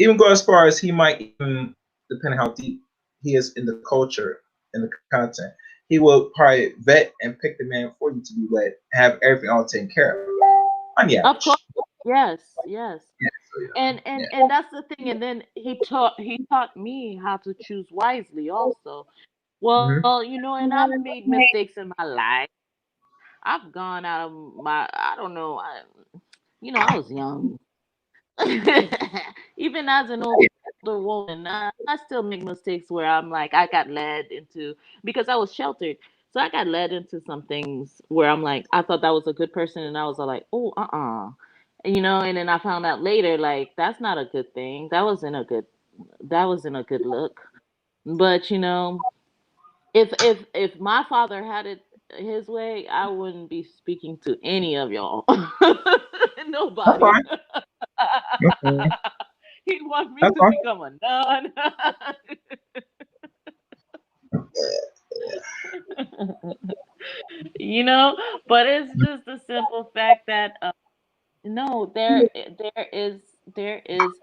Even go as far as he might, even depending how deep he is in the culture, in the content, he will probably vet and pick the man for you to be wed, have everything all taken care of on the Of course, average. yes, yes. And that's the thing. And then he taught me how to choose wisely also. Mm-hmm. Well, and I've made mistakes in my life. I've gone out of my, I don't know, I was young. Even as an older woman, I still make mistakes where I'm like, I got led into, because I was sheltered. So I got led into some things where I'm like, I thought that was a good person, and I was like, oh, and then I found out later, like, that's not a good thing. That wasn't a good look. But if my father had it his way, I wouldn't be speaking to any of y'all. That's Nobody. fine. That's fine. He want me That's to fine. become a nun. you know, but it's just the simple fact that no, there is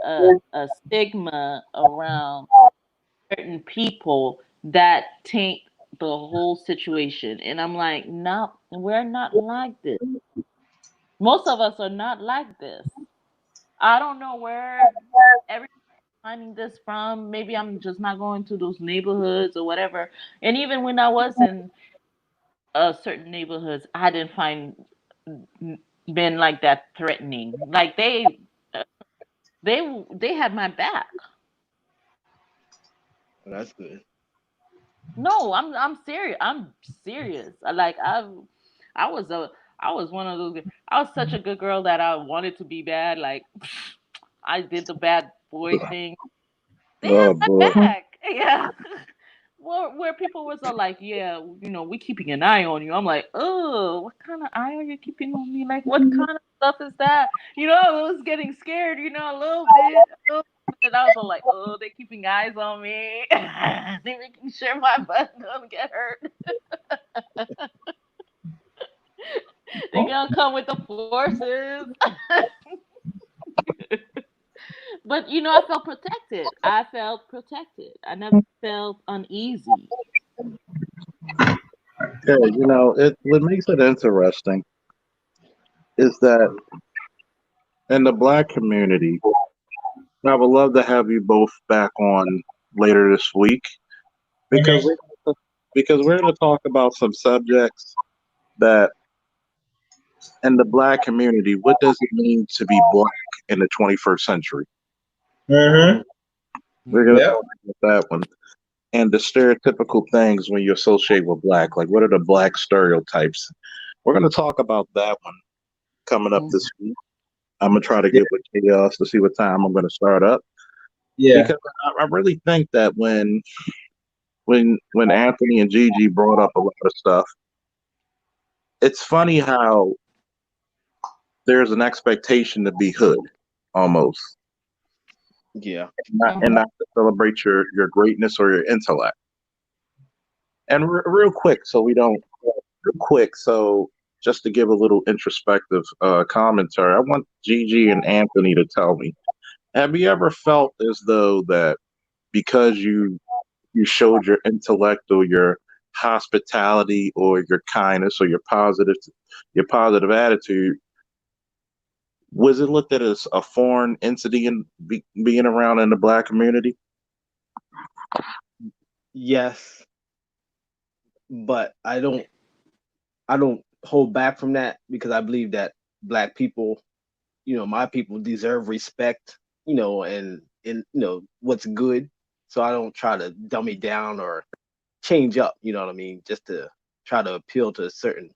a stigma around certain people that taint the whole situation. And I'm like, no, we're not like this. Most of us are not like this. I don't know where everyone's finding this from. Maybe I'm just not going to those neighborhoods or whatever. And even when I was in certain neighborhoods, I didn't find men like that threatening. Like uh, they had my back. Well, that's good. No, I'm serious. I'm serious. I was a I was one of those. I was such a good girl that I wanted to be bad. Like I did the bad boy thing. They had Oh my boy. back. Yeah. Where people was all like, yeah, we keeping an eye on you. I'm like, oh, what kind of eye are you keeping on me? Like, what kind of stuff is that? I was getting scared, a little bit, a little bit. I was all like, oh, they're keeping eyes on me. They're making sure my butt don't get hurt. They're gonna come with the forces. But I felt protected. I felt protected. I never felt uneasy. Yeah, it what makes it interesting is that in the black community, I would love to have you both back on later this week because Mm-hmm. we're going to talk about some subjects that in the black community, what does it mean to be black in the 21st century? Mm-hmm. We're going to Yep. talk about that one and the stereotypical things when you associate with black. Like, what are the black stereotypes? We're going to talk about that one coming up this week. I'm gonna try to Yeah. get with chaos to see what time I'm gonna start up Yeah. because I really think that when Anthony and Gigi brought up a lot of stuff, it's funny how there's an expectation to be hood almost, Yeah. and not to celebrate your greatness or your intellect. And real quick, so we don't real quick, so just to give a little introspective commentary, I want Gigi and Anthony to tell me: have you ever felt as though that because you showed your intellect or your hospitality or your kindness or your positive attitude, was it looked at as a foreign entity in being around in the black community? Yes, but I don't hold back from that because I believe that black people, my people deserve respect, and what's good. So I don't try to dummy down or change up, you know what I mean, just to try to appeal to a certain,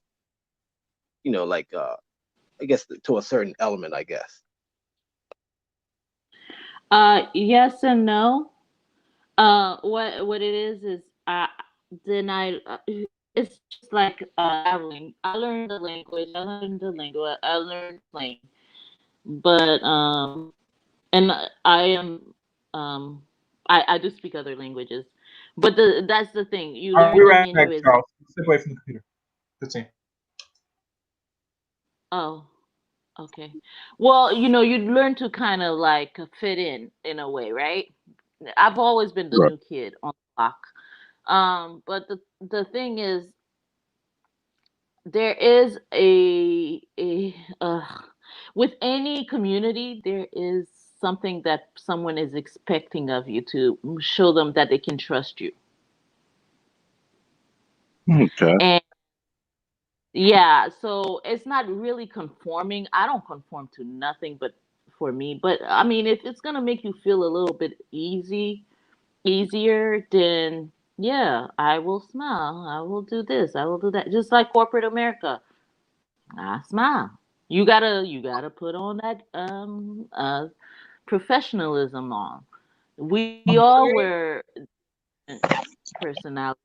like I guess to a certain element, I guess. Yes and no. What it is then it's just like traveling. I learned the language. I learned the lingo. I learned slang. But and I am I do speak other languages. But that's the thing. You I'll be learn the right back, mannerisms. Charles. Step away from the computer. Continue. Oh, okay. Well, you learn to kind of like fit in a way, right? I've always been the Right. new kid on the block. But the thing is, there is a with any community there is something that someone is expecting of you to show them that they can trust you. Okay. And yeah, so it's not really conforming. I don't conform to nothing but for me. But I mean, if it's gonna make you feel a little bit easier, then yeah, I will smile. I will do this. I will do that. Just like corporate America, I smile. You gotta put on that professionalism on. We all wear personality.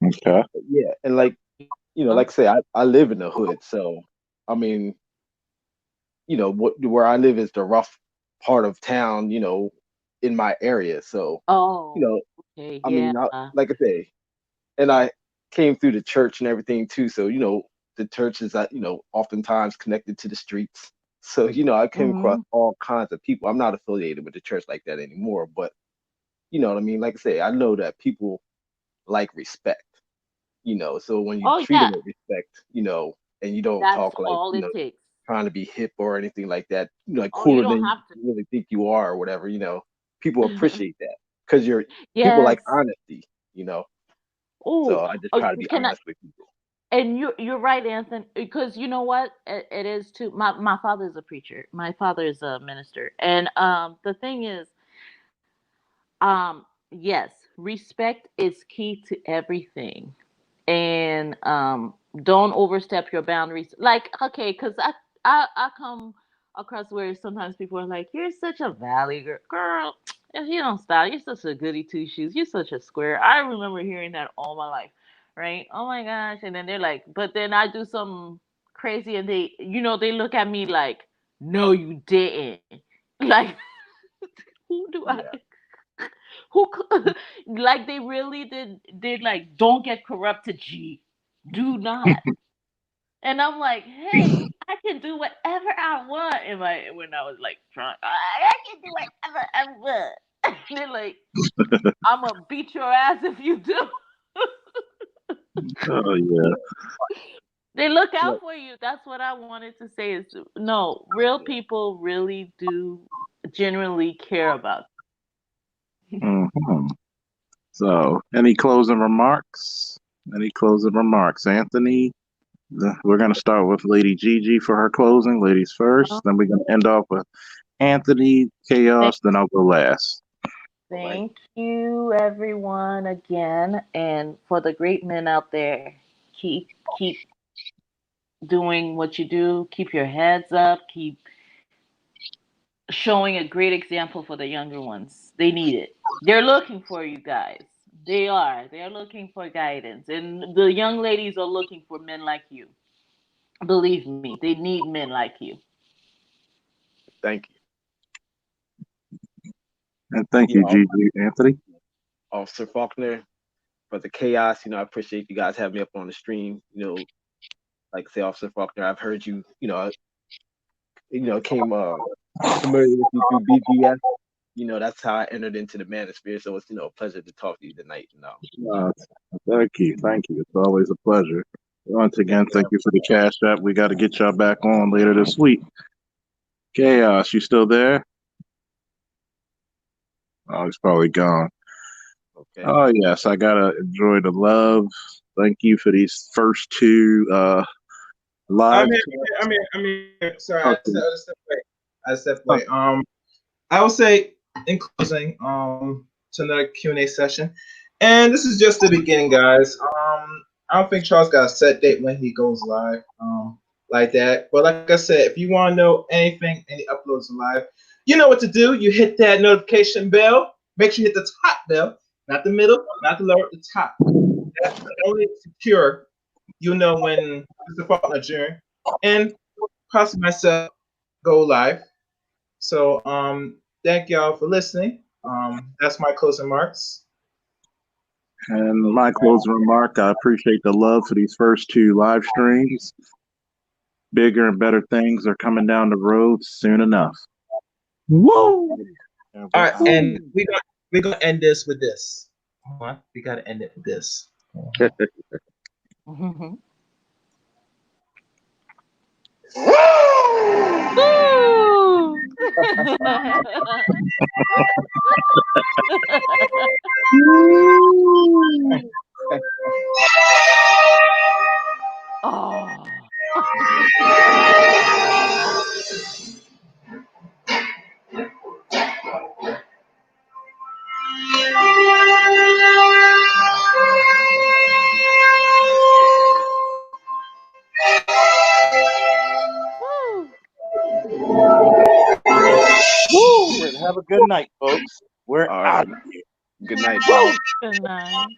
Okay. Yeah, and like like I say, I live in the hood, so I mean, where I live is the rough part of town, in my area. So, you Oh, know, okay, I yeah. mean, like I say, and I came through the church and everything too. So, the church is, oftentimes connected to the streets. So, I came across Hmm. all kinds of people. I'm not affiliated with the church like that anymore, but you know what I mean? Like I say, I know that people like respect, so when you Oh treat them yeah, with respect, and you don't that's talk like, all it takes. trying to be hip or anything like that, like Oh, you cooler don't than have you really think you are or whatever, people to. appreciate that because people like Yes. honesty, you know. Oh, So I just try to be can I? honest with people. And you're right, Anthony, because you know what it is too. My father is a preacher. My father is a minister, and the thing is, yes, respect is key to everything, and don't overstep your boundaries. Like, okay, because I come across where sometimes people are like, "You're such a valley girl. If you don't style, you're such a goody two shoes. You're such a square." I remember hearing that all my life, right? Oh my gosh! And then they're like, but then I do something crazy, and they look at me like, "No, you didn't." Like, who do I? Yeah. Like they really did like don't get corrupted, G. Do not. And I'm like, hey, I can do whatever I want. And when I was like drunk, I can do whatever I want. And they're like, I'm gonna beat your ass if you do. Oh yeah. They look Like, out for you. That's what I wanted to say is no, real yeah. people really do genuinely care about Hmm. So, any closing remarks? Any closing remarks, Anthony? We're gonna start with Lady Gigi for her closing. Ladies you. first. Then we're gonna end off with Anthony, Chaos. Then I'll go last. All right. Thank you, everyone, again, and for the great men out there. Keep doing what you do. Keep your heads up. Keep showing a great example for the younger ones. They need it. They're looking for you guys. They are. They're looking for guidance, and the young ladies are looking for men like you. Believe me, they need men like you. Thank you. And thank You you, know, Gigi. Anthony. Officer Faulkner, for the chaos. I appreciate you guys having me up on the stream. Like I say, Officer Faulkner, I've heard you. Came familiar with you through BGS. That's how I entered into the manosphere. So it's a pleasure to talk to you tonight. Uh, Thank you. Thank you. It's always a pleasure. Once again, thank you for the cash app. We got to get y'all back on later this week. Chaos, you still there? Oh, he's probably gone. Okay. Oh, yes. I got to enjoy the love. Thank you for these first two live. I'm here. Sorry, Okay. I stepped away. I stepped Okay. away. I will say in closing, to another Q&A session, and this is just the beginning, guys. I don't think Charles got a set date when he goes live, like that. But like I said, if you want to know anything, any uploads live, you know what to do. You hit that notification bell. Make sure you hit the top bell, not the middle, not the lower, the top. That's the only secure. You know when Mr. Faulkner adjourn and possibly myself go live. So thank y'all for listening. That's my closing remarks. And my closing remark, I appreciate the love for these first two live streams. Bigger and better things are coming down the road soon enough. Woo! All right, and we're gonna end this with this. Hold on, we gotta end it with this. Mhm. Woo! Oh. Woo. Woo! And have a good night, folks. We're All out right. of here. Good night, Bob. Good night.